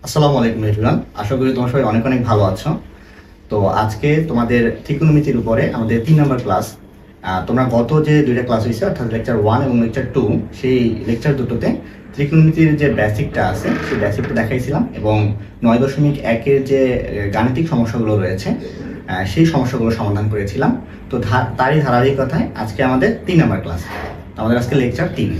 আসসালামু আলাইকুম এভরিওয়ান, আশা করি তোমরা সবাই অনেক অনেক ভালো আছো। তো আজকে তোমাদের ত্রিকোণমিতির উপরে আমাদের 3 নম্বর ক্লাস। তোমরা গত যে দুইটা ক্লাস হয়েছে অর্থাৎ লেকচার 1 এবং লেকচার 2, সেই লেকচার দুটোতে ত্রিকোণমিতির যে বেসিকটা আছে সেই বেসিকটা দেখাইছিলাম এবং 9.1-এর যে গাণিতিক সমস্যাগুলো রয়েছে সেই সমস্যাগুলো সমাধান করেছিলাম। তো তারই ধারাবাহিকতায় আজকে আমাদের 3 নম্বর ক্লাস, আমাদের আজকে লেকচার 3।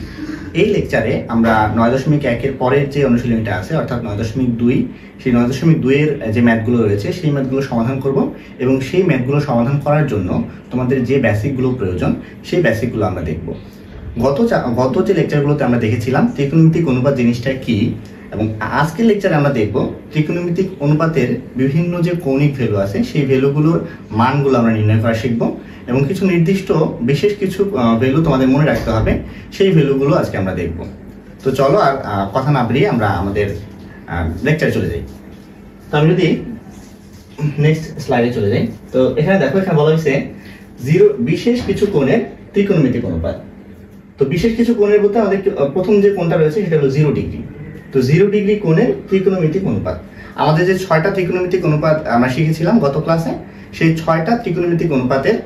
এই লেকচারে আমরা 9.1-এর পরের যে অনুশীলনীটা আছে অর্থাৎ 9.2, সেই 9.2-এর যে ম্যাথগুলো রয়েছে সেই ম্যাথগুলো সমাধান করব এবং সেই ম্যাথগুলো সমাধান করার জন্য তোমাদের যে বেসিকগুলো প্রয়োজন সেই বেসিকগুলো আমরা দেখব। গত যে লেকচারগুলোতে আমরা দেখেছিলাম ত্রিকোণমিতিক অনুপাত জিনিসটা কি, এবং আজকের লেকচারে আমরা দেখব ত্রিকোণমিতিক অনুপাতের বিভিন্ন যে কৌণিক ভ্যালু আছে সেই ভ্যালুগুলোর মানগুলো আমরা নির্ণয় করা শিখব এবং কিছু নির্দিষ্ট বিশেষ কিছু ভ্যালু তোমাদের মনে রাখতে হবে, সেই ভ্যালুগুলো আজকে আমরা দেখব। তো চলো আর কথা না বাড়িয়ে আমরা আমাদের লেকচারে চলে যাই। তো আমি যদি নেক্সট স্লাইডে চলে যাই, তো এখানে দেখো, এখানে বলা হয়েছে বিশেষ কিছু কোণের ত্রিকোণমিতিক অনুপাত। তো বিশেষ কিছু কোণের বলতে আমাদের প্রথম যে কোণটা রয়েছে সেটা হলো 0 ডিগ্রি। তো 0 ডিগ্রি কোণের ত্রিকোণমিতিক অনুপাত, আমাদের যে 6টা ত্রিকোণমিতিক অনুপাত আমরা শিখেছিলাম গত ক্লাসে, সেই 6টা ত্রিকোণমিতিক অনুপাতের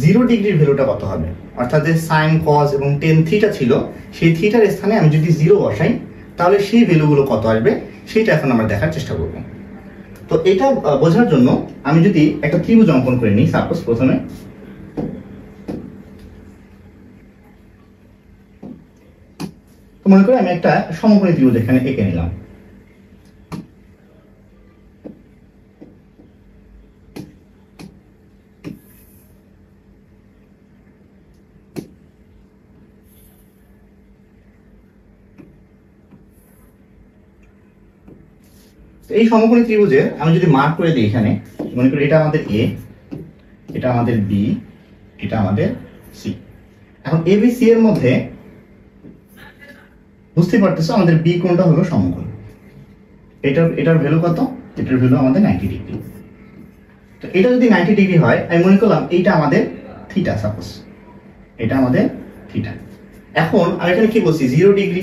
0 ডিগ্রির ভ্যালুটা কত হবে, অর্থাৎ যে সাইন কস এবং টেন থিটা ছিল সেই থিটার স্থানে আমি যদি 0 বসাই তাহলে সেই ভ্যালুগুলো কত আসবে সেটা এখন আমরা দেখার চেষ্টা করব। তো এটা বোঝার জন্য আমি যদি একটা ত্রিভুজ অঙ্কন করে নিই, সাপোজ প্রথমে মনে করি আমি একটা সমকোণী ত্রিভুজ এখানে এঁকে নিলাম। এই সমকোণী ত্রিভুজে আমি যদি মার্ক করে দিই, এখানে মনে করি এটা আমাদের এ, এটা আমাদের বি, এটা আমাদের সি। এখন এ বি সি এর মধ্যে বুঝতে পারতেছো আমাদের বি কোণটা হলো সমকোণ। এটার ভ্যালু কত? এটার ভ্যালু আমাদের 90 ডিগ্রি। তো এটা যদি 90 ডিগ্রি হয়, আমি মনে করলাম এইটা আমাদের থিটা, সাপোজ এটা আমাদের থিটা। এখন আমি এখানে কি বলছি? 0 ডিগ্রি।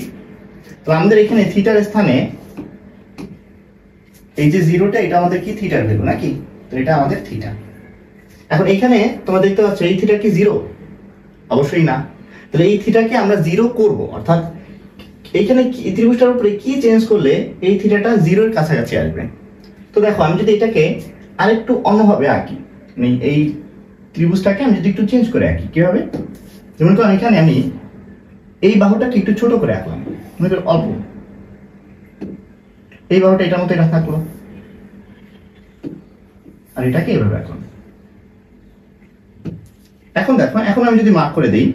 তো আমাদের এখানে থিটার স্থানে এই যে 0টা, এটা আমাদের কি থিটার ভ্যালু নাকি? তো এটা আমাদের থিটা। এখন এখানে তোমরা দেখতে পাচ্ছ এই থিটা কি 0? অবশ্যই না। তাহলে এই থিটাকে আমরা 0 করব, অর্থাৎ এইখানে ত্রিভুজটার উপরে কি চেঞ্জ করলে এই থিটাটা 0 এর কাছাকাছি আসবে। তো দেখো, আমি যদি এটাকে আরেকটু অন্যভাবে আঁকি, মানে এই ত্রিভুজটাকে আমি যদি একটু চেঞ্জ করে আঁকি, কিভাবে? যেমন তো এখানে আমি এই বাহুটাকে একটু ছোট করে আঁকলাম, মনে করি অল্প, এই বাহুটা এটার মতো এটা থাকলো, আর এটাকে এভাবে আঁকলাম। এখন দেখো, এখন আমি যদি মার্ক করে দিই,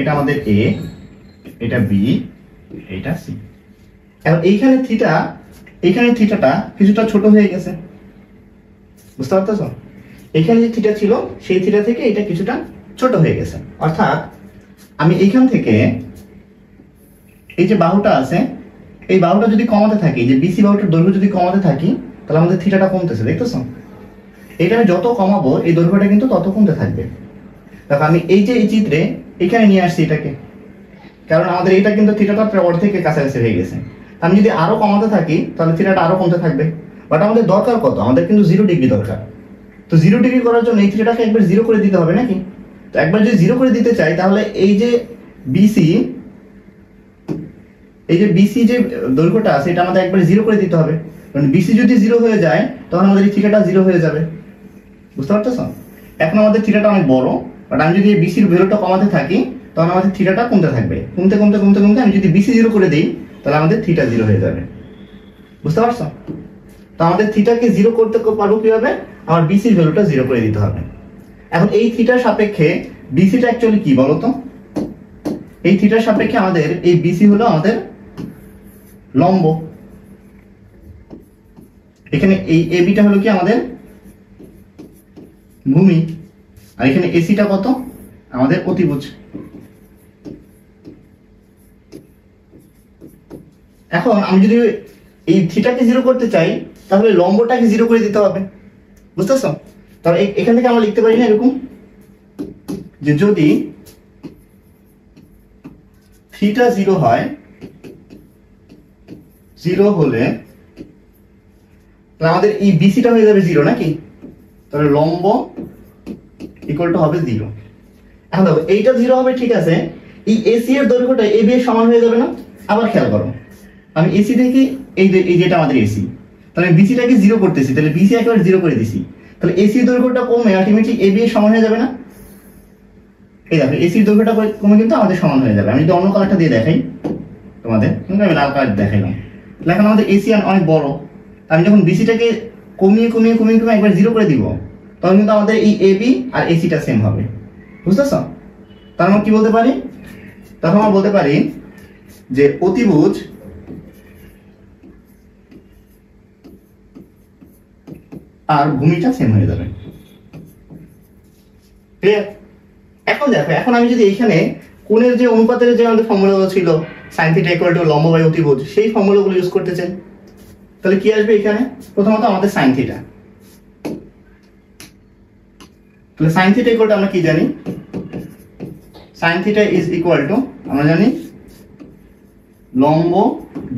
এটা আমাদের এ, এটা বি, এটা সি। এখন এইখানে থিটাটা কিছুটা ছোট হয়ে গেছে, বুঝতে পারতেছ? এখানে যে থিটা ছিল সেই থিটা থেকে এটা কিছুটা ছোট হয়ে গেছে, অর্থাৎ আমি এইখান থেকে এই যে বাহুটা আছে এই বাহুটা যদি কমাতে থাকি, যে বিসি বাহুটার দৈর্ঘ্য যদি কমাতে থাকি, তাহলে আমাদের থিটাটা কমতেছে, দেখতেছো? এটা আমি যত কমাবো এই দৈর্ঘ্যটা কিন্তু তত কমতে থাকবে। দেখো, আমি এই যে এই চিত্রে এখানে নিয়ে আসছি এটাকে, কারণ আমাদের এটা কিন্তু থিটাটা প্রায় অর্ধেকের কাছাকাছি হয়ে গেছে। আমি যদি আরো কমাতে থাকি তাহলে থিটাটা আরো কমতে থাকবে। বাট আমাদের দরকার কত? আমাদের কিন্তু 0 ডিগ্রি দরকার। তো 0 ডিগ্রি করার জন্য এই থিটাটাকে একবার 0 করে দিতে হবে নাকি? তো একবার যদি 0 করে দিতে চাই তাহলে এই যে বিসি, যে দৈর্ঘ্যটা আছে এটা আমাদের একবার 0 করে দিতে হবে। কারণ বিসি যদি 0 হয়ে যায় তখন আমাদের এই থিটাটা 0 হয়ে যাবে, বুঝতে পারতেছো? এখন আমাদের থিটাটা অনেক বড়, বাট আমি যদি বিসির ভ্যালুটা কমাতে থাকি তখন আমাদের থিটাটা কমতে থাকবে, কমতে কমতে কমতে কমতে আমি যদি বিসি 0 করে দিই তাহলে আমাদের থিটা 0 হয়ে যাবে, বুঝতে পারছো? তো আমাদের থিটাকে 0 করতে পারবো কিভাবে? আমার বিসির ভ্যালুটা 0 করে দিতে হবে। এখন এই থিটার সাপেক্ষে বিসিটা অ্যাকচুয়ালি কি বলতো? এই থিটার সাপেক্ষে আমাদের এই বিসি হলো আমাদের লম্ব, এখানে এই এবিটা হলো কি আমাদের ভূমি, আর এখানে এসিটা কত? আমাদের অতিভুজ। এখন আমি যদি এই থিটাকে 0 করতে চাই তাহলে লম্বটাকে 0 করে দিতে হবে, বুঝতেছো? তাহলে এখান থেকে আমরা লিখতে পারি না এরকম, যে যদি থিটা 0 হয় জিরো হলে আমাদের এই বিসিটা হয়ে যাবে জিরো নাকি, তাহলে লম্ব ইকুয়াল টু হবে জিরো। এখন দেখো এইটা জিরো হবে ঠিক আছে, এই এসি এর দৈর্ঘ্যটা এ বি এর সমান হয়ে যাবে না। আবার খেয়াল করো, আমি এসি থেকে এই যেটা আমাদের এসি, তাহলে বিসিটাকে জিরো করতেছি, তাহলে বিসি একেবারে জিরো করে দিছি, তাহলে এসি দৈর্ঘ্যটা কমে আলটিমেটলি এ বি এর সমান হয়ে যাবে না। এই দেখো এসির দৈর্ঘ্যটা কমে কিন্তু আমাদের সমান হয়ে যাবে। আমি যদি অন্য কালারটা দিয়ে দেখাই তোমাদের, আমি লাল কালার দেখাইলাম, তাহলে এখন আমাদের এসি অনেক বড়, আমি যখন বিসিটাকে কমিয়ে কমিয়ে কমিয়ে কমিয়ে একবার জিরো করে দিব, তখন কিন্তু আমাদের এই এ বি আর এসিটা সেম হবে। বুঝতেছ? তার মানে কি বলতে পারি, তখন আমরা বলতে পারি যে অতিভুজ আর ভূমিটা সেম হয়ে যাবে। ক্লিয়ার? এখন দেখো, এখন আমি যদি এইখানে কোণের যে অনুপাতের যে আমাদের ফর্মুলাগুলো ছিল sin θ = লম্ব বাই অতিভুজ, সেই ফর্মুলাগুলো ইউজ করতে চাই, তাহলে কি আসবে এখানে? প্রথমত আমাদের sin θ, তাহলে sin θ = আমরা কি জানি, sin θ = আমরা জানি লম্ব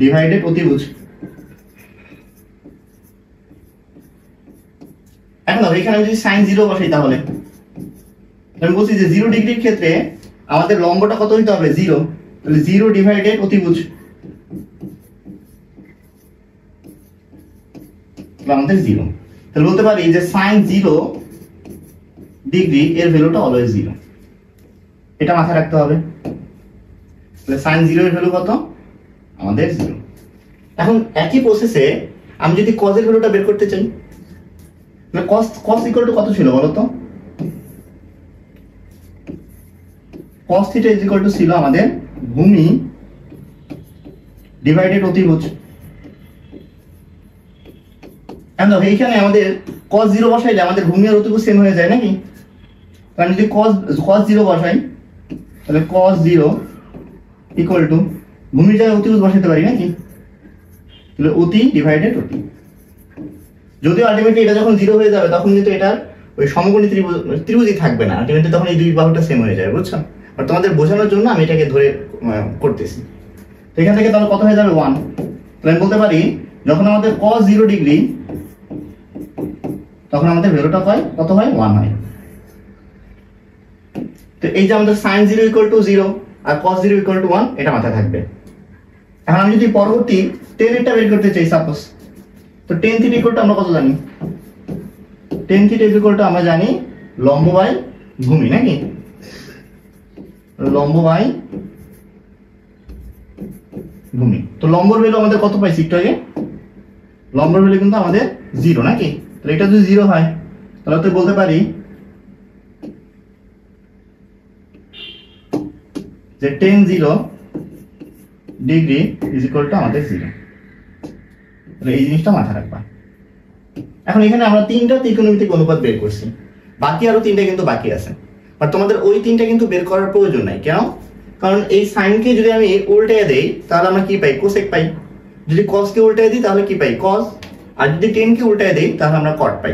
ডিভাইডেড অতিভুজ। এখন দেখো এখানে আমি যদি sin 0 বসাই, তাহলে আমি বলছি যে 0 ডিগ্রির ক্ষেত্রে আমাদের লম্বটা কত হইতে হবে? 0, তাহলে 0 ডিভাইডেড অতিভুজ আমাদের 0। তাহলে বলতে পারি যে sin 0 ডিগ্রি এর ভ্যালুটা অলওয়েজ 0, এটা মাথায় রাখতে হবে। তাহলে sin 0 এর ভ্যালু কত? আমাদের 0। এখন একই প্রসেসে আমি যদি cos এর ভ্যালুটা বের করতে চাই, তাহলে cos ইকুয়াল টু কত ছিল বলো তো? cos θ ইকুয়াল টু ছিল আমাদের ভূমি ডিভাইডেড অতিভুজ। এখন দেখো এইখানে আমাদের cos 0 বসাইলে আমাদের ভূমি আর অতিভুজ সেম হয়ে যায় নাকি? তাহলে আমি যদি cos 0 বসাই, তাহলে cos 0 ইকুয়াল টু ভূমির জায়গায় অতিভুজ বসাইতে পারি নাকি? তাহলে অতি ডিভাইডেড অতি। যদিও আলটিমেটলি এটা যখন 0 হয়ে যাবে তখন কিন্তু এটা ওই সমকোণী ত্রিভুজই থাকবে না, আলটিমেটলি তখন এই দুই বাহুটা সেম হয়ে যাবে। বুঝছো? আর তোমাদের বোঝানোর জন্য আমি এটাকে ধরে করতেছি। তো এখান থেকে তাহলে কত হয়ে যাবে? 1। তাহলে আমি বলতে পারি যখন আমাদের cos 0 ডিগ্রি, তখন আমাদের ভ্যালুটা কত হয়? 1 হয়। তো এই যে আমাদের sin 0 = 0 আর cos 0 = 1, এটা মাথায় থাকবে। এখন আমি যদি পরবর্তী tan এরটা বের করতে চাই সাপোজ, তো tan θ = আমরা কত জানি? tan θ = আমরা জানি লম্ব বাই ভূমি নাকি? লম্ব বাই ভূমি। তো লম্বর ভ্যালু আমাদের কত পাইছি একটু আগে? লম্বর ভ্যালু কিন্তু আমাদের 0 নাকি? তাহলে এটা যদি 0 হয়, তাহলে তো বলতে পারি যে tan 0 ডিগ্রি = আমাদের 0। তাহলে এই জিনিসটা মাথায় রাখবা। এখন এখানে আমরা 3টা ত্রিকোণমিতিক অনুপাত বের করছি, বাকি আরো 3টা কিন্তু বাকি আছে। আর তোমাদের ওই 3টা কিন্তু বের করার প্রয়োজন নাই। কেন? কারণ এই সাইনকে যদি আমি উল্টায় দেই তাহলে আমরা কি পাই? কোসেক পাই। যদি cos কে উল্টায় দিই তাহলে কি পাই? cos। আর যদি tan কে উল্টায় দেই তাহলে আমরা cot পাই।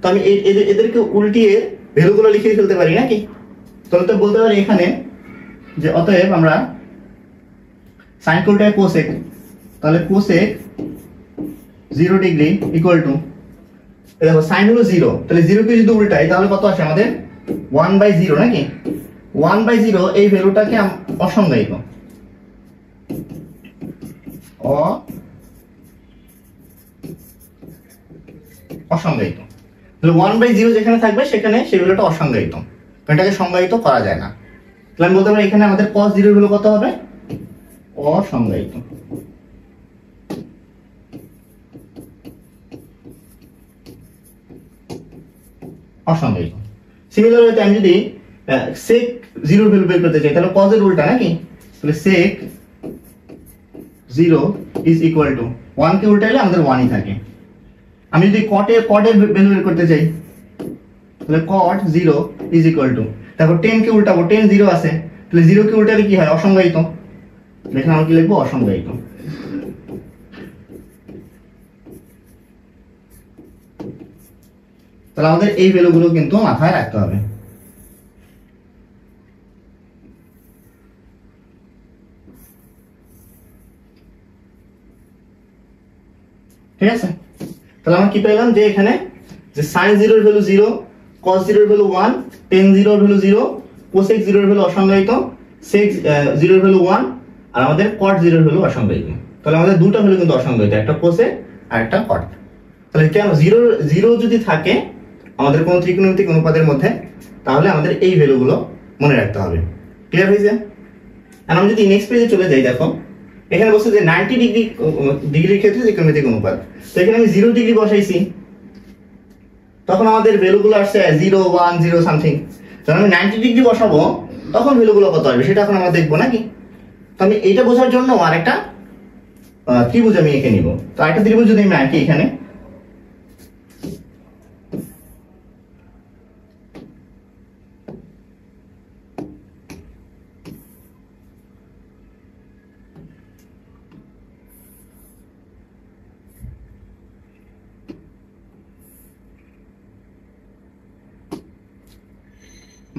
তো আমি এদেরকে উল্টিয়ে ভ্যালুগুলো লিখে ফেলতে পারি নাকি? তাহলে তো বলতে পারি এখানে যে অতএব আমরা sin কে উল্টায় কোসেক, তাহলে কোসেক 0 ডিগ্রি ইকুয়াল টু, দেখো sin হলো 0, তাহলে 0 কে যদি উল্টাই তাহলে কত আসে আমাদের? 1/0 নাকি? 1/0 এই ভ্যালুটাকে অসংজ্ঞায়িত, অসংজ্ঞায়িত। তাহলে 1/0 যেখানে থাকবে সেখানে সেই ভ্যালুটা অসংজ্ঞায়িত, এটাকে সংজ্ঞায়িত করা যায় না। তাহলে আমি বলতে পারি এখানে আমাদের cos 0 এর ভ্যালু কত হবে? অসংজ্ঞায়িত। অসংজ্ঞায়িত। সিমিলারলি আমি যদি sec 0 এর ভ্যালু বের করতে চাই, তাহলে cos এর উল্টা নাকি? তাহলে sec 0 = 1 কে উল্টাইলে আমাদের 1 ই থাকে। আমি যদি cot এর ভ্যালু বের করতে চাই, তাহলে cot 0 = তারপর 10 কে উল্টাবো, 10 0 আছে, তাহলে 0 কে উল্টালে কি হয়? অসংজ্ঞায়িত। এখানে আমরা কি লিখবো? অসংজ্ঞায়িত। তাহলে আমাদের এই ভ্যালুগুলো কিন্তু মাথায় রাখতে হবে। ঠিক আছে? তাহলে আমরা কি পেলাম যে এখানে যে sin 0 এর ভ্যালু 0, cos 0 এর ভ্যালু 1, tan 0 এর ভ্যালু 0, cosec 0 এর ভ্যালু অসংজ্ঞায়িত, sec 0 এর ভ্যালু 1 আর আমাদের cot 0 এর ভ্যালু অসংজ্ঞায়িত। তাহলে আমাদের দুটো ভ্যালু কিন্তু অসংজ্ঞায়িত, একটা cosec আর একটা cot। তাহলে কেন 0 যদি থাকে আমাদের কোনো ত্রিকোণমিতিক অনুপাতের মধ্যে, তাহলে আমাদের এই ভ্যালুগুলো মনে রাখতে হবে। ক্লিয়ার হয়েছে? আর আমি যদি নেক্সট পেজে চলে যাই, দেখো এখানে বলছে যে 90 ডিগ্রির ক্ষেত্রে ত্রিকোণমিতিক অনুপাত। তো এখানে আমি 0 ডিগ্রি বসাইছি, তখন আমাদের ভ্যালুগুলো আসছে 0, 1, 0 সামথিং। যখন আমি 90 ডিগ্রি বসাবো তখন ভ্যালুগুলো কত আসবে সেটা এখন আমরা দেখবো নাকি। তো আমি এইটা বোঝার জন্য আরেকটা ত্রিভুজ আমি এঁকে নিব। তো আরেকটা ত্রিভুজ যদি আমি আঁকি, এখানে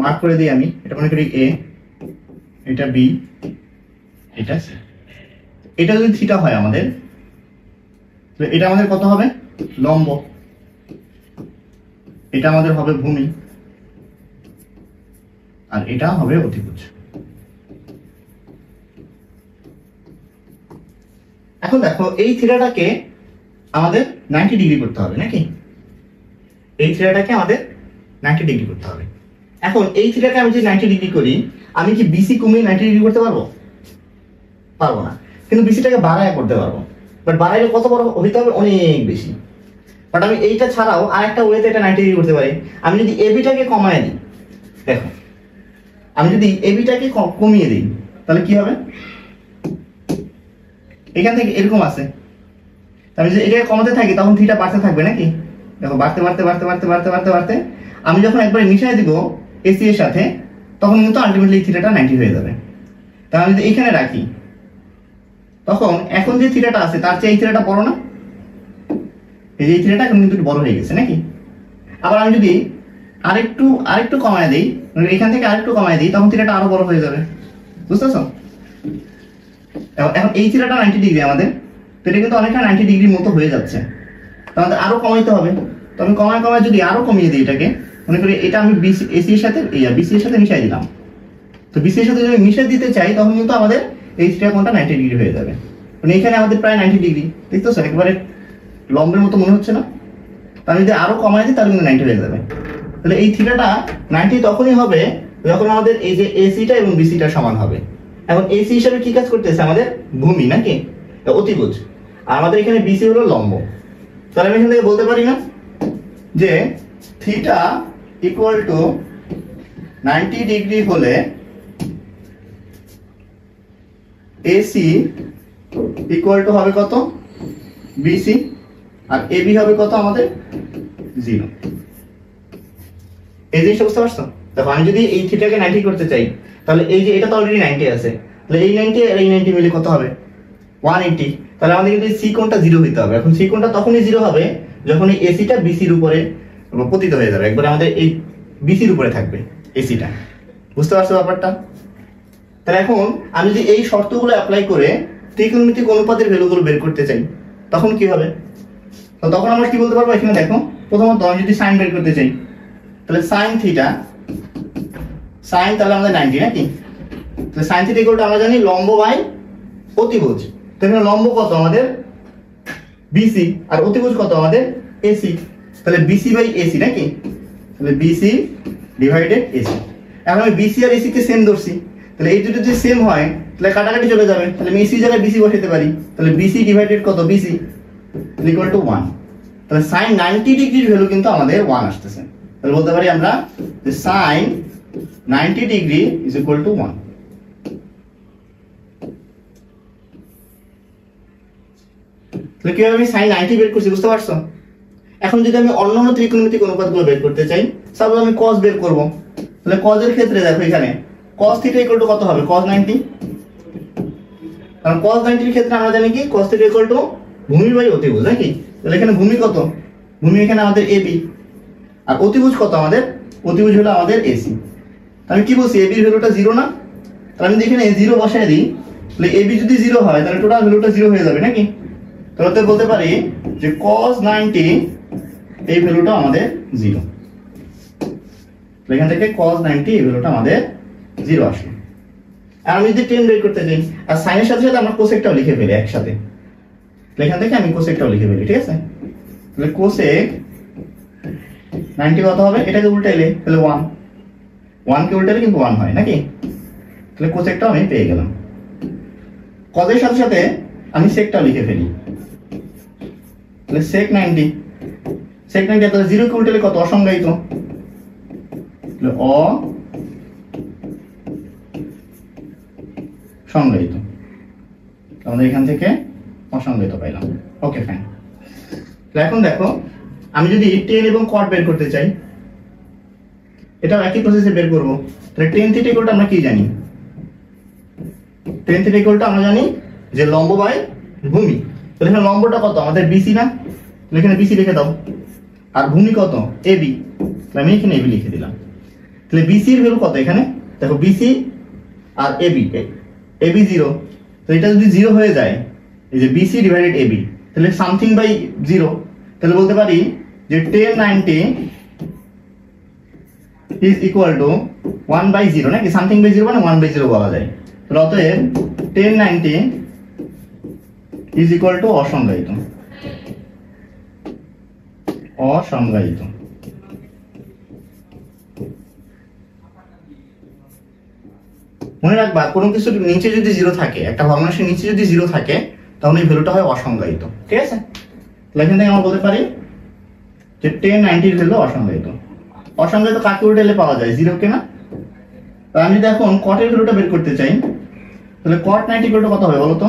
মার্ক করে দিই আমি, এটা মনে করি এ, এটা বি, এটা সি। এটা যদি থিটা হয় আমাদের, তো এটা আমাদের কত হবে? লম্ব। এটা আমাদের হবে ভূমি, আর এটা হবে অতিভুজ। এখন দেখো এই থিটাটাকে আমাদের 90 ডিগ্রি করতে হবে নাকি? এই থিটাটাকে আমাদের 90 ডিগ্রি করতে হবে। এখন এই থিটাকে আমি যদি 90 ডিগ্রি করি, আমি কি বিসি কমিয়ে 90 ডিগ্রি করতে পারবো? পারবো না। কিন্তু বিসিটাকে বাড়ায় করতে পারবো, বাট বাড়াইলে কত বড় হইতে হবে? অনেক বেশি। বাট আমি এইটা ছাড়াও আরেকটা ওয়েতে এটা 90 ডিগ্রি করতে পারি। আমি যদি এবিটাকে কমায় দিই, দেখো আমি যদি এবিটাকে কমিয়ে দিই তাহলে কি হবে? এখান থেকে এরকম আছে, আমি যদি এটাকে কমাতে থাকি তখন থিটা বাড়তে থাকবে নাকি? দেখো বাড়তে বাড়তে বাড়তে বাড়তে বাড়তে বাড়তে বাড়তে আমি যখন একবার মিশিয়ে দিব এসি এর সাথে, তখন কিন্তু আলটিমেটলি থিটাটা 90 হয়ে যাবে। তাহলে আমি যদি এখানে রাখি, তখন এখন যে থিটাটা আছে তার চেয়ে এই থিটাটা বড় না? এই যে থিটাটা এখন কিন্তু বড় হয়ে গেছে নাকি? আবার আমি যদি আরেকটু কমায় দিই, এখান থেকে আরেকটু কমায় দিই, তখন থিটাটা আরো বড় হয়ে যাবে। বুঝতেছো? এখন এই থিটাটা 90 ডিগ্রি আমাদের, তো এটা কিন্তু অনেকটা 90 ডিগ্রির মতো হয়ে যাচ্ছে। আমাদের আরো কমাইতে হবে। তো আমি কমায় যদি আরো কমিয়ে দিই এটাকে, মনে করি এটা আমি এসি এর সাথে বিসি এর সাথে মিশাই দিলাম। তো বিসি এর সাথে যদি মিশিয়ে দিতে চাই, তখন কিন্তু আমাদের এই থিটা কোণটা 90 ডিগ্রি হয়ে যাবে। মানে এখানে আমাদের প্রায় 90 ডিগ্রি, দেখতেছো একবারে লম্বের মতো মনে হচ্ছে না? আমি যদি আরো কমায় দিই তাহলে কিন্তু 90 হয়ে যাবে। তাহলে এই থিটাটা 90 তখনই হবে যখন আমাদের এই যে এসিটা এবং বিসিটা সমান হবে। এখন এসি হিসাবে কি কাজ করতেছে? আমাদের ভূমি নাকি, অতিভুজ। আর আমাদের এখানে বিসি হলো লম্ব। তাহলে আমি এখান থেকে বলতে পারি না যে থিটা ইকুয়াল টু 90 ডিগ্রি হলে এসি ইকুয়াল টু হবে কত? বিসি। আর এবি হবে কত আমাদের? 0। এই জিনিসটা বুঝতে পারছো? দেখো আমি যদি এই থিটাকে 90 করতে চাই, তাহলে এই যে এটা তো অলরেডি 90 আছে, তাহলে এই 90 আর এই 90 মিলে কত হবে? 180। তাহলে আমাদের কিন্তু সি কোণটা 0 হইতে হবে। এখন সি কোণটা তখনই 0 হবে যখন এই এসিটা বিসির উপরে পতিত হয়ে যাবে, একবারে আমাদের এই বিসির উপরে থাকবে এসিটা। বুঝতে পারছো ব্যাপারটা? তাহলে এখন আমি যদি এই শর্তগুলো অ্যাপ্লাই করে ত্রিকোণমিতিক অনুপাতের ভ্যালুগুলো বের করতে চাই, তখন কি হবে? তো তখন আমরা কি বলতে পারবো? এখানে দেখো, প্রথমত আমি যদি সাইন বের করতে চাই, তাহলে সাইন থিটা, সাইন তাহলে আমাদের 90 নাকি? তাহলে সাইন থিটা ইকুয়াল টু আমরা জানি লম্ব বাই অতিভুজ। তাহলে লম্ব কত আমাদের? বিসি, আর অতিভুজ কত আমাদের? এসি। তাহলে বিসি বাই এসি নাকি? তাহলে বিসি ডিভাইডেড এসি। এখন আমি বিসি আর এসি কে সেম ধরছি, তাহলে এই দুটো যদি সেম হয় তাহলে কাটাকাটি চলে যাবে। তাহলে আমি এসি জায়গায় বিসি বসাতে পারি। তাহলে বিসি ডিভাইডেড কত? BC equal to 1। তাহলে সাইন 90 ডিগ্রির ভ্যালু কিন্তু আমাদের 1 আসতেছে। তাহলে বলতে পারি আমরা যে sine 90 degree is equal to 1। তাহলে কিভাবে আমি সাইন 90 বের করছি বুঝতে পারছো? এখন যদি আমি অন্যান্য ত্রিকোণমিতিক অনুপাতগুলো বের করতে চাই, সাপোজ আমি cos বের করব, তাহলে cos এর ক্ষেত্রে দেখো এখানে cos থিটা ইকুয়াল টু কত হবে? cos 90। কারণ cos 90 এর ক্ষেত্রে আমরা জানি কি cos থিটা ইকুয়াল টু ভূমি বাই অতিভুজ নাকি? তাহলে এখানে ভূমি কত? ভূমি এখানে আমাদের এবি, আর অতিভুজ কত আমাদের? অতিভুজ হলো আমাদের এসি। আমি কি বলছি? এবি এর ভ্যালুটা 0 না? তাহলে আমি এখানে 0 বসায় দিই, তাহলে এবি যদি 0 হয় তাহলে টোটাল ভ্যালুটা 0 হয়ে যাবে নাকি? তাহলে বলতে পারি যে cos 90 এই ভ্যালুটা আমাদের 0। এখান থেকে cos 90 এই ভ্যালুটা আমাদের 0 আসলো। আর আমি যদি tan বের করতে চাই, আর সাইনের সাথে সাথে আমরা কোসেকটাও লিখে ফেলি একসাথে, এখান থেকে আমি কোসেকটাও লিখে ফেলি, ঠিক আছে? তাহলে কোসেক 90 কত হবে? এটাকে উল্টাইলে তাহলে 1, 1 কে উল্টাইলে কিন্তু 1 হয় নাকি? তাহলে কোসেকটাও আমি পেয়ে গেলাম। কজের সাথে সাথে আমি সেকটাও লিখে ফেলি, তাহলে sec 90, sec 90 তাহলে 0 কে উল্টাইলে কত? অসংজ্ঞায়িত, তাহলে অসংজ্ঞায়িত। আমাদের এখান থেকে অসংজ্ঞায়িত পাইলাম। Okay fine. তাহলে এখন দেখো, আমি যদি tan এবং cot বের করতে চাই, এটাও একই প্রসেসে বের করব। তাহলে tan θ ইকুয়াল টু আমরা কি জানি? tan θ ইকুয়াল টু আমরা জানি যে লম্ব বাই ভূমি। তাহলে এখানে লম্বটা কত? আমাদের BC না? তাহলে এখানে BC লিখে দাও। আর ভূমি কত? AB। তাহলে আমি এখানে AB লিখে দিলাম। তাহলে BC এর ভ্যালু কত এখানে? দেখো BC আর AB, AB 0। তো এটা যদি 0 হয়ে যায়, এই যে BC ডিভাইডেড AB, তাহলে সামথিং বাই 0, তাহলে বলতে পারি যে tan 90 is equal to 1/0 নাকি? সামথিং বাই 0 মানে 1/0 বলা যায়। তাহলে অতএব tan 90 is equal to অসংজ্ঞায়িত। অসংজ্ঞায়িত। মনে রাখবা, কোনো কিছুর নিচে যদি 0 থাকে, একটা ভগ্নাংশের নিচে যদি 0 থাকে, তাহলে এই ভ্যালুটা হয় অসংজ্ঞায়িত, ঠিক আছে? তাহলে এখান থেকে আমরা বলতে পারি যে tan 90 এর ভ্যালু অসংজ্ঞায়িত। অসংজ্ঞায়িত কাকে উল্টালে পাওয়া যায়? 0 কে না? তাহলে আমি যদি এখন cot এর ভ্যালুটা বের করতে চাই, তাহলে cot 90 ইকুয়াল টু কত হবে বলো তো?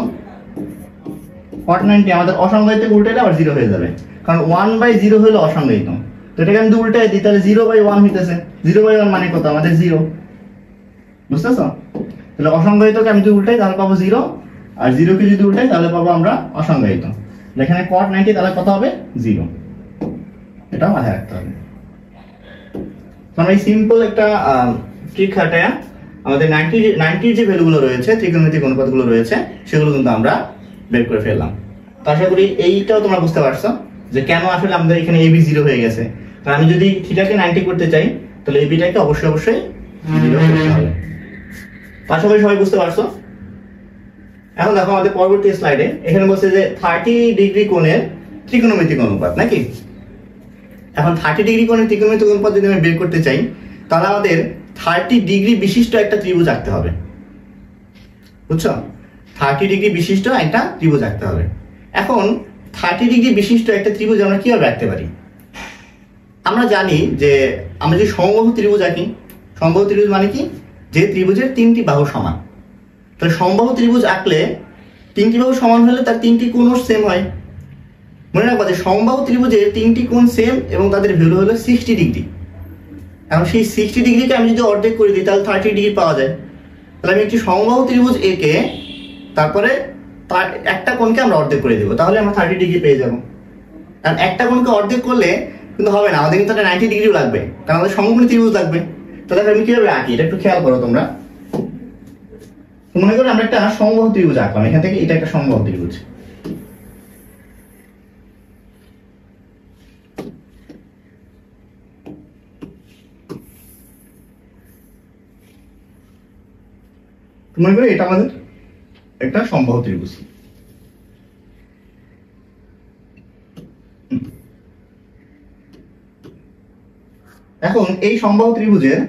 cot 90 আমাদের অসংজ্ঞায়িত উল্টালে আবার 0 হয়ে যাবে, কারণ 1/0 হলো অসংজ্ঞায়িত। তো এটাকে আমি যদি উল্টাই দিই, তাহলে 0/1 হইতেছে। 0/1 মানে কত? আমাদের 0, বুঝতেছো? তাহলে অসংজ্ঞায়িতকে আমি যদি উল্টাই তাহলে পাবো 0, আর 0 কে যদি উল্টাই তাহলে পাবো আমরা অসংজ্ঞায়িত। এখানে cot 90 তাহলে কত হবে? 0। এটাও মাথায় রাখতে হবে। আমরা এই সিম্পল একটা ট্রিক খাটায় আমাদের 90 যে ভ্যালুগুলো রয়েছে, ত্রিকোণমিতিক অনুপাতগুলো রয়েছে, সেগুলো কিন্তু আমরা বের করে ফেললাম। তো আশা করি এইটাও তোমরা বুঝতে পারছো যে কেন আসলে আমাদের এখানে AB 0 হয়ে গেছে। কারণ আমি যদি থিটাকে 90 করতে চাই, তাহলে ABটাকে অবশ্যই 0 করতে হবে। আশা করি সবাই বুঝতে পারছো। এখন দেখো আমাদের পরবর্তী স্লাইডে এখানে বলছে যে 30 ডিগ্রি কোণের ত্রিকোণমিতিক অনুপাত নাকি? এখন 30 ডিগ্রি কোণের ত্রিকোণমিতিক অনুপাত যদি আমি বের করতে চাই, তাহলে আমাদের 30 ডিগ্রি বিশিষ্ট একটা ত্রিভুজ আঁকতে হবে, বুঝছো? 30 ডিগ্রি বিশিষ্ট একটা ত্রিভুজ আঁকতে হবে। এখন 30 ডিগ্রি বিশিষ্ট একটা ত্রিভুজ আমরা কিভাবে আঁকতে পারি? আমরা জানি যে আমরা যে সমবাহু ত্রিভুজ আঁকি, সমবাহু ত্রিভুজ মানে কি? যে ত্রিভুজের 3টি বাহু সমান। তাহলে সমবাহু ত্রিভুজ আঁকলে 3টি বাহু সমান হলে তার 3টি কোণও সেম হয়। মনে রাখবা যে সমবাহু ত্রিভুজের 3টি কোণ সেম এবং তাদের ভ্যালু হলো 60 ডিগ্রি। এখন সেই 60 ডিগ্রিকে আমি যদি অর্ধেক করে দিই, তাহলে 30 ডিগ্রি পাওয়া যায়। তাহলে আমি একটি সমবাহু ত্রিভুজ এঁকে তারপরে তার একটা কোণকে আমরা অর্ধেক করে দেবো, তাহলে আমরা 30 ডিগ্রি পেয়ে যাবো। কারণ একটা কোণকে অর্ধেক করলে কিন্তু হবে না, আমাদের কিন্তু 90 ডিগ্রিও লাগবে, কারণ আমাদের সমকোণী ত্রিভুজ লাগবে। তাহলে আমি কিভাবে আঁকি এটা একটু খেয়াল করো তোমরা। মনে করো আমরা একটা সমবাহু ত্রিভুজ আঁকলাম, এখান থেকে এটা একটা সমবাহু ত্রিভুজ। মনে করো এটা আমাদের একটা সমবাহু ত্রিভুজ। এখন এই সমবাহু ত্রিভুজের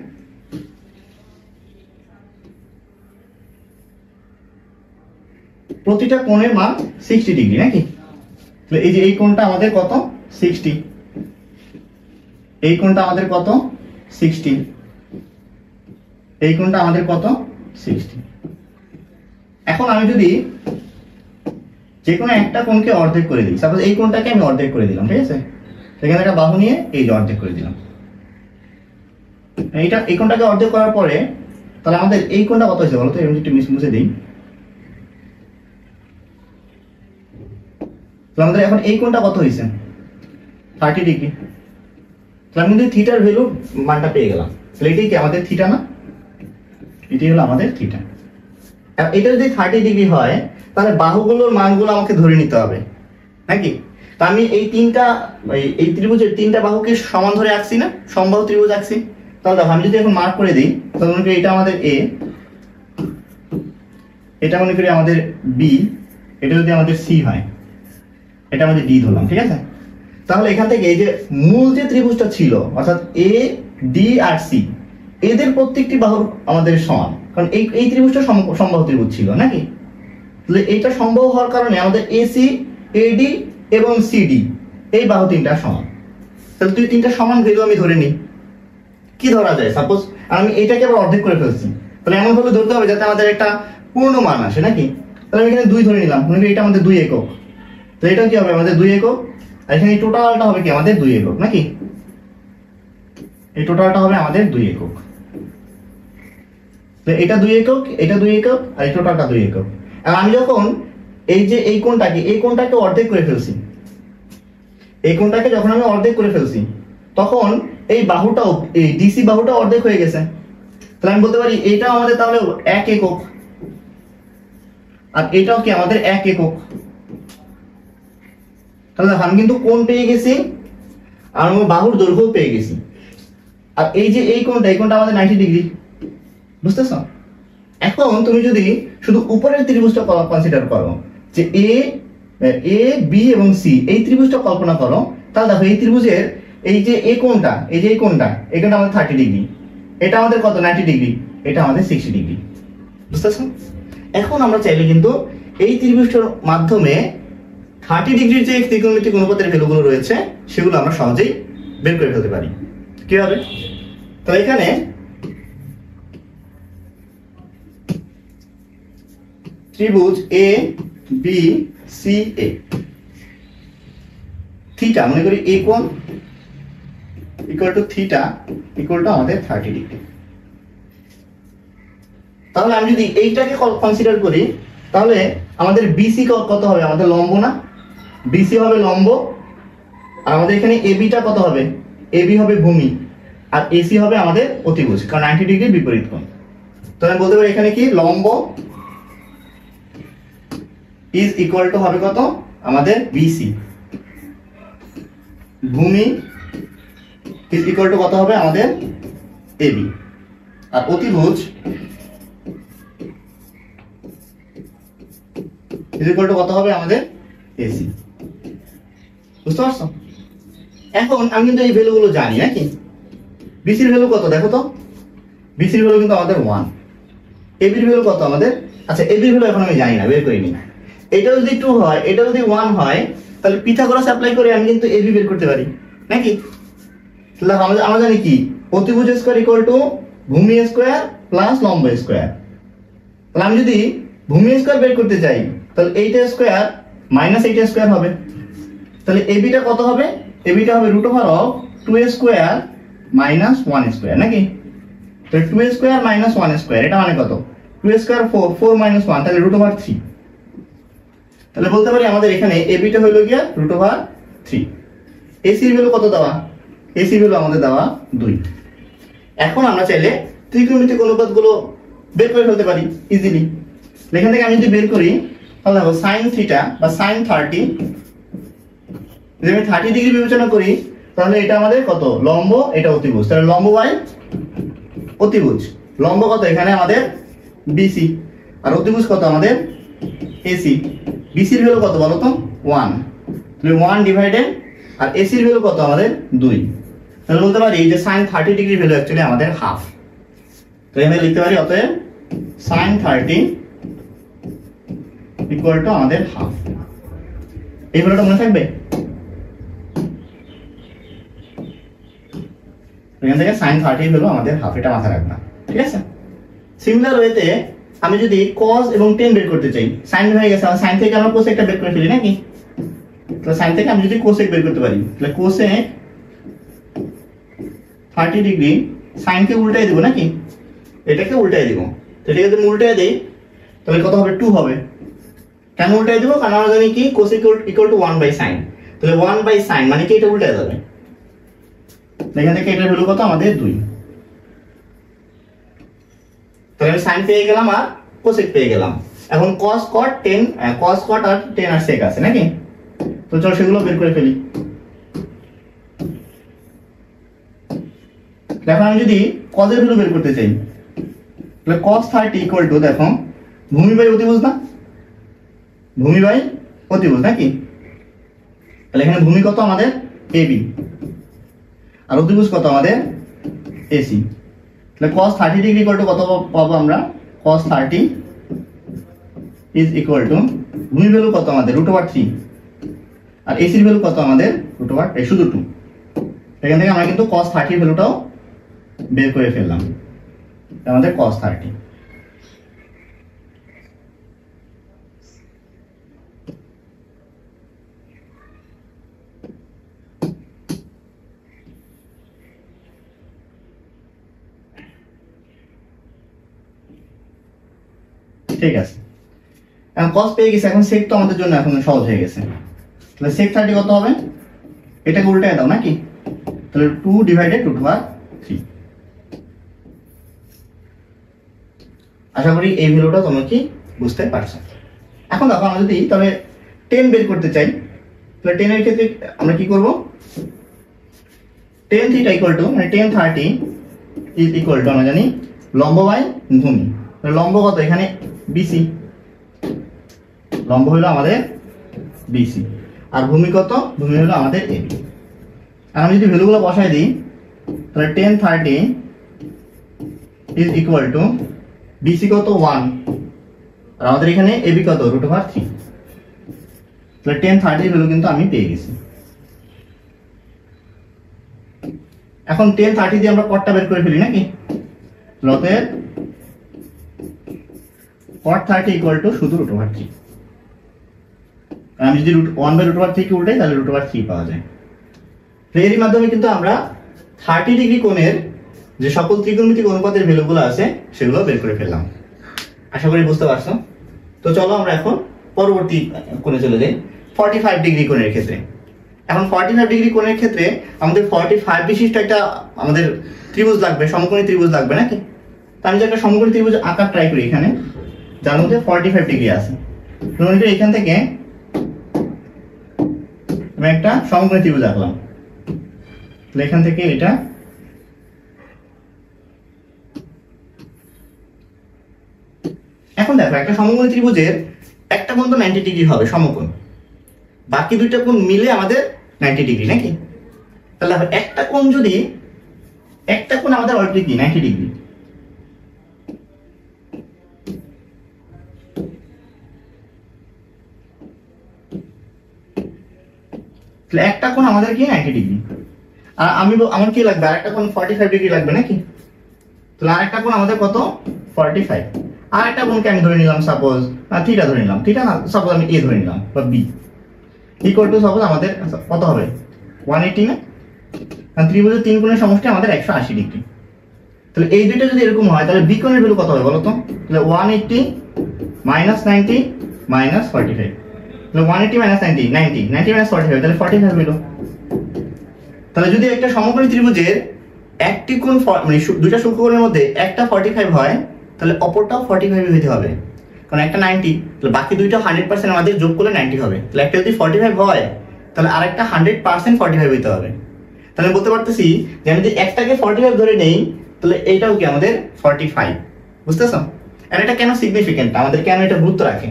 প্রতিটা কোণের মান 60 ডিগ্রি নাকি? তাহলে এই যে এই কোণটা আমাদের কত? 60। এই কোণটা আমাদের কত? 60। এই কোণটা আমাদের কত? 60। এখন আমি যদি যে কোনো একটা কোণকে অর্ধেক করে দিই, সাপোজ এই কোণটাকে আমি অর্ধেক করে দিলাম, ঠিক আছে? এখানে একটা বাহু নিয়ে এই যে অর্ধেক করে দিলাম। এইটা এই কোণটাকে অর্ধেক করার পরে তাহলে আমাদের এই কোণটা কত হয়েছে বলো তো? এরকম একটু মুছে দিই। তাহলে আমাদের এখন এই কোণটা কত হয়েছে? 30 ডিগ্রি। তাহলে আমি কিন্তু থিটার ভ্যালু মানটা পেয়ে গেলাম। তাহলে এটাই কি আমাদের থিটা না? এটাই হলো আমাদের থিটা। এটা যদি 30 ডিগ্রি হয়, তাহলে বাহুগুলোর মানগুলো আমাকে ধরে নিতে হবে নাকি? তা আমি এই তিনটা এই ত্রিভুজের তিনটা বাহুকে সমান ধরে আঁকছি না, সমবাহু ত্রিভুজ আঁকছি। তাহলে দেখো আমি যদি এখন মার্ক করে দিই, তাহলে মনে করি এটা আমাদের এ, এটা মনে করি আমাদের বি, এটা যদি আমাদের সি হয়, এটা আমাদের ডি ধরলাম, ঠিক আছে। তাহলে এখান থেকে এই যে মূল যে ত্রিভুজটা ছিল অর্থাৎ এ ডি আর সি, এদের প্রত্যেকটি বাহু আমাদের সমান, কারণ এই ত্রিভুজটা সমবাহু ত্রিভুজ ছিল নাকি। তাহলে এটা সম্ভব হওয়ার কারণে আমাদের এসি, এডি এবং সিডি এই বাহু তিনটা সমান। তাহলে তুই তিনটা সমান ভ্যালু আমি ধরে নিই। কি ধরা যায়? সাপোজ আমি এটাকে আবার অর্ধেক করে ফেলছি, তাহলে এমন ভাবে ধরতে হবে যাতে আমাদের একটা পূর্ণ মান আসে নাকি। তাহলে আমি এখানে 2 ধরে নিলাম, মনে করি এটা আমাদের 2 একক। তো এটা কি হবে? আমাদের 2 একক। আর এখানে টোটালটা হবে কি? আমাদের 2 একক নাকি। এই টোটালটা হবে আমাদের 2 একক। তো এটা 2 একক, এটা 2 একক, আর এই টোটালটা 2 একক। আর আমি যখন এই যে এই কোণটাকে অর্ধেক করে ফেলছি, এই কোণটাকে যখন আমি অর্ধেক করে ফেলছি, তখন এই বাহুটাও, এই ডিসি বাহুটা অর্ধেক হয়ে গেছে। তাহলে আমি বলতে পারি এটাও আমাদের তাহলে 1 একক, আর এটাও কি আমাদের 1 একক। তাহলে আমি কিন্তু কোণ পেয়ে গেছি আর আমি বাহুর দৈর্ঘ্য পেয়ে গেছি। আর এই যে এই কোণটা আমাদের 90 ডিগ্রি, বুঝতেছো? এখন তুমি যদি শুধু উপরের ত্রিভুজটা কনসিডার করো, যে এ বি এবং সি এই ত্রিভুজটা কল্পনা করো, তাহলে দেখো এই ত্রিভুজের এই যে এই কোণটা, এই কোণটা আমাদের 30 ডিগ্রি, এটা আমাদের কত? 90 ডিগ্রি, এটা আমাদের 60 ডিগ্রি, বুঝতেছো? এখন আমরা চাইলে কিন্তু এই ত্রিভুজটার মাধ্যমে 30 ডিগ্রির যে ত্রিকোণমিতিক অনুপাতের ভ্যালুগুলো রয়েছে সেগুলো আমরা সহজেই বের করে ফেলতে পারি। কিভাবে? তো এখানে ত্রিভুজ A B C A, theta মনে করি এ কোণ equal to theta equal to আমাদের 30 ডিগ্রি। তাহলে আমি যদি এইটাকে কনসিডার করি, তাহলে আমাদের বিসি কত হবে? আমাদের লম্ব না? বিসি হবে লম্ব। আর আমাদের এখানে এবিটা কত হবে? এবি হবে ভূমি, আর এসি হবে আমাদের অতিভুজ, কারণ 90 ডিগ্রি বিপরীত কোণ। তো আমি বলতে পারি এখানে কি লম্ব ইজ ইকুয়াল টু হবে কত? আমাদের বিসি। ভূমি ইজ ইকুয়াল টু কত হবে? আমাদের এবি। আর অতিভুজ ইজ ইকুয়াল টু কত হবে? আমাদের এসি। বুঝতে পারছো? এখন আমি কিন্তু এই ভ্যালুগুলো জানি নাকি। বিসির ভ্যালু কত দেখো তো? বিসির ভ্যালু কিন্তু আমাদের 1। এবির ভ্যালু কত আমাদের? আচ্ছা, এবির ভ্যালু এখন আমি জানি না, বের করিনি। এটা যদি 2 হয়, এটা যদি 1 হয়, তাহলে পিথাগোরাস অ্যাপ্লাই করে আমি কিন্তু এবি বের করতে পারি নাকি। তাহলে আমরা জানি কি অতিভুজ স্কয়ার ইকুয়াল টু ভূমি স্কয়ার প্লাস লম্ব স্কয়ার। তাহলে আমি যদি ভূমি স্কয়ার বের করতে চাই, তাহলে এইটা স্কয়ার মাইনাস এইটা স্কয়ার হবে। তাহলে এবিটা কত হবে? এবিটা হবে √2 স্কয়ার মাইনাস 1 স্কয়ার নাকি। তাহলে 2 স্কয়ার মাইনাস 1 স্কয়ার, এটা মানে কত? 2 স্কয়ার 4, 4 মাইনাস 1, তাহলে √3। তাহলে বলতে পারি আমাদের এখানে এবিটা হলো গিয়া √3। এসির ভ্যালু কত দেওয়া? এসির ভ্যালু আমাদের দেওয়া 2। এখন আমরা চাইলে ত্রিকোণমিতিক অনুপাতগুলো বের করে ফেলতে পারি ইজিলি। এখান থেকে আমি যদি বের করি, তাহলে দেখো sin থিটা বা sin 30, যদি আমি 30 ডিগ্রি বিবেচনা করি, তাহলে এটা আমাদের কত? লম্ব, এটা অতিভুজ। তাহলে লম্ব বাই অতিভুজ। লম্ব কত? এখানে আমাদের বিসি, আর অতিভুজ কত? আমাদের এসি। বিসির ভ্যালু কত বলো তো? 1। তাহলে 1 ডিভাইডেড, আর এসির ভ্যালু কত? আমাদের 2। তাহলে বলতে পারি যে sin 30 ডিগ্রি ভ্যালু অ্যাকচুয়ালি আমাদের হাফ। তো এখানে লিখতে পারি অতএব sin 30 ইকুয়াল টু আমাদের হাফ। এই ভ্যালুটা মনে থাকবে? এখান থেকে sin 30 ভ্যালু আমাদের হাফ, এটা মাথায় রাখবা, ঠিক আছে। সিমিলার ওয়েতে আমি যদি cos এবং tan বের করতে চাই, sin হয়ে গেছে, আর sin থেকে আমরা cosecটা বের করে ফেলি নাকি। তাহলে sin থেকে আমি যদি cosec বের করতে পারি, তাহলে cosec 30 ডিগ্রি sin কে উল্টাই দেব নাকি, এটাকে উল্টাই দেব। তো এটাকে যদি উল্টাই দেই, তাহলে কত হবে? 2 হবে। কেন উল্টাই দেব? কারণ আমরা জানি কি cosec ইকুয়াল টু 1/sin। তাহলে 1/sin মানে কি এটা উল্টাই যাবে। এখান থেকে এটার ভ্যালু কত? আমাদের 2। তাহলে আমি sin পেয়ে গেলাম আর cosec পেয়ে গেলাম। এখন cos cot 10, cos cot আর tan আর sec আছে নাকি। তো চলো সেগুলো বের করে ফেলি। দেখো আমি যদি কজের ভ্যালু বের করতে চাই, তাহলে cos 30 ইকুয়াল টু, দেখো ভূমি বাই অতিভুজ না, ভূমি বাই অতিভুজ নাকি? তাহলে এখানে ভূমি কত আমাদের AB, আর অতিভুজ কত আমাদের AC। তাহলে cos 30 ডিগ্রি ইকুয়াল টু কত পাবো আমরা? cos 30 ইজ ইকুয়াল টু ভূমি ভ্যালু কত আমাদের √3, আর AC এর ভ্যালু কত আমাদের √, শুধু 2। এখান থেকে আমরা কিন্তু cos 30 ভ্যালুটাও বের করে ফেললাম, আমাদের cos 30। ঠিক আছে, এখন cos পেয়ে গেছে, এখন sec তো আমাদের জন্য এখন সহজ হয়ে গেছে। তাহলে sec 30 কত হবে? এটাকে উল্টায় দাও নাকি? তাহলে 2 ডিভাইডেড √3। আশা করি এই ভ্যালুটা তোমরা কি বুঝতে পারছো। এখন দেখো আমরা যদি তাহলে 10 বের করতে চাই, তাহলে 10 এর ক্ষেত্রে আমরা কি করব? tan θ ইকুয়াল টু মানে tan 30 ইজ ইকুয়াল টু আমরা জানি লম্ব বাই ভূমি। তাহলে লম্ব কত এখানে? BC, লম্ব হলো আমাদের BC, আর ভূমি কত? ভূমি হলো আমাদের AB। আর আমি যদি ভ্যালুগুলো বসাই দিই, তাহলে tan 30 is equal two BC কত 1, আর আমাদের এখানে AB কত √3। তাহলে tan 30 ভ্যালু কিন্তু আমি পেয়ে গেছি। এখন tan 30 দিয়ে আমরা কটটা বের করে ফেলি নাকি? অতএব cot 30 ইকুয়াল টু শুধু √3। আমি যদি 1/√3 কে উল্টাই তাহলে √3 পাওয়া যায়। এরই মাধ্যমে কিন্তু আমরা 30 ডিগ্রি কোণের যে সকল ত্রিকোণমিতিক অনুপাতের ভ্যালুগুলো আছে সেগুলো বের করে ফেললাম। আশা করি বুঝতে পারছো। তো চলো আমরা এখন পরবর্তী কোণে চলে যাই, 45 ডিগ্রি কোণের ক্ষেত্রে। এখন 45 ডিগ্রি কোণের ক্ষেত্রে আমাদের 45 বিশিষ্ট একটা আমাদের ত্রিভুজ লাগবে, সমকোণী ত্রিভুজ লাগবে নাকি? তো আমি যে একটা সমকোণী ত্রিভুজ আঁকার ট্রাই করি এখানে, যার মধ্যে 45 ডিগ্রি আছে। এখান থেকে আমি একটা সমকোণী ত্রিভুজ আঁকলাম, তাহলে এখান থেকে এটা এখন দেখো একটা সমকোণী ত্রিভুজের একটা কোণ তো 90 ডিগ্রি হবে সমকোণ, বাকি দুইটা কোণ মিলে আমাদের 90 ডিগ্রি নাকি? তাহলে একটা কোণ যদি একটা কোণ আমাদের অলরেডি কি 90 ডিগ্রি, তাহলে একটা কোণ আমাদের কি 90 ডিগ্রি, আর আমার কি লাগবে? আরেকটা কোণ 45 ডিগ্রি লাগবে নাকি? তাহলে আরেকটা কোণ আমাদের কত 45, আর একটা কোণকে আমি ধরে নিলাম সাপোজ থিটা ধরে নিলাম, থিটা না সাপোজ আমি এ ধরে নিলাম বা বি, ইকুয়াল টু সাপোজ আমাদের কত হবে 180 না? কারণ ত্রিভুজের তিন কোণের সমষ্টি আমাদের 180 ডিগ্রি। তাহলে এই দুইটা যদি এরকম হয় তাহলে বি কোণের ভ্যালু কত হবে বলো তো? তাহলে 180 মাইনাস 90 মাইনাস 45, তাহলে 180 মাইনাস 90 90 90 মাইনাস 45, তাহলে 45 হলো। তাহলে যদি একটা সমকোণী ত্রিভুজের একটি কোণ মানে দুইটা সূক্ষ্মকোণের মধ্যে একটা 45 হয়, তাহলে অপরটাও 45 হইতে হবে, কারণ একটা 90, তাহলে বাকি দুইটা 100% আমাদের যোগ করলে 90 হবে। তাহলে একটা যদি 45 হয় তাহলে আরেকটা 100% 45 হইতে হবে। তাহলে বলতে পারতেছি যে আমি যদি একটাকে 45 ধরে নেই তাহলে এইটাও কি আমাদের 45, বুঝতেছো? আর এটা কেন সিগনিফিকেন্ট, আমাদের কেন এটা গুরুত্ব রাখে?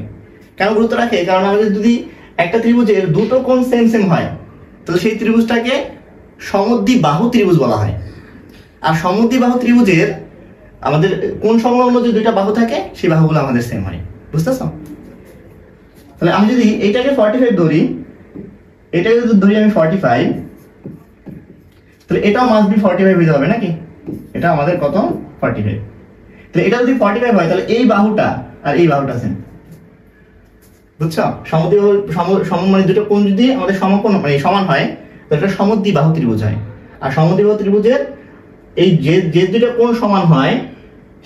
কেন গুরুত্ব রাখে? কারণ আমাদের যদি একটা ত্রিভুজের দুটো কোণ সেম সেম হয় তাহলে সেই ত্রিভুজটাকে সমদ্বিবাহু ত্রিভুজ বলা হয়। আর সমদ্বিবাহু ত্রিভুজের আমাদের কোণ সংলগ্ন যে দুইটা বাহু থাকে সেই বাহুগুলো আমাদের সেম হয়, বুঝতেছো? তাহলে আমি যদি এইটাকে 45 ধরি, এটাকে যদি ধরি আমি 45, তাহলে এটাও মাস্ট বি 45 হইতে হবে নাকি? এটা আমাদের কত 45। তাহলে এটা যদি 45 হয় তাহলে এই বাহুটা আর এই বাহুটা সেম, বুঝছো? সমদ্বিবাহু মানে দুটো কোণ যদি আমাদের সমকোণ মানে সমান হয় তাহলে এটা সমদ্বিবাহু ত্রিভুজ হয়। আর সমদ্বিবাহু ত্রিভুজের এই যে দুটো কোণ সমান হয়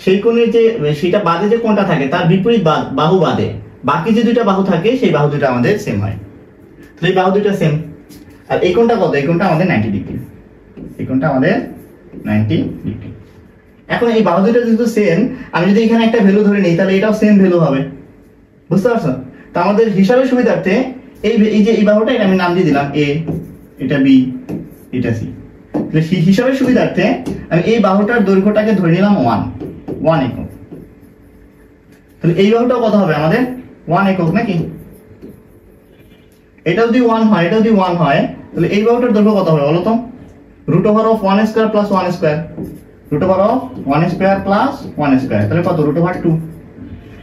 সেই কোণের যে সেটা বাদে যে কোণটা থাকে তার বিপরীত বাহু বাদে বাকি যে দুইটা বাহু থাকে সেই বাহু দুটো আমাদের সেম হয়। তাহলে এই বাহু দুটো সেম, আর এই কোণটা কত? এই কোণটা আমাদের 90 ডিগ্রি, এই কোণটা আমাদের 90 ডিগ্রি। এখন এই বাহু দুটো যেহেতু সেম, আমি যদি এখানে একটা ভ্যালু ধরে নিই তাহলে এটাও সেম ভ্যালু হবে, বুঝতে পারছো? তো আমাদের হিসাবের সুবিধার্থে এই যে এই বাহুটা এটা আমি নাম দিয়ে দিলাম এ, এটা বি, এটা সি। তাহলে হিসাবের সুবিধার্থে আমি এই বাহুটার দৈর্ঘ্যটাকে ধরে নিলাম 1 একক। তাহলে এই বাহুটা কত হবে আমাদের 1 একক নাকি? এটা যদি 1 হয়, এটা যদি 1 হয়, তাহলে এই বাহুটার দৈর্ঘ্য কত হবে বলো তো? √1² + 1², √1² + 1², তাহলে কত? √2।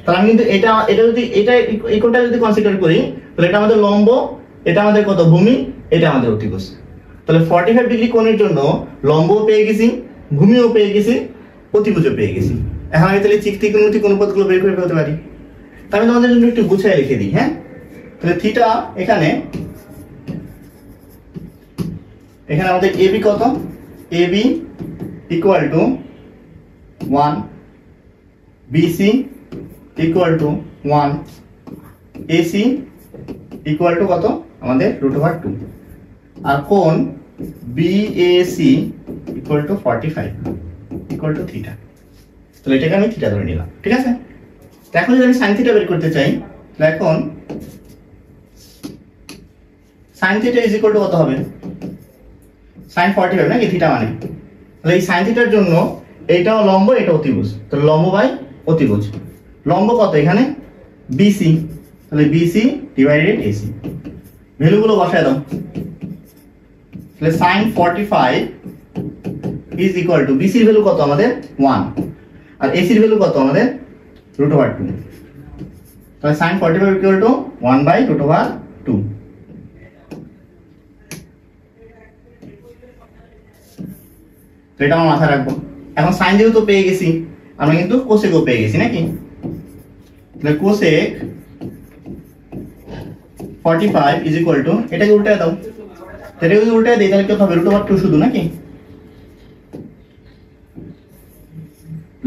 তাহলে আমি কিন্তু এটা যদি এটা এই কোণটা যদি কনসিডার করি, তাহলে এটা আমাদের লম্ব, এটা আমাদের কত? ভূমি, এটা আমাদের অতিভুজ। তাহলে 45 ডিগ্রি কোণের জন্য লম্বও পেয়ে গেছি, ভূমিও পেয়ে গেছি, অতিভুজও পেয়ে গেছি। এখন আমি তাহলে ত্রিকোণমিতিক অনুপাতগুলো বের করে ফেলতে পারি। তাহলে তোমাদের জন্য একটু গুছিয়ে লিখে দিই। হ্যাঁ, তাহলে থিটা এখানে আমাদের এবি কত? এবি = 1, বিসি = 1, এসি = কত? আমাদের √2। আর কোণ বিএসি = 45 = থিটা। তাহলে এটাকে আমি থিটা ধরে নিলাম, ঠিক আছে? এখন যদি আমি সাইন থিটা বের করতে চাই, তাহলে এখন সাইন থিটা = কত হবে? সাইন 45 নাকি থিটা মানে? তাহলে এই সাইন থিটার জন্য এইটাও লম্ব, এটা অতিভুজ, তাহলে লম্ব বাই অতিভুজ। লম্ব কত এখানে? বিসি, তাহলে বিসি / এসি। ভ্যালুগুলো বসায় দাও। তাহলে সাইন 45 = বিসির ভ্যালু কত আমাদের? 1, আর এসির ভ্যালু কত আমাদের? √2। তাহলে সাইন 45 = 1/√2। এটা আমরা মাথায় রাখবো। এখন সাইন যেহেতু পেয়ে গেছি, আমরা কিন্তু কোসেকও পেয়ে গেছি নাকি? তাহলে কোসেক 45 = এটাকে উল্টায় দাও। এটা যদি উল্টায় দেই তাহলে কত হবে? √2 শুধু নাকি?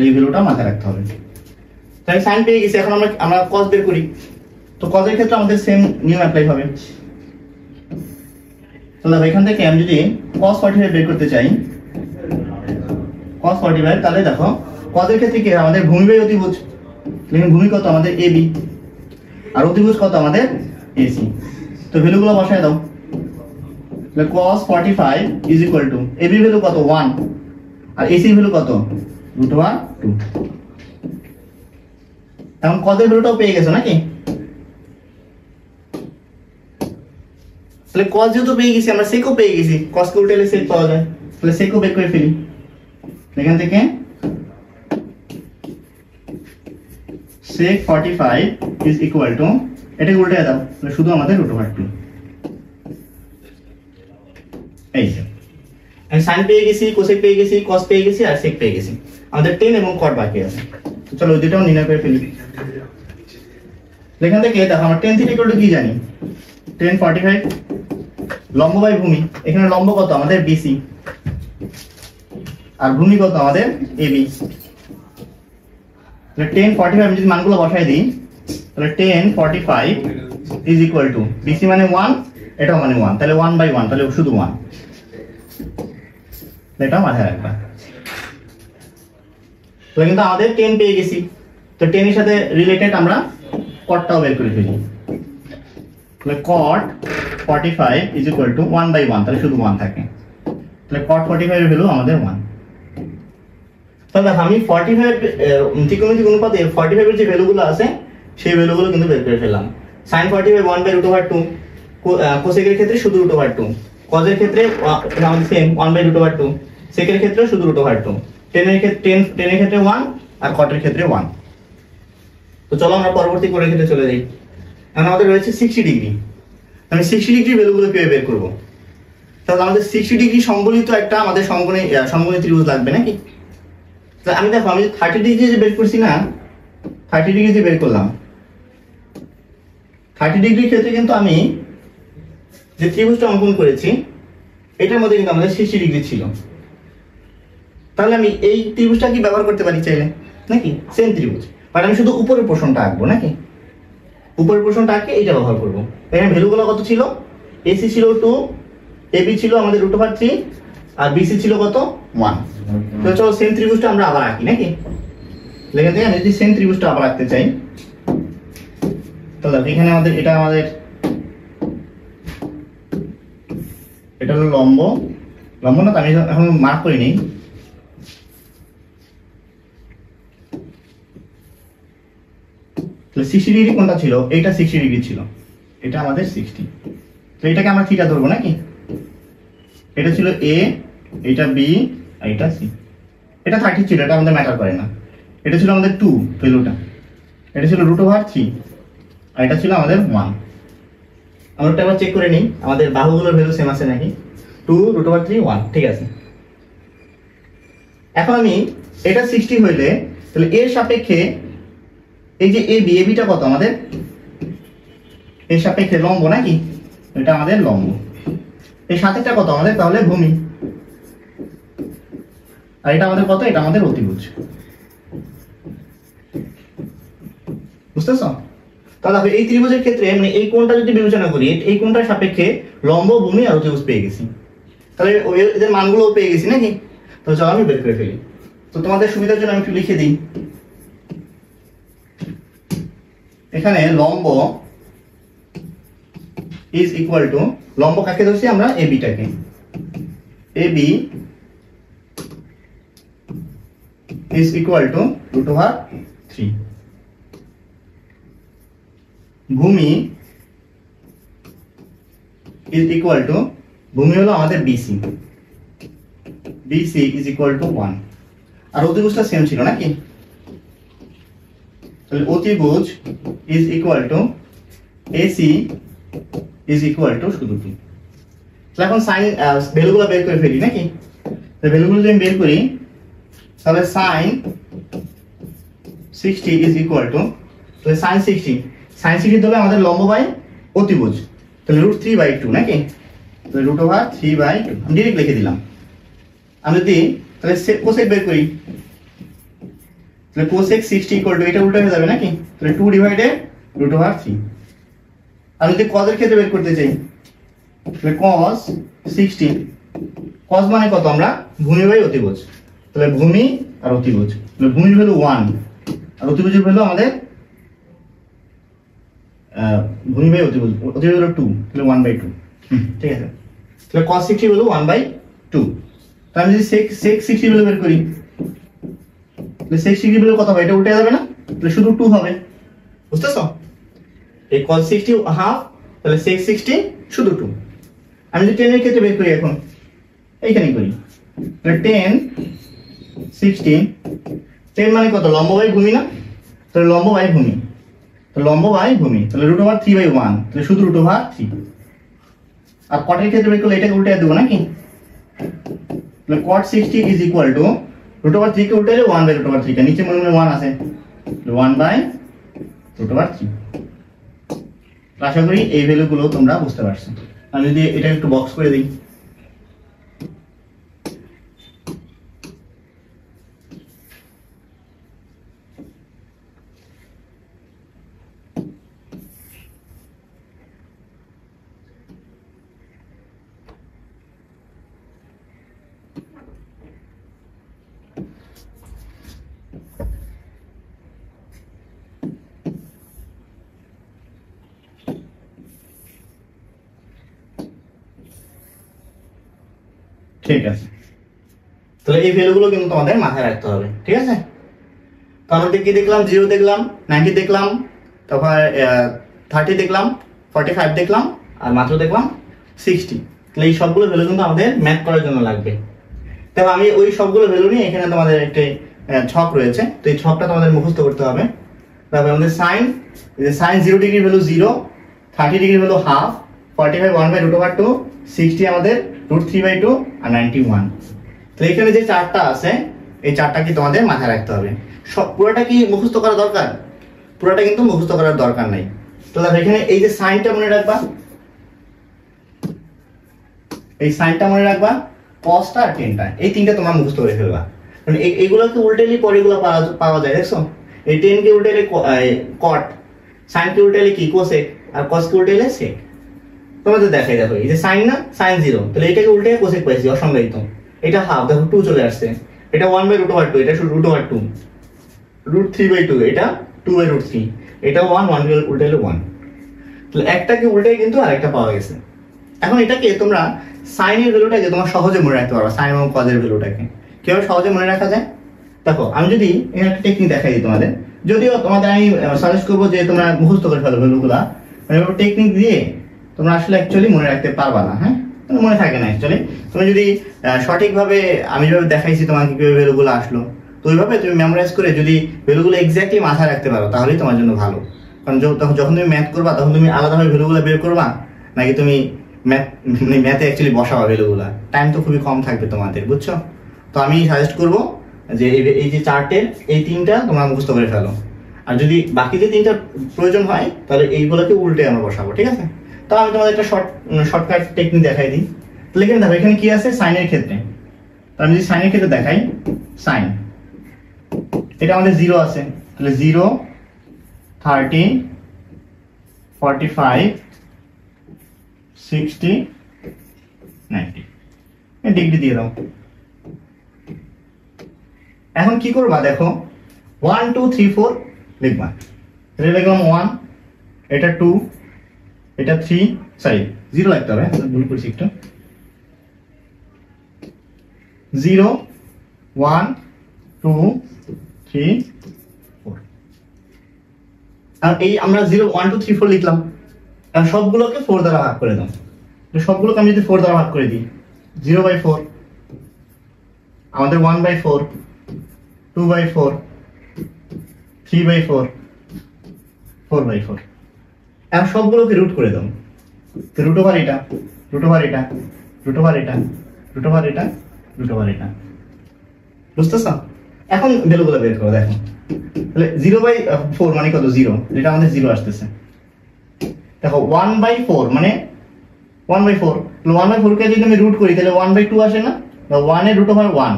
এই ভ্যালুটা মাথায় রাখতে হবে। তাহলে সাইন পেয়ে গেছি, এখন আমরা কস বের করি। তো কসের ক্ষেত্রে আমাদের সেম নিয়ম অ্যাপ্লাই হবে। তাহলে এখান থেকে আমি যদি cos 45 বের করতে চাই, cos 45, তাহলে দেখো কসের ক্ষেত্রে কি আমাদের ভূমি বাই অতিভুজ। তাহলে ভূমি কত আমাদের এবি, আর অতিভুজ কত আমাদের এসি। তো ভ্যালুগুলো বসায় দাও। তাহলে cos 45 = এবি ভ্যালু কত? 1, আর এসি ভ্যালু কত? √2। এখন কসের ভ্যালুটাও পেয়ে গেছো নাকি? তাহলে cos যেহেতু পেয়ে গেছি, আমরা সেকও পেয়ে গেছি। cos কে উল্টালে sec পাওয়া যায়, তাহলে সেকও বের করে ফেলি। এখান থেকে sec 45 = এটাকে উল্টায় দাও, তাহলে শুধু আমাদের √2। এই যে আমি sin পেয়ে গেছি, cosec পেয়ে গেছি, cos পেয়ে গেছি, আর sec পেয়ে গেছি। আমাদের tan এবং cot বাকি আছে। তো চলো ওই দুটোও নির্ণয় করে ফেলি। এখান থেকে দেখো আমরা tan θ কি জানি? tan 45 লম্ব বাই ভূমি। এখানে লম্ব কত আমাদের? বিসি, আর ভূমি কত আমাদের? এবি। তাহলে tan 45 আমি যদি মানগুলো বসাই দিই, তাহলে tan 45 = বিসি মানে 1, এটাও মানে 1, তাহলে 1/1, তাহলে শুধু 1। এটা মাথায় রাখবা। তো কিন্তু আমাদের tan পেয়ে গেছি, তো tan এর সাথে রিলেটেড আমরা cotটাও বের করে ফেলি। তাহলে cot 45 = 1/1, তাহলে শুধু 1 থাকে। তাহলে cot 45 এর ভ্যালু আমাদের 1। তাহলে আমি 45 ত্রিকোণমিতিক অনুপাতে 45 এর যে ভ্যালুগুলো আছে সেই ভ্যালুগুলো কিন্তু বের করে ফেললাম। sin 45 1/√2, cosec এর ক্ষেত্রে শুধু √2, cos এর ক্ষেত্রে আমাদের সেম 1/√2, sec এর ক্ষেত্রে শুধু √2, tan এর ক্ষেত্রে 1, আর cot এর ক্ষেত্রে 1। তো চলো আমরা পরবর্তী কোণের ক্ষেত্রে চলে যাই। এখন আমাদের রয়েছে 60 ডিগ্রি। আমি 60 ডিগ্রি ভ্যালুগুলো কিভাবে বের করব? তাহলে আমাদের 60 ডিগ্রি সম্বলিত একটা আমাদের সমকোণী ত্রিভুজ লাগবে নাকি? তাহলে আমি দেখো, আমি 30 ডিগ্রি যে বের করছি না, 30 ডিগ্রি যে বের করলাম, 30 ডিগ্রির ক্ষেত্রে কিন্তু আমি যে ত্রিভুজটা অঙ্কন করেছি এটার মধ্যে কিন্তু আমাদের 60 ডিগ্রি ছিল। তাহলে আমি এই ত্রিভুজটা কি ব্যবহার করতে পারি চাইলে নাকি? সেম ত্রিভুজ, বাট আমি শুধু উপরের পোর্শনটা আঁকবো নাকি? উপরের পোর্শনটা আঁকে এইটা ব্যবহার করবো। এখানে ভ্যালুগুলো কত ছিল? এসি ছিল 2, এবি ছিল আমাদের √3, আর বিসি ছিল কত? 1। তো চলো সেম ত্রিভুজটা আমরা আবার আঁকি নাকি? এখান থেকে আমি যদি সেম ত্রিভুজটা আবার আঁকতে চাই, তাহলে এখানে আমাদের এটা আমাদের এটা হলো লম্ব, লম্ব না তো আমি এখন মার্ক করে নিই। তাহলে 60 ডিগ্রি কোনটা ছিল? এইটা 60 ডিগ্রি ছিল, এটা আমাদের 60। তো এটাকে আমরা থিটা ধরবো নাকি? এটা ছিল এ, এটা বি, আর এটা সি। এটা 30 ছিল, এটা আমাদের ম্যাটার করে না। এটা ছিল আমাদের 2 ভ্যালুটা, এটা ছিল √3, আর এটা ছিল আমাদের 1। আমরা একটা আবার চেক করে নিই আমাদের বাহুগুলোর ভ্যালু সেম আছে নাকি। 2 √3 1, ঠিক আছে। এখন আমি এটা 60 হইলে তাহলে এর সাপেক্ষে এই যে এ বি, এ বিটা কত আমাদের? এর সাপেক্ষে লম্ব নাকি, এটা আমাদের লম্ব। এই সাথেটা কত আমাদের? তাহলে ভূমি। আর এটা আমাদের কত? এটা আমাদের অতিভুজ। বুঝতেছো? তাহলে এই ত্রিভুজের ক্ষেত্রে মানে এই কোণটা যদি বিবেচনা করি, এই কোণটার সাপেক্ষে লম্ব, ভূমি আর অতিভুজ পেয়ে গেছি। তাহলে এদের মানগুলোও পেয়ে গেছি নাকি? তো চলো আমি বের করে ফেলি। তো তোমাদের সুবিধার জন্য আমি একটু লিখে দিই। এখানে লম্ব ইজ ইকুয়াল টু, লম্ব কাকে ধরছি আমরা? এ বিটাকে। A B is equal to √3। ভূমি ইজ ইকুয়াল টু, ভূমি হলো আমাদের BC, BC is equal to 1। আর অতিভুজটা সেম ছিল নাকি? তাহলে অতিভুজ is equal to AC is equal to শুধু 2। তাহলে এখন সাইন ভ্যালুগুলো বের করে ফেলি নাকি? তো ভ্যালুগুলো যদি আমি বের করি তাহলে সাইন 60 ইজ ইকুয়াল টু, তাহলে সাইন 60 ধরলে আমাদের লম্ব বাই অতিভুজ, তাহলে √3/2 নাকি? তাহলে √3/2 আমি ডিরেক্ট লিখে দিলাম। আমি যদি তাহলে কোসেক বের করি, তাহলে কোসেক 60 ইকুয়াল টু, এটা উল্টো হয়ে যাবে নাকি? তাহলে 2/√3। আমি যদি কজের ক্ষেত্রে বের করতে চাই, তাহলে cos 60, cos মানে কত? আমরা ভূমি বাই অতিভুজ, তাহলে ভূমি আর অতিভুজ। তাহলে ভূমির ভ্যালু 1 আর অতিভুজের ভ্যালু আমাদের ভূমি বাই অতিভুজ, অতিভুজ হলো 2, তাহলে 1/2। ঠিক আছে, তাহলে cos 60 হলো 1/2। তাহলে আমি যদি sec 60 ভ্যালু বের করি, তাহলে sec 60 ভ্যালু কত হবে? এটা উল্টে যাবে না, তাহলে শুধু 2 হবে। বুঝতেছো? এই cos 60 হাফ, তাহলে sec 60 শুধু 2। আমি যদি 10 এর ক্ষেত্রে বের করি, এখন এইখানে করি, তাহলে 10 60, 10 মানে কত? লম্ব বাই ভূমি না? তাহলে লম্ব বাই ভূমি, তাহলে লম্ব বাই ভূমি, তাহলে √3/1, তাহলে শুধু √3। আর cot এর ক্ষেত্রে বের করলে এটাকে উল্টে দেব নাকি? তাহলে cot 60 ইজ ইকুয়াল টু √3 কে উল্টাইলে 1/√3, কে নিচে মনে মনে 1 আছে, 1/√3। আশা করি এই ভ্যালুগুলো তোমরা বুঝতে পারছো। আমি যদি এটা একটু বক্স করে দিই, ঠিক আছে। তাহলে এই ভ্যালুগুলো কিন্তু তোমাদের মাথায় রাখতে হবে, ঠিক আছে? তো আমরা কি দেখলাম? 0 দেখলাম, 90 দেখলাম, তারপর 30 দেখলাম, 45 দেখলাম, আর মাত্র দেখলাম 60। তাহলে এই সবগুলো ভ্যালু কিন্তু আমাদের ম্যাথ করার জন্য লাগবে। তবে আমি ওই সবগুলো ভ্যালু নিয়ে এখানে তোমাদের একটা ছক রয়েছে, তো এই ছকটা তোমাদের মুখস্থ করতে হবে। তারপর আমাদের sine 0 degree value 0, 30 degree value half, 45 1/√2, 60 আমাদের √3/2, আর 91। তো এখানে যে চারটা আছে, এই চারটা কি তোমাদের মাথায় রাখতে হবে। সব পুরোটা কি মুখস্থ করা দরকার? পুরোটা কিন্তু মুখস্থ করার দরকার নাই। তাহলে এখানে এই যে সাইনটা মনে রাখবা, এই সাইনটা মনে রাখবা, কসটা আর টেনটা, এই তিনটা তোমার মুখস্থ করে ফেলবা। কারণ এইগুলোকে উল্টেলে পরে এগুলো পাওয়া যায়, দেখছো? এই 10 কে উল্টেলে কট, সাইন কে উল্টেলে কি? কোসেক, আর কস কে উল্টেলে সেক। তোমাদের দেখাই, দেখো এই যে সাইন না, সাইন 0, তাহলে এটাকে উল্টে কোসেক পাইছি অসংজ্ঞায়িত। এটা হাফ, দেখো 2 চলে আসছে, এটা 1/√2, এটা শুধু √2, √3/2, এটা 2/√3, এটা 1 উল্টাইলে 1। তাহলে একটাকে উল্টে কিন্তু আরেকটা পাওয়া গেছে। এখন এটাকে তোমরা সাইনের ভ্যালুটাকে তোমরা সহজে মনে রাখতে পারবে, সাইন এবং কজের ভ্যালুটাকে কিভাবে সহজে মনে রাখা যায়। দেখো আমি যদি এখানে একটা টেকনিক দেখাই দিই তোমাদের, যদিও তোমাদের আমি সাজেস্ট করবো যে তোমরা মুখস্থ করে ফেলো ভ্যালুগুলা, টেকনিক দিয়ে তোমরা আসলে অ্যাকচুয়ালি মনে রাখতে পারবা না, হ্যাঁ মনে থাকে না অ্যাকচুয়ালি। তুমি যদি সঠিকভাবে আমি যেভাবে দেখাইছি তোমাকে কিভাবে ভ্যালুগুলো আসলো, তো ওইভাবে তুমি মেমোরাইজ করে যদি ভ্যালুগুলো এক্স্যাক্টলি মাথায় রাখতে পারো তাহলেই তোমার জন্য ভালো। কারণ যখন তুমি ম্যাথ করবা তখন তুমি আলাদাভাবে ভ্যালুগুলো বের করবা, নাকি তুমি ম্যাথে অ্যাকচুয়ালি বসাবা ভ্যালুগুলা, টাইম তো খুবই কম থাকবে তোমাদের, বুঝছো। তো আমি সাজেস্ট করবো যে এই যে চার্টের এই তিনটা তোমরা মুখস্থ করে ফেলো, আর যদি বাকি যে তিনটা প্রয়োজন হয় তাহলে এইগুলোকে উল্টে আমরা বসাবো, ঠিক আছে। তো আমি তোমাদের একটা শর্টকাট টেকনিক দেখাই দিই। তাহলে এখানে দেখো এখানে কি আছে সাইনের ক্ষেত্রে, তো আমি যদি সাইনের ক্ষেত্রে দেখাই, সাইন এটা আমাদের 0 আছে, তাহলে 0 30 45 60 90 ডিগ্রি দিয়ে দাও। এখন কি করবা দেখো 1 2 3 4 লিখবা, তাহলে লিখলাম 1, এটা 2, এটা 3, সরি 0 লিখতে হবে, ভুল করছি একটু, 0 1 2 3 4। আর এই আমরা 0 1 2 3 4 লিখলাম, আর সবগুলোকে 4 দ্বারা ভাগ করে দাও। তো সবগুলোকে আমি যদি 4 দ্বারা ভাগ করে দিই, 0/4 আমাদের 1/4 2/4 3/4 4/4। এখন সবগুলোকে রুট করে দাও, তো রুট ওভার এটা, রুট ওভার এটা, রুট ওভার এটা, রুট ওভার এটা, রুট ওভার এটা, বুঝতেছ। এখন ভ্যালুগুলো বের করো, দেখো তাহলে 0/4 মানে কত, 0, এটা আমাদের 0 আসতেছে। দেখো 1/4 মানে 1/4, 1/4 কে যদি আমি রুট করি তাহলে 1/2 আসে না, 1 এর রুট ওভার 1,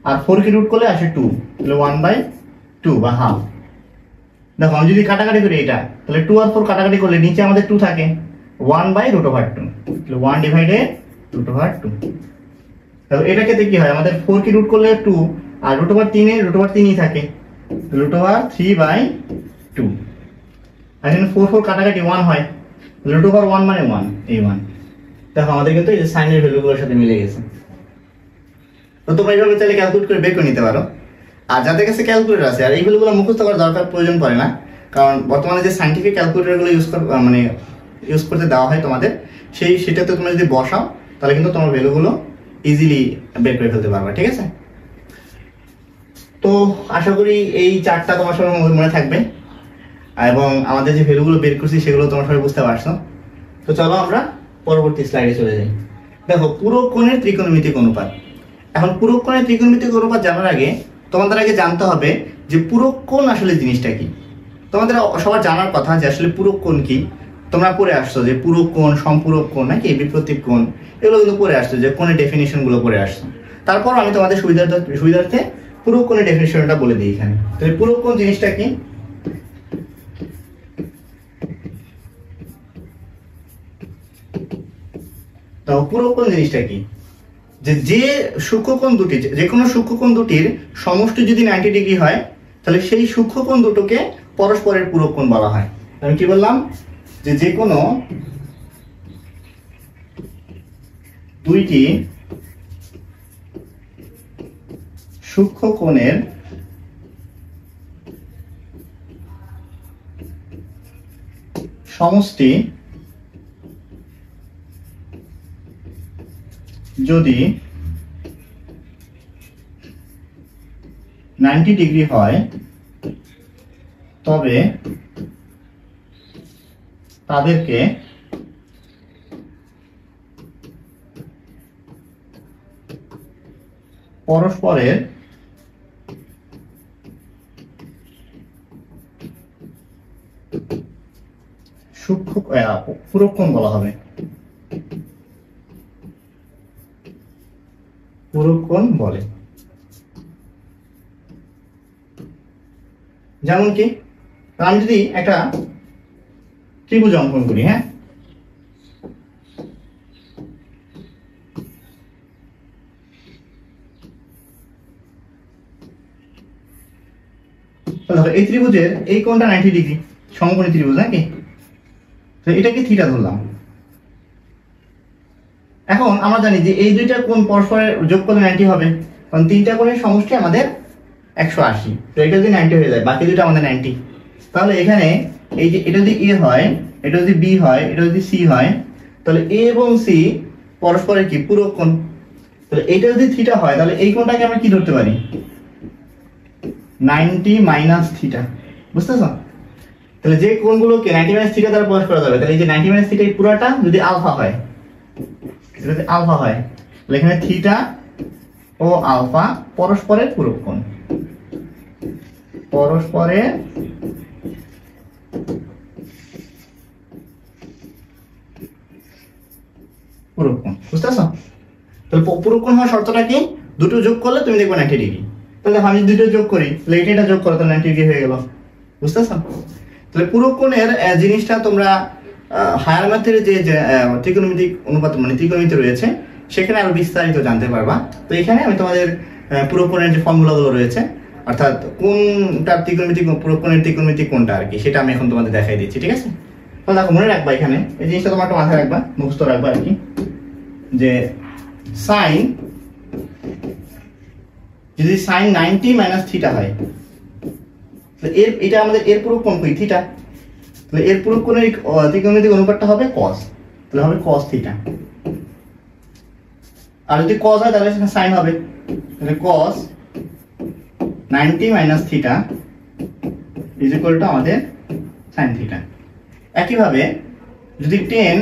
আর 4 কে রুট করলে আসে 2, তাহলে 1/2 বা হাফ। দেখো আমি যদি কাটাকাটি করি এটা, তাহলে 2 আর 4 কাটাকাটি করলে নিচে আমাদের 2 থাকে, 1/√2, তাহলে 1/√2। তাহলে এটা ক্ষেত্রে কি হয়, আমাদের 4 কে রুট করলে 2, আর √3 এর √3ই থাকে, √3/2। আর এখানে 4 4 কাটাকাটি 1 হয়, √1 মানে 1, এই 1। দেখো আমাদের কিন্তু এই যে সাইনের ভ্যালুগুলোর সাথে মিলে গেছে। তো তোমরা এইভাবে চাইলে ক্যালকুলেট করে বের করে নিতে পারো। আর যাদের কাছে ক্যালকুলেটর আছে, আর এই ভ্যালুগুলো মুখস্থ করার দরকার প্রয়োজন পড়ে না, কারণ বর্তমানে যে সাইন্টিফিক ক্যালকুলেটরগুলো ইউজ করতে দেওয়া হয় তোমাদের, সেটাতে তোমরা যদি বসাও তাহলে কিন্তু তোমার ভ্যালুগুলো ইজিলি বের করে ফেলতে পারবে, ঠিক আছে। তো আশা করি এই চার্টটা তোমার সবার মনে থাকবে, এবং আমাদের যে ভ্যালুগুলো বের করছি সেগুলো তোমার সবাই বুঝতে পারছো। তো চলো আমরা পরবর্তী স্লাইডে চলে যাই। দেখো পুরক কোণের ত্রিকোণমিতিক অনুপাত। এখন পুরক কোণের ত্রিকোণমিতিক অনুপাত জানার আগে তোমাদের আগে জানতে হবে যে পুরক কোণ আসলে জিনিসটা কি। তোমাদের সবার জানার কথা যে আসলে পুরক কোণ কি। তোমরা পড়ে আসছো যে পুরক কোণ, সম্পূরক কোণ, নাকি বিপ্রতীপ কোণ, এগুলো কিন্তু পড়ে আসছো, যে কোণের ডেফিনিশন গুলো পড়ে আসছো। তারপর আমি তোমাদের সুবিধার্থে পুরক কোণের ডেফিনিশনটা বলে দিই এখানে। তাহলে পুরক কোণ জিনিসটা কি? তো পুরক কোণ জিনিসটা কি, যে সূক্ষ্মকোণ দুটি, যে কোনো সূক্ষ্মকোণ দুটির সমষ্টি যদি 90 ডিগ্রি হয় তাহলে সেই সূক্ষ্মকোণ দুটোকে পরস্পরের পুরক কোণ বলা হয়। আমি কি বললাম, যে কোনো দুইটি সূক্ষ্মকোণের সমষ্টি যদি 90 ডিগ্রি হয় তবে তাদেরকে পরস্পরের সূক্ষ্ম পুরক কোণ বলা হবে, পুরক কোণ বলে। যেমন কি, আমি যদি একটা ত্রিভুজ অঙ্কন করি, হ্যাঁ, এই ত্রিভুজের এই কোণটা 90 ডিগ্রি, সমকোণী ত্রিভুজ নাকি, তো এটাকে থিটা ধরলাম। এখন আমরা জানি যে এই দুইটা কোণ পরস্পরের যোগ করলে 90 হবে, কারণ তিনটা কোণের সমষ্টি আমাদের 180। তো এটা যদি 90 হয়ে যায়, বাকি দুটো আমাদের 90। তাহলে এখানে এই যে এটা যদি এ হয়, এটা যদি বি হয়, এটা যদি সি হয়, তাহলে এ এবং সি পরস্পরের কি পূরক কোণ। তাহলে এটা যদি থিটা হয়, তাহলে এই কোণটাকে আমরা কি ধরতে পারি? 90 মাইনাস থিটা। বুঝতেছো? তাহলে যে কোণগুলোকে 90 মাইনাস থিটা দ্বারা প্রকাশ করা যাবে, তাহলে এই যে 90 মাইনাস থিটা এই পুরোটা যদি আলফা হয়, এটা যদি আলফা হয়, তাহলে এখানে থিটা ও আলফা পরস্পরের পূরক কোণ। পরস্পরের পূরক কোণ। বুঝতেছো? তাহলে পূরক কোণ হওয়ার শর্তটা কি? দুটো যোগ করলে তুমি দেখবে 90 ডিগ্রি। তাহলে আমি দুটো যোগ করি, তাহলে এটা যোগ করো, তাহলে 90 ডিগ্রি হয়ে গেল। বুঝতেছো? তাহলে পূরক কোণের জিনিসটা তোমরা হায়ার ম্যাথের যে ত্রিকোণমিতিক অনুপাত মানে ত্রিকোণমিতি রয়েছে সেখানে আরো বিস্তারিত জানতে পারবা। তো এখানে আমি তোমাদের পূরক কোণের যে ফর্মুলাগুলো রয়েছে, অর্থাৎ কোনটা ত্রিকোণমিতিক পূরক কোণের ত্রিকোণমিতিক কোনটা আর কি, সেটা আমি এখন তোমাদের দেখাই দিচ্ছি। ঠিক আছে? তাহলে দেখো মনে রাখবা, এখানে এই জিনিসটা তোমার একটু মাথায় রাখবা, মুখস্থ রাখবা আর কি, যে সাইন যদি সাইন 90 মাইনাস থিটা হয়, এর এটা আমাদের এর পূরক কোণ কই? থিটা। তাহলে এর পূরক কোণের ত্রিকোণমিতিক অনুপাতটা হবে cos, তাহলে হবে cos থিটা। আর যদি cos হয় তাহলে সেখানে sin হবে, তাহলে cos 90 minus theta is equal to আমাদের sin থিটা। একইভাবে যদি tan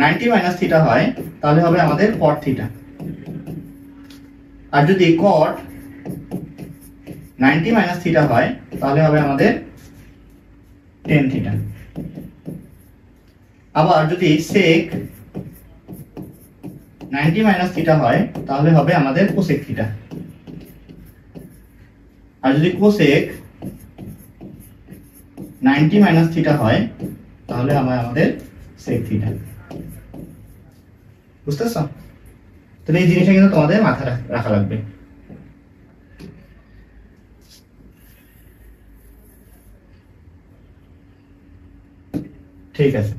90 মাইনাস থিটা হয় তাহলে হবে আমাদের cot থিটা। আর যদি cot 90 মাইনাস থিটা হয় তাহলে হবে আমাদের tan থিটা। আবার যদি sec 90 মাইনাস থিটা হয় তাহলে হবে আমাদের cosec থিটা। আর যদি cosec 90 মাইনাস থিটা হয় তাহলে আমাদের sec থিটা। বুঝতেছো? তাহলে এই জিনিসটা কিন্তু তোমাদের মাথায় রাখা লাগবে। ঠিক আছে?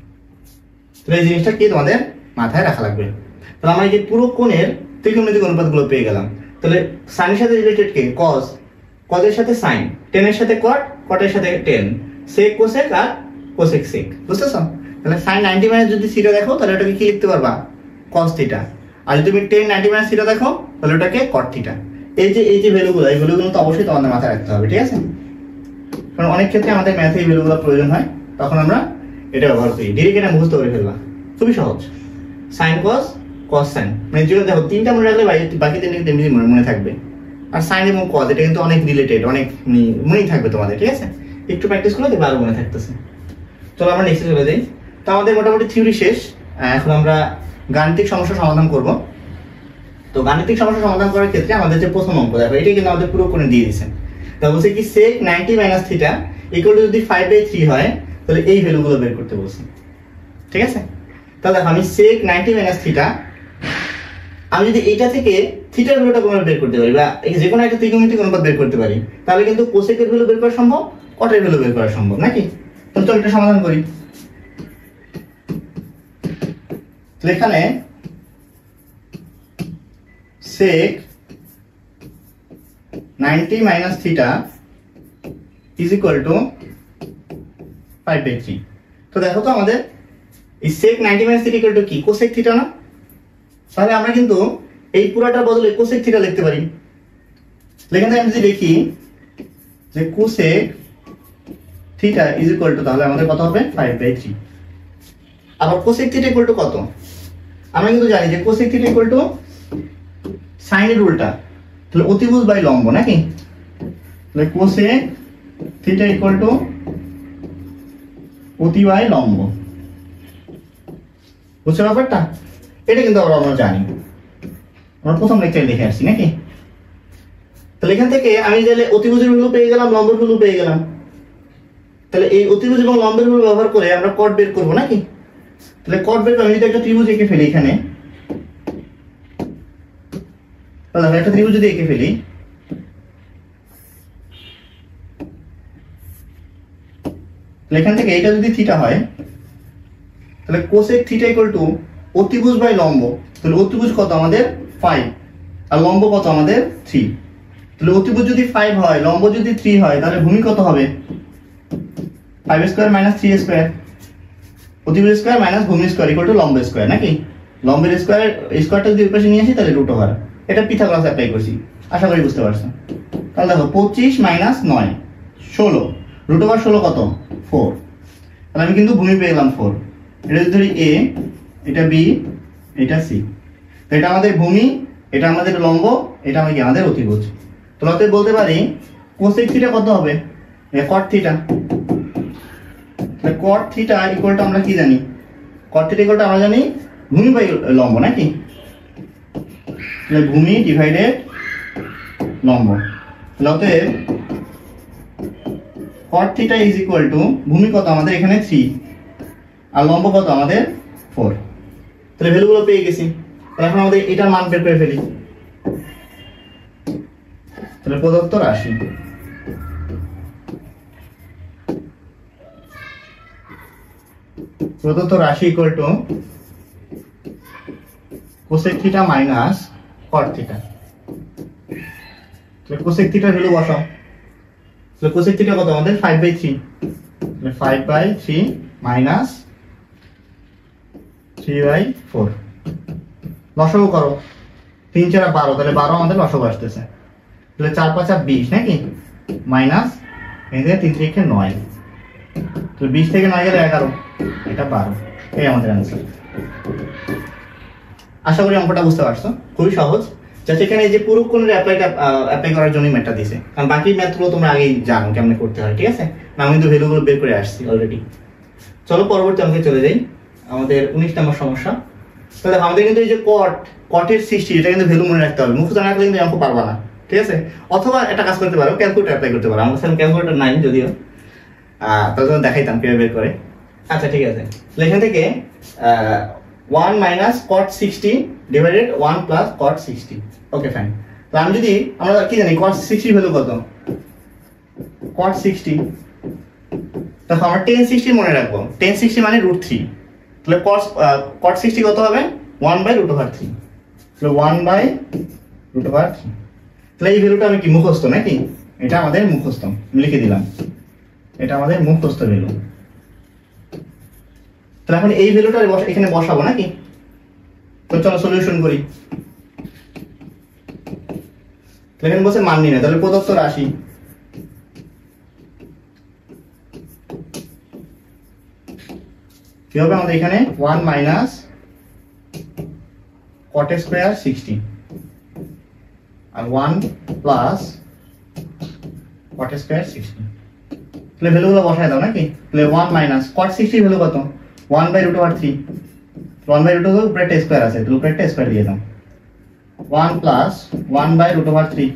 তাহলে এই জিনিসটা কি তোমাদের মাথায় রাখা লাগবে। তাহলে আমরা এই যে পূরক কোণের ত্রিকোণমিতিক অনুপাতগুলো পেয়ে গেলাম। তাহলে সাইনের সাথে রিলেটেড কি? cos, cos এর সাথে sin, tan এর সাথে cot, cot এর সাথে tan, sec cosec আর cosec sec। বুঝতেছো? তাহলে sin 90 মাইনাস যদি থিটা দেখো তাহলে এটাকে কি লিখতে পারবা? cos theta. আর যদি তুমি tan 90 মাইনাস থিটা দেখো তাহলে ওটাকে cot থিটা। এই যে ভ্যালুগুলো, এই ভ্যালুগুলো তো অবশ্যই তোমাদের মাথায় রাখতে হবে। ঠিক আছে? কারণ অনেক ক্ষেত্রে আমাদের ম্যাথে এই ভ্যালুগুলো প্রয়োজন হয়, তখন আমরা এটা ব্যবহার করি। ডিরেক্ট এটা মুখস্থ করে ফেলবা, খুবই সহজ। sin cos, cos sin, মানে যেটা দেখো তিনটা মনে রাখলে বাকি তিনটা তেমনি মনে থাকবে। আর sin এবং cos এটা কিন্তু অনেক রিলেটেড, অনেক মনেই থাকবে তোমাদের। ঠিক আছে? একটু প্র্যাকটিস করলে দেখবে আরো মনে থাকতেছে। চলো আমরা নেক্সটে চলে যাই। তো আমাদের মোটামুটি থিওরি শেষ, এখন আমরা গাণিতিক সমস্যা সমাধান করব। তো গাণিতিক সমস্যা সমাধান করার ক্ষেত্রে আমাদের যে প্রথম অঙ্ক দেখো, এটাই কিন্তু আমাদের পুরো কোণে দিয়ে দিয়েছেন। তা বলছে কি sec 90 minus theta equal two যদি 5/3 হয় তাহলে এই ভ্যালুগুলো বের করতে বলছি। ঠিক আছে? তাহলে আমি sec 90 মাইনাস থিটা, আমি যদি এইটা থেকে থিটার ভ্যালুটা কোনভাবে বের করতে পারি বা যে কোনো একটা ত্রিকোণমিতিক অনুপাত বের করতে পারি, তাহলে কিন্তু cosec এর ভ্যালু বের করা সম্ভব, cot এর ভ্যালু বের করা সম্ভব, নাকি? তাহলে চলো এটা সমাধান করি। তাহলে এখানে sec 90 minus theta is equal two 5/3। তো দেখো তো আমাদের এই sec 90 minus theta equal two কি? cosec থিটা না? তাহলে আমরা কিন্তু এই পুরাটার বদলে cosec থিটা লিখতে পারি। এখানে আমি যদি লিখি যে cosec theta is equal two, তাহলে আমাদের কত হবে? 5/3। আবার cosec থিটা ইকুয়াল টু কত? আমরা কিন্তু জানি যে cosec theta equal two sin এর উল্টা, তাহলে অতিভুজ বাই লম্ব, নাকি? তাহলে cosec থিটা ইকুয়াল টু অতি বাই লম্ব। বুঝছো ব্যাপারটা? এটা কিন্তু আমরা জানি, আমরা প্রথম লেকচারে দেখে আসছি, নাকি? তাহলে এখান থেকে আমি তাহলে অতিভুজের ভ্যালু পেয়ে গেলাম, লম্বের ভ্যালু পেয়ে গেলাম। তাহলে এই অতিভুজ এবং লম্বের ভ্যালু ব্যবহার করে আমরা cot বের করব, নাকি? তাহলে cot বের করে আমি যদি একটা ত্রিভুজ এঁকে ফেলি এখানে, তাহলে আমি একটা ত্রিভুজ যদি এঁকে ফেলি, এখান থেকে এটা যদি থিটা হয় তাহলে cosec থিটা ইকুয়াল টু অতিভুজ বাই লম্ব, তাহলে অতিভুজ কত আমাদের 5 আর লম্ব কত আমাদের 3। তাহলে অতিভুজ যদি 5 হয়, লম্ব যদি 3 হয়, তাহলে ভূমি কত হবে? 5 স্কয়ার মাইনাস 3 স্কয়ার, অতিভুজ স্কয়ার মাইনাস ভূমি স্কয়ার ইকুয়াল টু লম্ব স্কয়ার, নাকি? লম্বের স্কয়ারটা যদি ওই পাশে নিয়ে আসি তাহলে রুট ওভার। এটা পিথাগোরাস অ্যাপ্লাই করছি, আশা করি বুঝতে পারছো। তাহলে দেখো 25 মাইনাস 9 16, রুট ওভার 16 কত? 4। তাহলে আমি কিন্তু ভূমি পেয়ে গেলাম 4। এটা যদি ধরি এ, এটা বি, এটা সি, তো এটা আমাদের ভূমি, এটা আমাদের লম্ব, এটা আমাদের অতিভুজ। তাহলে অতএব বলতে পারি কোসেক থিটা কত হবে? কট থিটা। কট থিটা ইকুয়াল টু আমরা কি জানি? কট থিটা ইকুয়াল টু আমরা জানি ভূমি বাই লম্ব, নাকি? তাহলে ভূমি ডিভাইডেড লম্ব। তাহলে অতএব কট থিটা ইজ ইকুয়াল টু ভূমি কত আমাদের এখানে 3 আর লম্ব কত আমাদের 4। তাহলে ভ্যালুগুলো পেয়ে গেছি। তাহলে এখন আমাদের এটার মান বের করে ফেলি। তাহলে প্রদত্ত রাশি equal to cosec theta minus caught theta. তাহলে কোসেক থিটার ভ্যালু বসাও। তাহলে কোসেক থিটা কত আমাদের 5/3, তাহলে 5/3 মাইনাস 3/4। লসাগু করো, 3 4 12, তাহলে 12 আমাদের লসাগু আসতেছে। তাহলে 4 5 20, নাকি? মাইনাস এখানে 3 3 9, তো 20 থেকে 9 গেলে 11, এটা 12। এই আমাদের অ্যান্সার। আশা করি অঙ্কটা বুঝতে পারছো, খুবই সহজ। যাতে এখানে এই যে পুরো কোণের অ্যাপ্লাই করার জন্য ম্যাথটা দিছে, কারণ বাকি ম্যাথগুলো তোমরা আগেই জানো কেমনে করতে হয়, ঠিক আছে? আমি কিন্তু ভ্যালুগুলো বের করে আসছি অলরেডি। চলো পরবর্তী অঙ্কে চলে যাই। আমাদের 19 নম্বর সমস্যা। তাহলে আমাদের কিন্তু এই যে কটের 60, এটা কিন্তু ভ্যালু মনে রাখতে হবে, মুখস্থ না রাখলে কিন্তু অঙ্ক পারবা না, ঠিক আছে? অথবা একটা কাজ করতে পারো, ক্যালকুলেটর অ্যাপ্লাই করতে পারো। আমার কাছে ক্যালকুলেটর নাই যদিও, তাহলে দেখাইতাম কিভাবে বের করে। আচ্ছা ঠিক আছে, তাহলে এখান থেকে 1 minus cot 60 divided 1 plus cot 60। Okay fine. তাহলে আমি যদি আমরা কি জানি cot 60 ভ্যালু কত? cot 60, দেখো আমরা tan 60 মনে রাখবো, tan 60 মানে √3। তাহলে cot 60 কত হবে? 1/√3। তাহলে 1/√3। তাহলে এই ভ্যালুটা আমি কি মুখস্থ, নাকি? এটা আমাদের মুখস্থ, লিখে দিলাম, এটা আমাদের মুখস্থ ভ্যালু। তাহলে এখন এই ভ্যালুটা এখানে বসাবো, নাকি? তো চলো সলিউশন করি। তাহলে এখানে বলছে মান নির্ণয়, তাহলে প্রদত্ত রাশি কি হবে আমাদের এখানে? 1 মাইনাস cot স্কয়ার 60 আর 1 প্লাস cot স্কয়ার 60। তাহলে ভ্যালুগুলো বসায় দাও, নাকি? তাহলে 1 মাইনাস cot 60 ভ্যালু কত? 1/√3। 1/√3 উপরে একটা স্কয়ার আছে, তো উপরে একটা স্কয়ার দিয়ে দাও। 1 প্লাস 1/√3,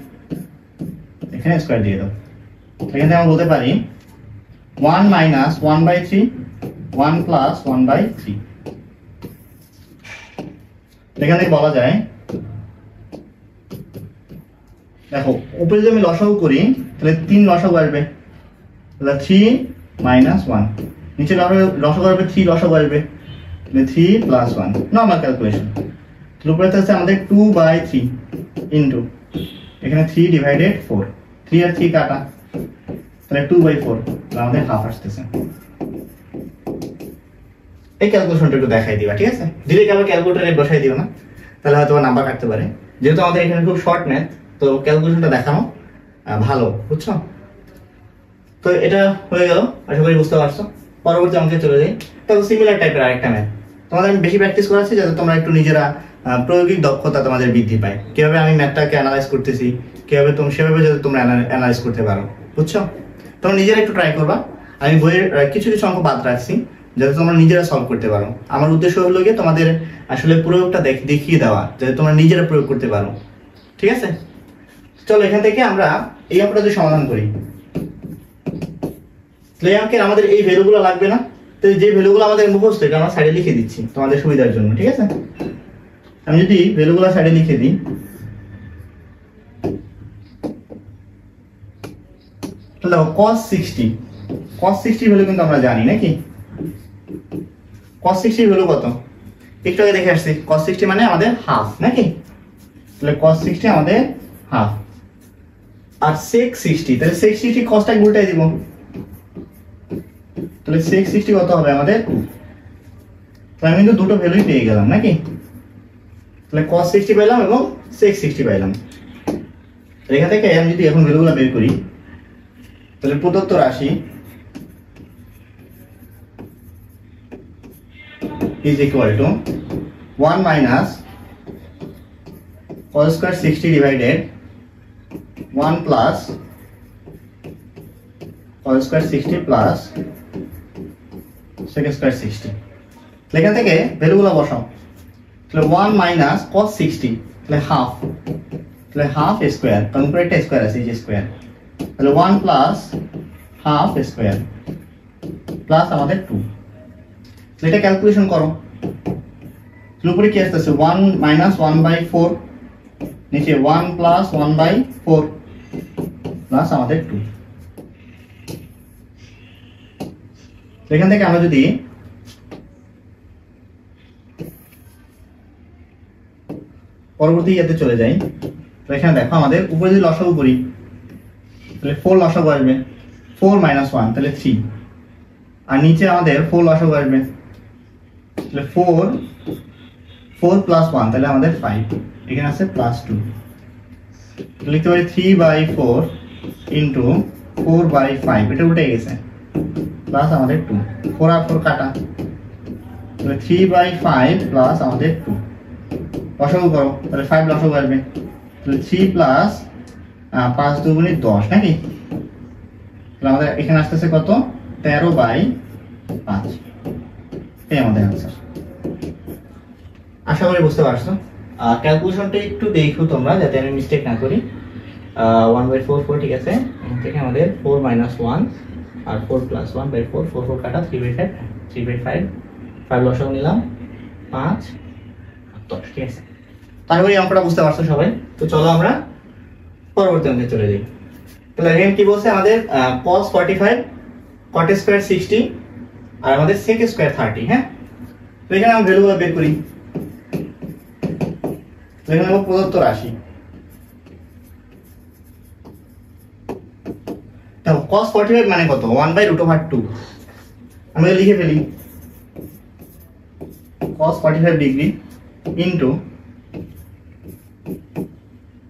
এখানে স্কয়ার দিয়ে দাও। এখান থেকে আমরা বলতে পারি 1 মাইনাস 1/3, 1 প্লাস 1/3। এখান থেকে বলা যায়, দেখো উপরে যদি আমি লসাগু করি তাহলে 3 লসাগু আসবে, তাহলে 3 মাইনাস 1, নিচে লসাগু আসবে 3 লসাগু আসবে, তাহলে 3 প্লাস 1, নরমাল ক্যালকুলেশন। তাহলে উপরে আছে আমাদের 2/3 ইনটু এখানে 3 ডিভাইডেড 4, 3 আর 3 কাটা, তাহলে 2/4, তাহলে আমাদের হাফ আসতেছে। এই ক্যালকুলেশনটা একটু দেখাই দিবা, ঠিক আছে? ডিরেক্ট আবার ক্যালকুলেটরে বসাই দিও না, তাহলে হয়তো নাম্বার কাটতে পারে। যেহেতু আমাদের এখানে খুব শর্ট ম্যাথ, তো ক্যালকুলেশনটা দেখানো ভালো, বুঝছো? তো এটা হয়ে গেল, আশা করি বুঝতে পারছো। পরবর্তী অঙ্কে চলে যাই। তাহলে সিমিলার টাইপের আরেকটা ম্যাথ তোমাদের আমি বেশি প্র্যাকটিস করাচ্ছি, যাতে তোমরা একটু নিজেরা প্রায়োগিক দক্ষতা তোমাদের বৃদ্ধি পায়। কিভাবে আমি ম্যাথটাকে অ্যানালাইজ করতেছি, কিভাবে তুমি সেভাবে যাতে তোমরা অ্যানালাইজ করতে পারো, বুঝছো? তোমরা নিজেরা একটু ট্রাই করবা। আমি বইয়ের কিছু কিছু অঙ্ক বাদ রাখছি যাতে তোমরা নিজেরা সলভ করতে পারো। আমার উদ্দেশ্য হলো গিয়ে তোমাদের আসলে প্রয়োগটা দেখিয়ে দেওয়া, যাতে তোমরা নিজেরা প্রয়োগ করতে পারো, ঠিক আছে? চলো এখান থেকে আমরা এই অঙ্কটা যদি সমাধান করি, তাহলে এই অঙ্কের আমাদের এই ভ্যালুগুলো লাগবে না। তো যে ভ্যালুগুলো আমাদের মুখস্থ, এটা আমরা সাইডে লিখে দিচ্ছি তোমাদের সুবিধার জন্য, ঠিক আছে? আমি যদি ভ্যালুগুলো সাইডে লিখে দিই, তাহলে cos 60 ভ্যালু কিন্তু আমরা জানি, নাকি? cos 60 ভ্যালু কত? একটু আগে দেখে আসছি cos 60 মানে আমাদের হাফ নাকি, তাহলে cos 60 আমাদের হাফ, আর sec 60 তাহলে sec 60 cosটা উল্টাই দিব, তাহলে sec 60 কত হবে আমাদের 2, তাহলে আমি কিন্তু দুটো ভ্যালুই পেয়ে গেলাম নাকি, তাহলে cos 60 পেলাম এবং sec 60 পেলাম। এখান থেকে আমি যদি এখন ভ্যালুগুলো বের করি তাহলে প্রদত্ত রাশি is equal to 1 minus cos square 60 divided 1 plus cos square 60 plus sec square 60। এখান থেকে ভ্যালুগুলো বসাও, তাহলে 1 minus cos 60 তাহলে হাফ, তাহলে হাফ স্কয়ার, কারণ উপরে একটা স্কয়ার আছে এই যে স্কয়ার, তাহলে 1 plus হাফ স্কয়ার প্লাস আমাদের 2, এটা ক্যালকুলেশন করো, উপরে কি আসতেছে 1 minus 1/4, নিচে 1 plus 1/4 প্লাস আমাদের 2। এখান থেকে আমরা যদি পরবর্তী ইয়াতে চলে যাই, তো এখানে দেখো আমাদের উপরে যদি লসাগু করি তাহলে 4 লসাগু আসবে, 4 minus 1 তাহলে 3, আর নিচে আমাদের 4 লসাগু আসবে, তাহলে 4 plus 1 তাহলে আমাদের 5, এখানে আছে প্লাস 2, লিখতে পারি 3/4 into 4/5, এটা উল্টে গেছে, প্লাস আমাদের 2, 4 আর 4 কাটা, তাহলে 3/5 প্লাস আমাদের 2, লসাগু করো তাহলে 5 লসাগু আসবে, তাহলে 3 প্লাস 5 2 গুণে 10 নাকি, তাহলে আমাদের এখানে আসতেছে কত 13/5, এই আমাদের आंसर। আশা করি বুঝতে পারছো। ক্যালকুলেশনটা একটু দেখো তোমরা যাতে আমি মিস্টেক না করি। 1/4 4 ঠিক আছে, এখান থেকে আমাদের 4 minus 1 আর 4 plus 1/4 4 4 কাটা 3/5 3/5 5 লসাগু নিলাম 5 10, ঠিক আছে। তারপরে অঙ্কটা বুঝতে পারছো সবাই, তো চলো আমরা পরবর্তী অঙ্কে চলে যাই। তাহলে এখানে কি বলছে আমাদের cos 45 cot square 60 আর আমাদের sec square 30, হ্যাঁ। তো এখানে আমরা ভ্যালুগুলো বের করি, এখানে আমরা প্রদত্ত রাশি, তাহলে cos 45 মানে কত 1/√2, আমরা লিখে ফেলি cos 45 degree into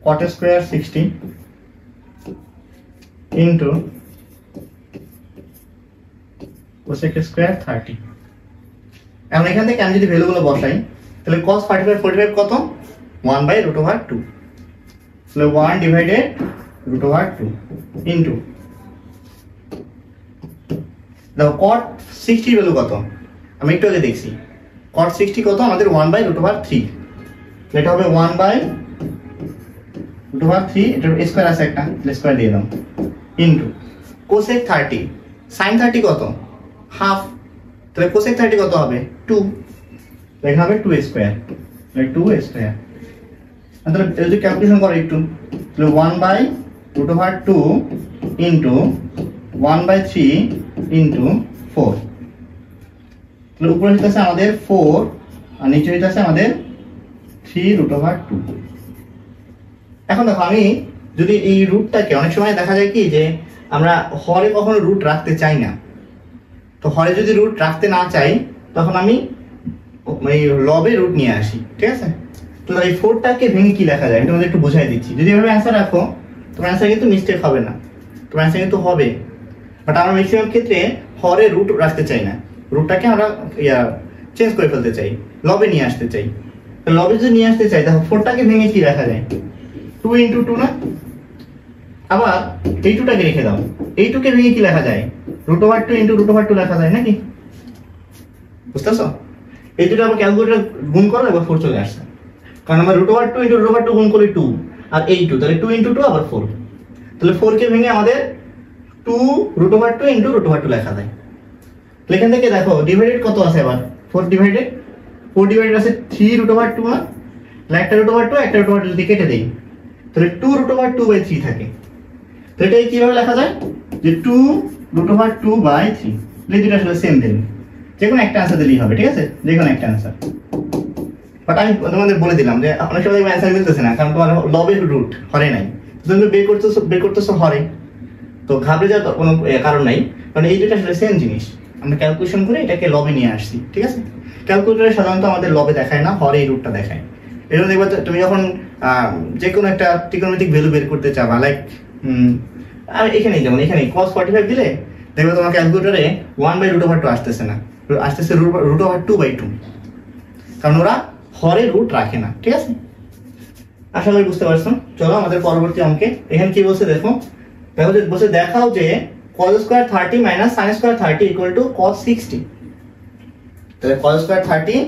cot square 60 into cosec square 30। এখন এখান থেকে আমি যদি ভ্যালুগুলো বসাই তাহলে cos 45 কত 1/√2, তাহলে 1/√2 ইনটু দেখো cot 60 ভ্যালু কত, আমি একটু আগে দেখছি cot 60 কত আমাদের 1/√3, এটা হবে 1/√3, এটা স্কয়ার আছে একটা, স্কয়ার দিয়ে দাও, ইনটু cosec 30 sin 30 কত হাফ, তাহলে cosec 30 কত হবে 2, এখানে হবে 2 স্কয়ার, তাহলে 2 স্কয়ার, তাহলে যদি ক্যালকুলেশন করো একটু, তাহলে 1/√2 ইনটু 1/3 ইনটু 4, তাহলে উপরে হইতাছে আমাদের 4 আর নিচে হইতাছে আমাদের 3√2। এখন দেখো আমি যদি এই রুটটাকে, অনেক সময় দেখা যায় কি যে আমরা হরে কখনো রুট রাখতে চাই না, তো হরে যদি রুট রাখতে না চাই তখন আমি এই লবে রুট নিয়ে আসি, ঠিক আছে। তো এই 4টাকে ভেঙে কি লেখা যায় এটা একটু বোঝাই দিচ্ছি, যদি এভাবে অ্যান্সার রাখো তোমার অ্যান্সার কিন্তু মিস্টেক হবে না, তোমার অ্যান্সার কিন্তু হবে, বাট আমরা ম্যাক্সিমাম ক্ষেত্রে হরে রুট রাখতে চাই না, রুটটাকে আমরা চেঞ্জ করে ফেলতে চাই, লবে নিয়ে আসতে চাই। তো লবে যদি নিয়ে আসতে চাই তাহলে 4টাকে ভেঙে কি লেখা যায় 2 × 2 না, আবার এই 2টাকে রেখে দাও, এই 2কে ভেঙে কি লেখা যায় √2 × √2 লেখা যায় নাকি, বুঝতেছো। এই দুটো আবার ক্যালকুলেটর গুণ করো এবার 4 চলে আসছে, কারণ আমরা √2 × √2 গুণ করি 2 আর এই 2, তাহলে 2 × 2 আবার 4, তাহলে 4 কে ভেঙে আমাদের 2 √2 × √2 লেখা যায়। তাহলে এখান থেকে দেখো ডিভাইডেড কত আছে, আবার 4 ডিভাইডেড আছে 3√2 না, তাহলে একটা √2 একটা √2 যদি কেটে দেই তাহলে 2√2/3 থাকে। তো এটাই কিভাবে লেখা যায় যে 2√2/3, এই দুটো আসলে সেম দিন, যে কোনো একটা आंसर দিলেই হবে, ঠিক আছে, যে কোনো একটা आंसर। বাট আমি তোমাদের বলে দিলাম যে অনেক সময় অ্যান্সার মিলতেছে না, কারণ তোমার লবের রুট হরে নাই, তুমি বের করতেছো হরে। তো ঘাবড়ে যাওয়ার কোনো কারণ নাই, কারণ এই দুটো আসলে সেম জিনিস। আমরা ক্যালকুলেশন করে এটাকে লবে নিয়ে আসছি, ঠিক আছে। ক্যালকুলেটরে সাধারণত আমাদের লবে দেখায় না, হরে এই রুটটা দেখায়। এই জন্য দেখবো তুমি যখন যে কোনো একটা ট্রিগোনোমেট্রিক ভ্যালু বের করতে চাবা, লাইক এখানেই যেমন এখানে cos 45 দিলে দেখবে তোমার ক্যালকুলেটরে 1/√2 আসতেছে না, আসতেছে √2/2, কারণ ওরা হরে রুট রাখে না, ঠিক আছে। আশা করি বুঝতে পারছো। চলো আমাদের পরবর্তী অঙ্কে এখানে কি বলছে দেখো, বলছে দেখাও যে cos square 30 minus sin square 30 equal to cos 60। তাহলে cos square 30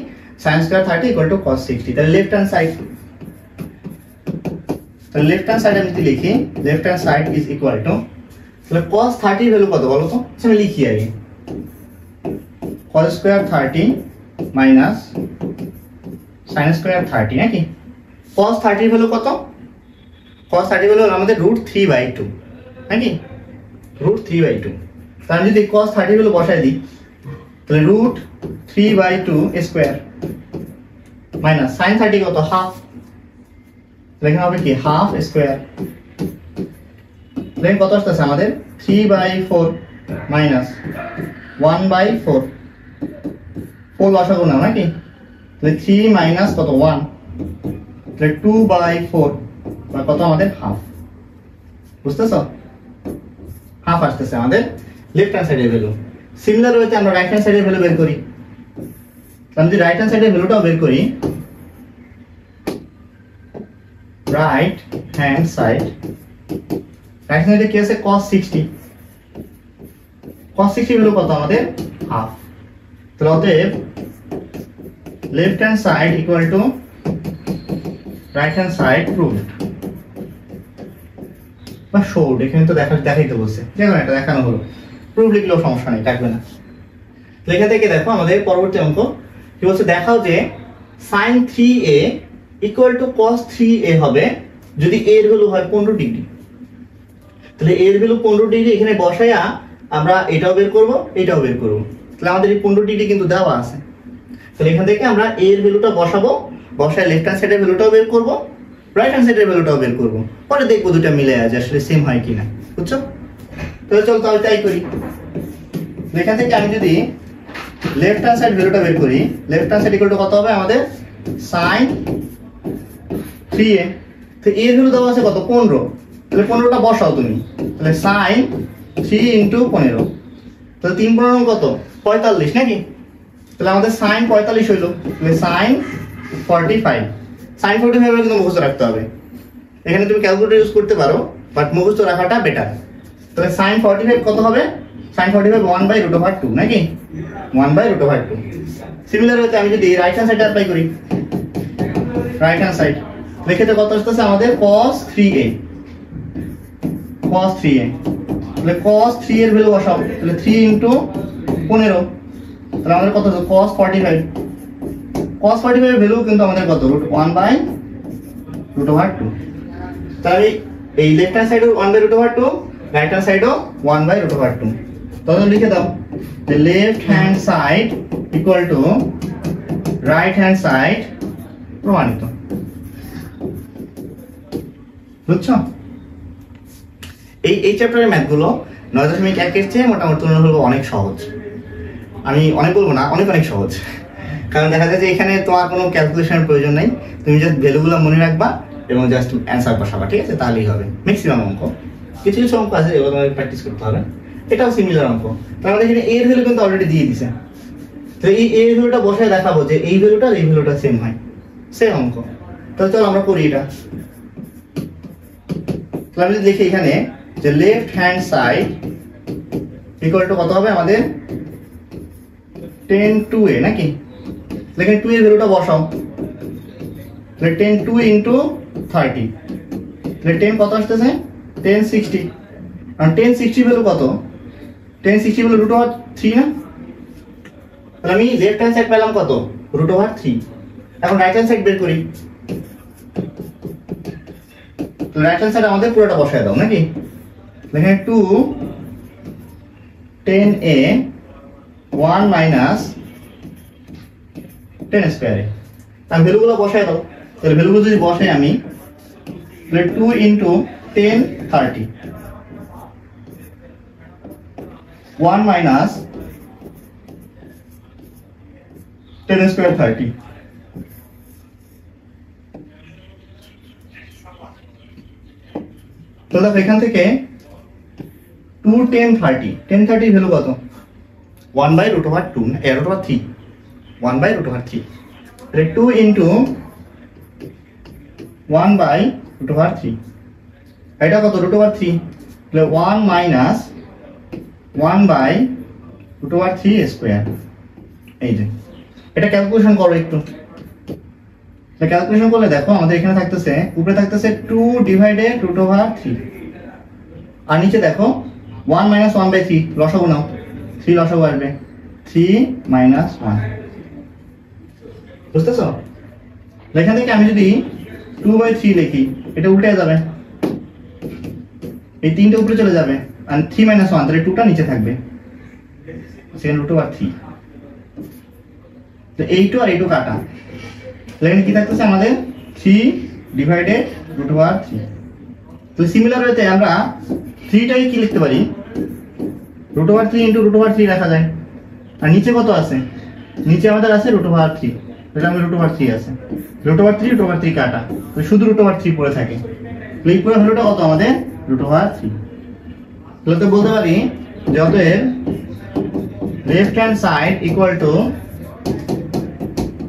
sin square 30 equal to cos 60। তাহলে লেফট হ্যান্ড সাইড, তাহলে লেফট হ্যান্ড সাইড আমি যদি লিখি left hand side is equal two, তাহলে cos 30 ভ্যালু কত বলো তো, আমি লিখি আগে cos square 30 minus sin square 30 নাকি। cos 30 ভ্যালু কত, cos 30 ভ্যালু আমাদের √3/2 নাকি, √3/2। তাহলে যদি cos 30 ভ্যালু বসাই দিই তাহলে √3/2 স্কয়ার মাইনাস sin 30 কত, হাফ, লেখা হবে কি হাফ স্কয়ার, দেখেন কত আসতেছে আমাদের 3/4 মাইনাস 1/4, 4 লসাগু নাও নাকি, তাহলে 3 মাইনাস কত 1, তাহলে 2/4 কত আমাদের হাফ, বুঝতেছো, হাফ আসতেছে আমাদের লেফট হ্যান্ড সাইডের ভ্যালু। সিমিলার ওয়েতে আমরা রাইট হ্যান্ড সাইডের ভ্যালু বের করি। আমি যদি রাইট হ্যান্ড সাইডের ভ্যালুটাও বের করি, রাইট হ্যান্ড সাইডে কি আছে cos 60, cos 60 ভ্যালু কত আমাদের হাফ। তাহলে অতএব left hand side equal to right hand side proved বা শোড, এখানে তো দেখাইতে বলছে, যেমন একটা দেখানো হলো, প্রুফ লিখলেও সমস্যা নেই, কাটবে না। লেখা থেকে দেখো আমাদের পরবর্তী অঙ্ক কি বলছে, দেখাও যে sin 3a equal to cos 3a হবে যদি a এর ভ্যালু হয় 15 ডিগ্রি। তাহলে a এর ভ্যালু 15 ডিগ্রি এখানে বসায়া আমরা এটাও বের করব এটাও বের করব। তাহলে আমাদের এই 15 ডিগ্রি কিন্তু দেওয়া আছে, তাহলে এখান থেকে আমরা a এর ভ্যালুটা বসাবো, বসায় লেফট হ্যান্ড সাইডের ভ্যালুটাও বের করব, রাইট হ্যান্ড সাইডের ভ্যালুটাও বের করব, পরে দেখবো দুটো মিলে আছে আসলে সেম হয় কিনা, বুঝছো। তাহলে চল তাহলে তাই করি। এখান থেকে আমি যদি লেফট হ্যান্ড সাইড ভ্যালুটা বের করি, left hand side equal to কত হবে আমাদের sin 3a, তো a এর ভ্যালু দেওয়া আছে কত 15, তাহলে 15টা বসাও তুমি, তাহলে sin 3 * 15, তাহলে 3 15 কত 45 নাকি, তাহলে আমাদের sin 45 হইলো, তাহলে sin 45, sin 45 এর কিন্তু মুখস্থ রাখতে হবে। এখানে তুমি ক্যালকুলেটর ইউজ করতে পারো, বাট মুখস্থ রাখাটা বেটার। তাহলে sin 45 কত হবে, sin 45 1/√2 নাকি, 1/√2। সিমিলার হচ্ছে আমি যদি রাইট হ্যান্ড সাইডে অ্যাপ্লাই করি, রাইট হ্যান্ড সাইড লিখেতে কত আসতেছে আমাদের cos 3a, তাহলে cos 3 এর ভ্যালু বসাও, তাহলে 3 * 15, তাহলে আমাদের কত হলো cos 45, cos 45 এর ভ্যালু কিন্তু আমাদের কত √1/√2। তাহলে এই লেফট হ্যান্ড সাইডও 1/√2, রাইট হ্যান্ড সাইডও 1/√2। তাহলে লিখে দাও যে left hand side equal to right hand side প্রমাণিত, বুঝছো। এই চ্যাপ্টারের ম্যাথগুলো 9.1 এর চেয়ে মোটামুটি তুলনামূলক অনেক সহজ। আমি অনেক বলবো না, অনেক অনেক সহজ, কারণ দেখা যায় যে এখানে তোমার কোনো ক্যালকুলেশনের প্রয়োজন নেই, তুমি জাস্ট ভ্যালুগুলো মনে রাখবা এবং জাস্ট অ্যান্সার বসাবা, ঠিক আছে, তাহলেই হবে। ম্যাক্সিমাম অঙ্ক, কিছু কিছু অঙ্ক আছে যেগুলো তোমাকে প্র্যাকটিস করতে হবে, এটাও সিমিলার অঙ্ক। তার মধ্যে এখানে এর ভ্যালু কিন্তু অলরেডি দিয়ে দিছে, তো এই এর ভ্যালুটা বসায় দেখাবো যে এই ভ্যালুটা এই ভ্যালুটা সেম হয়, সেম অঙ্ক। তাহলে চলো আমরা করি এটা। তাহলে আমি লিখি এখানে যে left hand side equal to কত হবে আমাদের 10 2a নাকি, লেখেন 2 এর ভ্যালুটা বসাও, তাহলে 10 2 * 30, তাহলে 10 কত আসতেছে 10 60, আর 10 60 ভ্যালু কত, 10 60 ভ্যালু √3 না, তাহলে আমি লেফট হ্যান্ড সাইড পেলাম কত √3। এখন রাইট হ্যান্ড সাইড বের করি, তো রাইট হ্যান্ড সাইড আমাদের পুরোটা বসায় দাও নাকি, এখানে 2 10a 1 - 10 স্কয়ারে, তার ভ্যালুগুলো বসায় দাও। তাহলে ভ্যালুগুলো যদি বসাই আমি, তাহলে 2 into 10 30, 1 minus 10 square 30। তো দেখো এখান থেকে 2 10 30, 10 30 ভ্যালু কত? 1/√2 √3, 1/√3। তাহলে 2 into 1/√3, এটা কত? √3। তাহলে 1 minus 1/√3 স্কয়ার। এই যে এটা ক্যালকুলেশন করো একটু। এটা ক্যালকুলেশন করলে দেখো আমাদের এখানে থাকতেছে, উপরে থাকতেছে 2 divided √3, আর নিচে দেখো 1 minus 1/3, লসাগু নাও, 3 লসাগু আসবে, 3 minus 1। বুঝতেছো? এখান থেকে আমি যদি 2/3 লিখি, এটা উল্টে যাবে, এই 3টা উপরে চলে যাবে, আর 3 minus 1, তাহলে 2টা নিচে থাকবে, সেকেন্ড √3। তো এই 2 আর এই 2 কাটা, এখানে কি থাকতেছে আমাদের 3 divided √3। তো সিমিলার ওয়েতে আমরা 3টাকে কি লিখতে পারি? √3 into √3 রাখা যায়। আর নিচে কত আছে? নিচে আমাদের আছে √3, তাহলে আমাদের √3 আছে, √3 কাটা, তো শুধু √3 পড়ে থাকে। তো এই পুরো ভ্যালুটা কত আমাদের? √3। তাহলে তো বলতে পারি যে অতএব left hand side equal to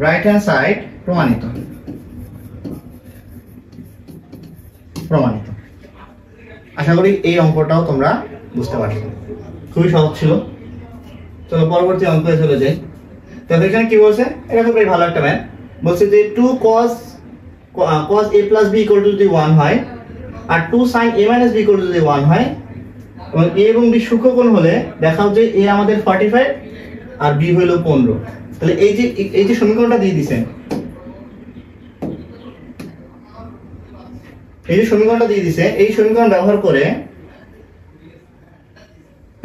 right hand side প্রমাণিত। প্রমাণিত। আশা করি এই অঙ্কটাও তোমরা বুঝতে পারছো, খুবই সহজ ছিল। চলো পরবর্তী অঙ্কে চলে যাই। তো এখানে কি বলছে? এটা খুব ভালো একটা ম্যাথ। বলছে যে 2 cos a plus b equal to যদি 1 হয়, আর 2 sin a minus b equal to যদি 1 হয়, এবং a এবং b সূক্ষ্মকোণ হলে দেখাও যে a আমাদের 45 আর b হলো 15। তাহলে এই যে সমীকরণটা দিয়ে দিয়েছেন, এই যে সমীকরণটা দিয়ে দিয়েছে, এই সমীকরণ ব্যবহার করে,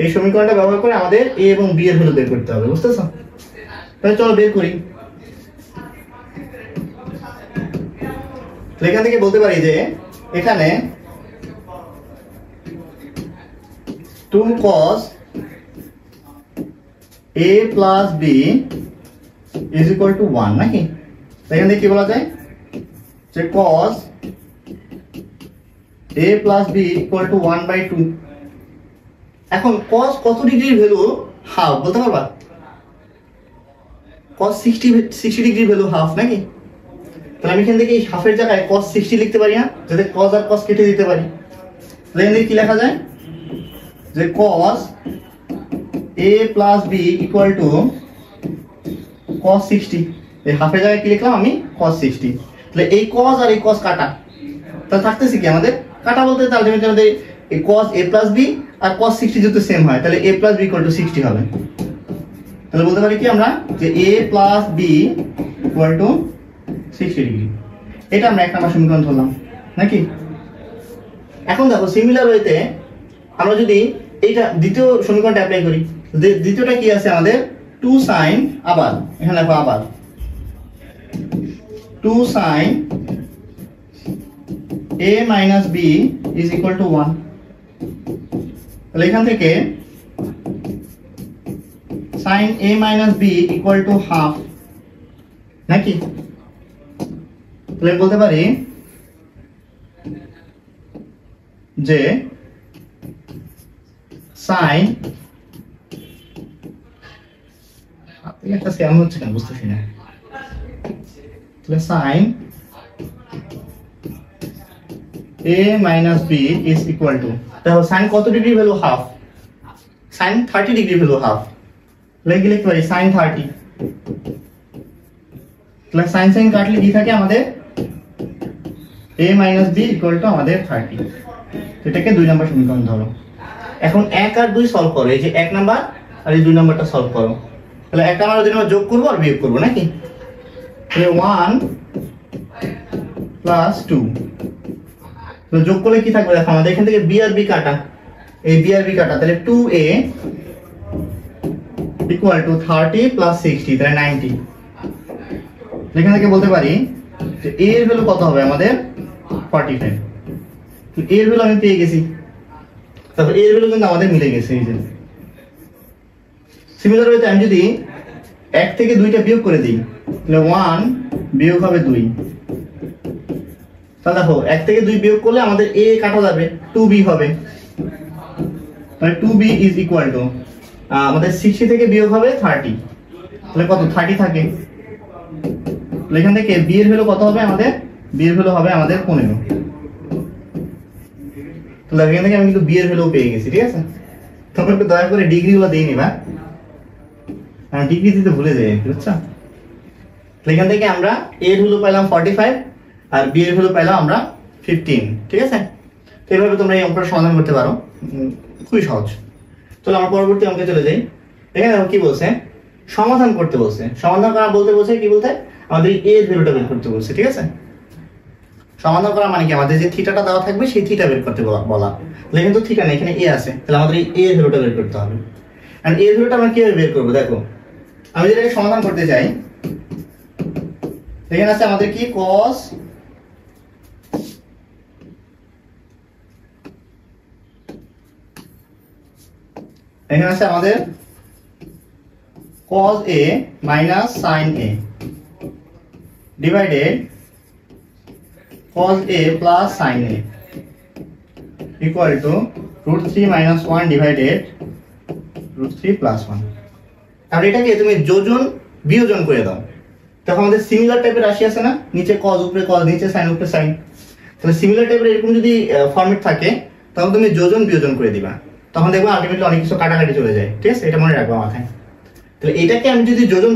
এই সমীকরণটা ব্যবহার করে আমাদের a এবং b এর ভ্যালু বের করতে হবে। বুঝতেছো? তাহলে চলো বের করি। এখান থেকে বলতে পারি যে এখানে 2 cos a plus b is equal to 1 নাকি? এখান থেকে কি বলা যায়? যে cos a plus b equal to 1/2। এখন cos কত ডিগ্রির ভ্যালু হাফ বলতে পারবা? cos 60 ডিগ্রির ভ্যালু হাফ নাকি? তাহলে আমি এখান থেকে এই হাফের জায়গায় cos 60 লিখতে পারি না, যাতে cos আর cos কেটে দিতে পারি। তাহলে এখানে কি লেখা যায়? যে cos a plus b equal to cos 60। এই হাফের জায়গায় কি লিখলাম আমি? cos 60। তাহলে এই cos আর এই cos কাটা, তাহলে থাকতেছে কি আমাদের? কাটা বলতে তাহলে আমাদের এই cos a plus b R cos 60 যদি সেম হয়, তাহলে a plus b equal to 60 হবে। তাহলে বলতে পারি কি আমরা যে a plus b equal to 60 degree. এটা আমরা 1 নম্বর সমীকরণ ধরলাম নাকি? এখন দেখো সিমিলার ওয়েতে আমরা যদি এইটা দ্বিতীয় সমীকরণটা অ্যাপ্লাই করি, দ্বিতীয়টা কি আছে আমাদের? 2 sin, আবার এখানে দেখো আবার 2 sin a minus b is equal to 1। তাহলে এখান থেকে sin a minus b equal to half নাকি? তাহলে বলতে পারি যে sin, একটা স্ক্যাম হচ্ছে কেন বুঝতেছি না। তাহলে sin a minus b is equal to, দেখো sin কত degree value? Half. sin 30 degree value half, লিখতে পারি sin 30। তাহলে sin কাটলে কি থাকে আমাদের? a minus b equal to আমাদের 30। এটাকে 2 নম্বর সমীকরণ ধরো। এখন 1 আর 2 সলভ করো, এই যে 1 নাম্বার আর এই 2 নাম্বারটা সলভ করো। তাহলে 1 নাম্বার 2 নাম্বার যোগ করব আর বিয়োগ করব নাকি? তাহলে 1 plus 2, তো যোগ করলে কি থাকবে? দেখো আমাদের এখান থেকে b আর b কাটা, এই b আর b কাটা, তাহলে 2a equal to 30 plus 60, তাহলে 90। এখান থেকে বলতে পারি যে a এর ভ্যালু কত হবে আমাদের 45। তো a এর ভ্যালু আমি পেয়ে গেছি, তারপর a এর ভ্যালু কিন্তু আমাদের মিলে গেছে। এই যে সিমিলার ওয়েতে আমি যদি 1 থেকে 2টা বিয়োগ করে দিই তাহলে 1 বিয়োগ হবে 2। তাহলে দেখো 1 থেকে 2 বিয়োগ করলে আমাদের a কাটা যাবে, 2b হবে। তাহলে 2b ইজ ইকুয়াল টু আমাদের 60 থেকে বিয়োগ হবে 30, তাহলে কত 30 থাকে। তাহলে এখান থেকে b এর ভ্যালু কত হবে আমাদের, b এর ভ্যালু হবে আমাদের 15। তাহলে এখান থেকে আমি কিন্তু b এর ভ্যালু পেয়ে গেছি, ঠিক আছে। তোমরা একটু দয়া করে ডিগ্রিগুলো দিয়ে নিবা, আমি ডিগ্রি দিতে ভুলে যাই, বুঝছো। এখান থেকে আমরা a এর ভ্যালু পেলাম 45 আর b এর ভ্যালু পেলাম আমরা 15, ঠিক আছে। তো এইভাবে তোমরা এই অঙ্কটা সমাধান করতে পারো, খুবই সহজ। তাহলে আমরা পরবর্তী অঙ্কে চলে যাই। এখানে কি বলছে, সমাধান করতে বলছে। সমাধান করা বলতে বলছে কি বলতে, আমাদের a এর ভ্যালুটা বের করতে বলছে, ঠিক আছে। সমাধান করা মানে কি, আমাদের যে থিটাটা দেওয়া থাকবে সেই থিটা বের করতে বলা। তাহলে কিন্তু থিটা নেই, এখানে a আছে, তাহলে আমাদের এই a এর ভ্যালুটা বের করতে হবে। আর a এর ভ্যালুটা আমরা কিভাবে বের করব, দেখো আমি যেটাকে সমাধান করতে চাই, এখানে আছে আমাদের কি cos এখানে আছে আমাদের cos a minus sin a divided cos a plus sin a equal to √3 minus 1 divided √3 plus 1। আর এটাকে তুমি যোজন বিয়োজন করে দাও, তখন আমাদের সিমিলার টাইপের রাশি আছে না, নিচে cos উপরে cos, নিচে sin উপরে sin। তাহলে সিমিলার টাইপের এরকম যদি ফরম্যাট থাকে তখন তুমি যোজন বিয়োজন করে দিবা, তখন দেখবা আলটিমেটলি অনেক কিছু কাটাকাটি চলে যায়, ঠিক আছে। এটা মনে রাখবা মাথায়। তাহলে এটাকে আমি যদি যোজন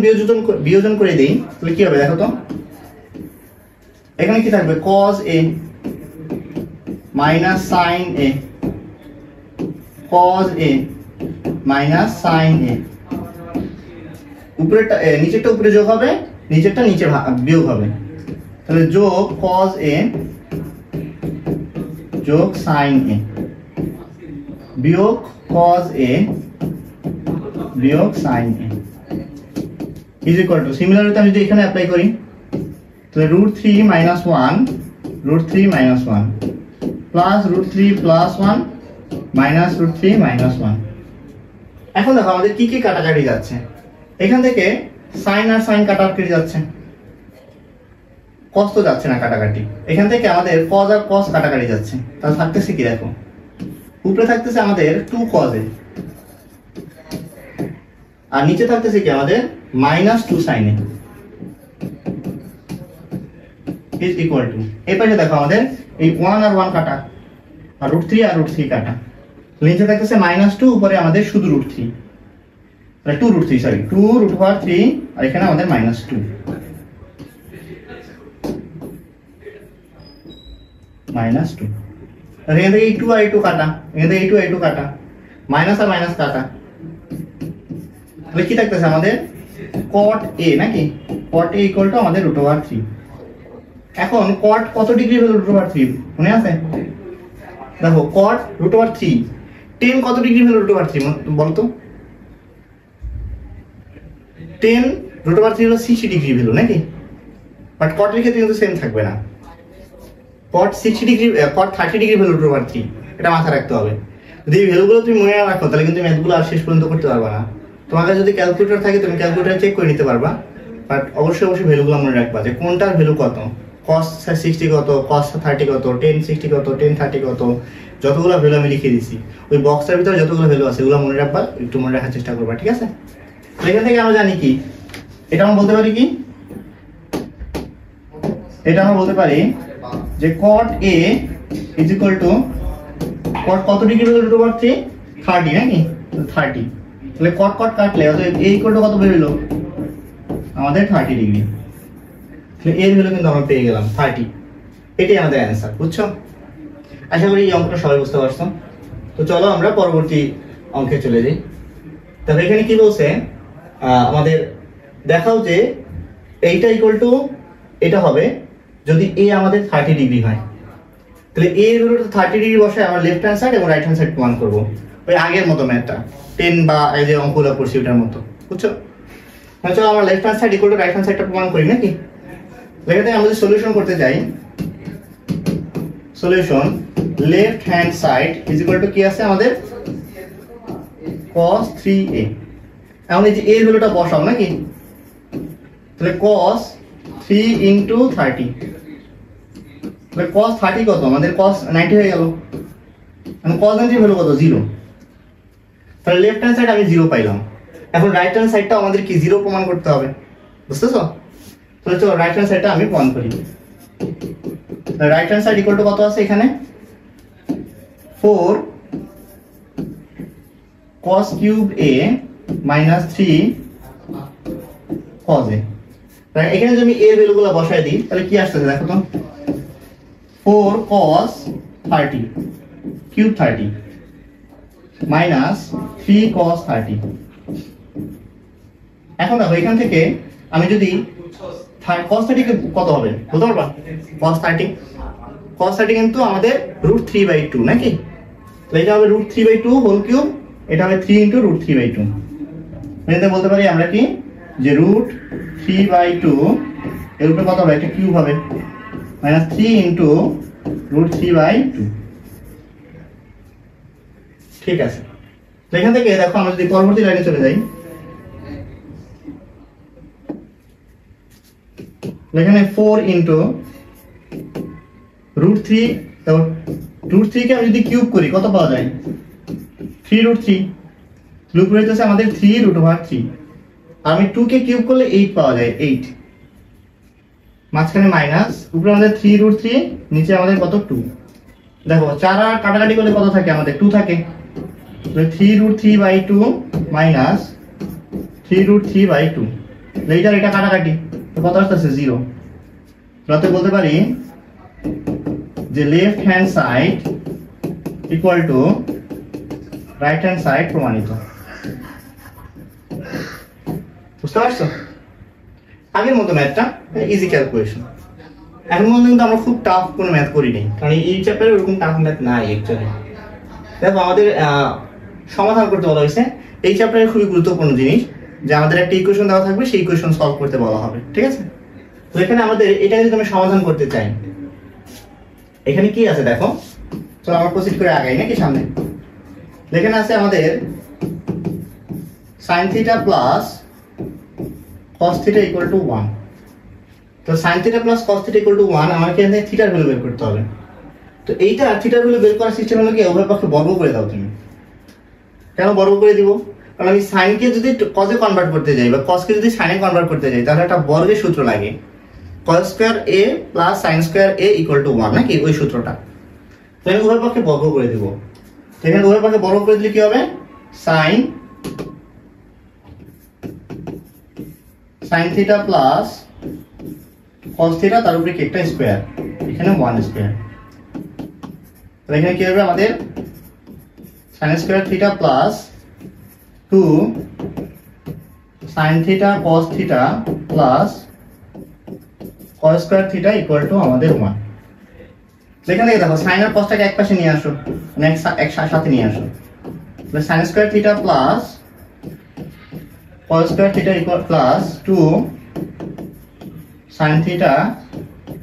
বিয়োজন করে দিই তাহলে কি হবে দেখো তো, এখানে কি থাকবে cos a minus sin a, cos a minus sin a, উপরেরটা নিচেরটা উপরে যোগ হবে, নিচেরটা নিচে বিয়োগ হবে। তাহলে যোগ cos a যোগ sin a বিয়োগ cos a বিয়োগ sin a is equal two, similarly আমি যদি এখানে অ্যাপ্লাই করি তাহলে √3 minus 1 √3 minus 1 plus √3 plus 1 minus √3 minus 1। এখন দেখো আমাদের কি কি কাটাকাটি যাচ্ছে, এখান থেকে sin আর sin কাটাকাটি যাচ্ছে, cos তো যাচ্ছে না কাটাকাটি। এখান থেকে আমাদের cos আর cos কাটাকাটি যাচ্ছে, তাহলে থাকতেছে কি দেখো, উপরে থাকতেছে আমাদের 2 cos a আর নিচে থাকতেছে কি আমাদের -2 sin a is equal to, এই পাশে দেখো আমাদের এই 1 আর 1 কাটা আর √3 আর √3 কাটা, নিচে থাকতেছে -2, উপরে আমাদের শুধু √3, তাহলে 2√3 সরি 2√3 আর এখানে আমাদের -2 আর এখান থেকে 2 আর 2 কাটা, এখান থেকে 2 আর 2 কাটা, মাইনাস আর মাইনাস কাটা, তাহলে কি থাকতেছে আমাদের cot a নাকি, cot a ইকুয়াল টু আমাদের √3। এখন cot কত ডিগ্রি হলো √3 মনে আছে, দেখো cot √3 tan কত ডিগ্রি হলো √3 বলতো, tan √3 হলো 60 ডিগ্রি ভ্যালু নাকি, বাট cot এর ক্ষেত্রে কিন্তু সেম থাকবে না, cot 60 degree cot 30 degree value √3, এটা মাথায় রাখতে হবে। যদি এই ভ্যালুগুলো তুমি মনে রাখো তাহলে কিন্তু ম্যাথগুলো আর শেষ পর্যন্ত করতে পারবে না। তোমার কাছে যদি ক্যালকুলেটর থাকে তুমি ক্যালকুলেটর চেক করে নিতে পারবা, বাট অবশ্যই ভ্যালুগুলো মনে রাখবা যে কোনটার ভ্যালু কত, cos 60 কত, cos 30 কত, tan 60 কত, tan 30 কত, যতগুলো ভ্যালু আমি লিখে দিয়েছি ওই বক্সের ভিতরে যতগুলো ভ্যালু আছে ওগুলো মনে রাখবা, একটু মনে রাখার চেষ্টা করবা, ঠিক আছে। এখান থেকে আমরা জানি কি, এটা আমরা বলতে পারি কি, এটা আমরা বলতে পারি যে cot a is equal to cot কত ডিগ্রি হলো √3 30 নাকি 30, তাহলে cot কাটলে অতএব a equal to কত বের হলো আমাদের 30 ডিগ্রি, তাহলে এর ভ্যালু কিন্তু আমরা পেয়ে গেলাম 30, এটাই আমাদের অ্যানসার, বুঝছো। আশা করি এই অঙ্কটা সবাই বুঝতে পারছো। তো চলো আমরা পরবর্তী অঙ্কে চলে যাই। তবে এখানে কি বলছে, আমাদের দেখাও যে এইটা ইকুয়াল টু এটা হবে যদি a আমাদের 30 ডিগ্রি হয়, তাহলে a এর ভ্যালুটা 30 ডিগ্রি বসে আমরা লেফট হ্যান্ড সাইড এবং রাইট হ্যান্ড সাইড প্রমাণ করব, ওই আগের মতো ম্যাথটা 10 বা এই যে অঙ্কগুলো করছি ওটার মতো, বুঝছো। চলো আমরা left hand side equal to right hand সাইডটা প্রমাণ করি নাকি। লেখাতে আমরা যদি সলিউশন করতে যাই, solution left hand side is equal two কি আছে আমাদের cos 3a। এখন এই যে এর ভ্যালুটা বসাও নাকি, তাহলে cos 3 ইনটু 30, তাহলে cos 30 কত আমাদের cos 90 হয়ে গেল। এখন cos 90 ভ্যালু কত 0, তাহলে লেফট হ্যান্ড সাইড আমি 0 পাইলাম। এখন রাইট হ্যান্ড সাইডটা আমাদের কি 0 প্রমাণ করতে হবে, বুঝতেছো? তাহলে চলো রাইট হ্যান্ড সাইডটা আমি প্রমাণ করি। Right hand side equal to কত আছে এখানে 4 cos cube a minus 3 cos a। তাহলে এখানে যদি আমি a এর ভ্যালুগুলো বসায় দিই তাহলে কি আসছে দেখো তো, 4 cos 30 কিউব 30 মাইনাস 3 cos 30। এখন দেখো এখান থেকে আমি যদি cos 30 কত হবে বলতে পারবা? cos 30 কিন্তু আমাদের √3/2 নাকি, তাহলে এটা হবে √3/2 হোল কিউব, এটা হবে 3 ইনটু √3/2। এটাতে বলতে পারি আমরা কি যে √3/2 এর উপরে কত হবে একটা কিউব হবে মাইনাস 3 ইনটু √3/2। ঠিক আছে, তো এখান থেকে দেখো আমরা যদি পরবর্তী লাইনে চলে যাই, এখানে 4 ইনটু √3, তো √3 কে আমি যদি কিউব করি কত পাওয়া যায় 3√3, উপরে হইতেছে আমাদের 3√3, আর আমি 2 কে কিউব করলে 8 পাওয়া যায় 8, মাঝখানে মাইনাস, উপরে আমাদের 3√3, নিচে আমাদের কত 2। দেখো 4 আর কাটাকাটি করলে কত থাকে আমাদের 2 থাকে, তো 3√3/2 মাইনাস 3√3/2, এইটার এটা কাটাকাটি তো কত আসছে 0। তাহলে বলতে পারি যে left hand side equal to right hand side প্রমাণিত। বুঝতে পারছো? আগের মতো ম্যাথটা ইজি ক্যালকুলেশন। এখন পর্যন্ত কিন্তু আমরা খুব টাফ কোনো ম্যাথ করিনি, কারণ এই চ্যাপ্টারে ওরকম টাফ ম্যাথ নাই অ্যাকচুয়ালি। দেখো আমাদের সমাধান করতে বলা হয়েছে, এই চ্যাপ্টারে খুবই গুরুত্বপূর্ণ জিনিস যে আমাদের একটা ইকুয়েশন দেওয়া থাকবে, সেই ইকুয়েশন সলভ করতে বলা হবে, ঠিক আছে? তো এখানে আমাদের এটা যদি আমি সমাধান করতে চাই, এখানে কি আছে দেখো, চলো আমরা প্রসিড করে আগাই নাকি সামনে। এখানে আছে আমাদের sin θ plus cos θ equal to 1। তো sin θ plus cos θ equal to 1 আমাকে এখানে থিটার ভ্যালু বের করতে হবে। তো এইটা থিটার ভ্যালু বের করার সিস্টেম হলো কি উভয় পক্ষে বর্গ করে দাও তুমি। কেন বর্গ করে দিব? কারণ আমি sin কে যদি cos এ কনভার্ট করতে যাই বা cos কে যদি sin এ কনভার্ট করতে যাই তাহলে একটা বর্গের সূত্র লাগে, cos square a plus sin square a equal to 1 নাকি, ওই সূত্রটা। তো আমি উভয় পক্ষে বর্গ করে দেব। এখানে উভয় পক্ষে বর্গ করে দিলে কি হবে sin θ প্লাস cos θ তার উপরে কি একটা স্কয়ার, এখানে 1 স্কয়ার। তো এখানে কি হবে আমাদের sin square θ plus 2 sin θ cos θ plus cos square θ equal to আমাদের 1। এখানে দেখো sin আর cos টাকে এক পাশে নিয়ে আসো, মানে একসাথে নিয়ে আসো, তাহলে sin square θ plus cos square θ equal plus 2 sin θ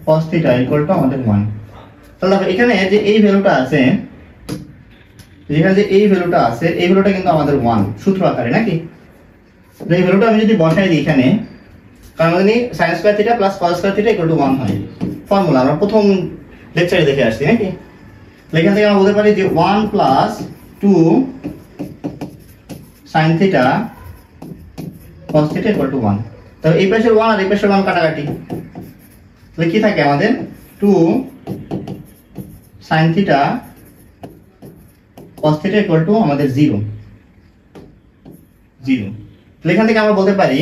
cos θ equal to আমাদের 1। তাহলে দেখো এখানে যে এই ভ্যালুটা আছে, এখানে যে এই ভ্যালুটা আছে, এই ভ্যালুটা কিন্তু আমাদের 1 সূত্র আকারে নাকি। এই ভ্যালুটা আমি যদি বসাই দিই এখানে, কারণ আমাদের sin square θ plus cos square θ equal to 1 হয়, ফর্মুলা আমরা প্রথম লেকচারে দেখে আসছি নাকি। এখান থেকে আমরা বলতে পারি যে 1 plus 2 sin θ cos θ equal to 1। তাহলে এই পাশের 1 আর এই পাশের 1 কাটাকাটি, তাহলে কি থাকে আমাদের 2 sin θ cos θ ইকুয়াল টু আমাদের 0। তাহলে এখান থেকে আমরা বলতে পারি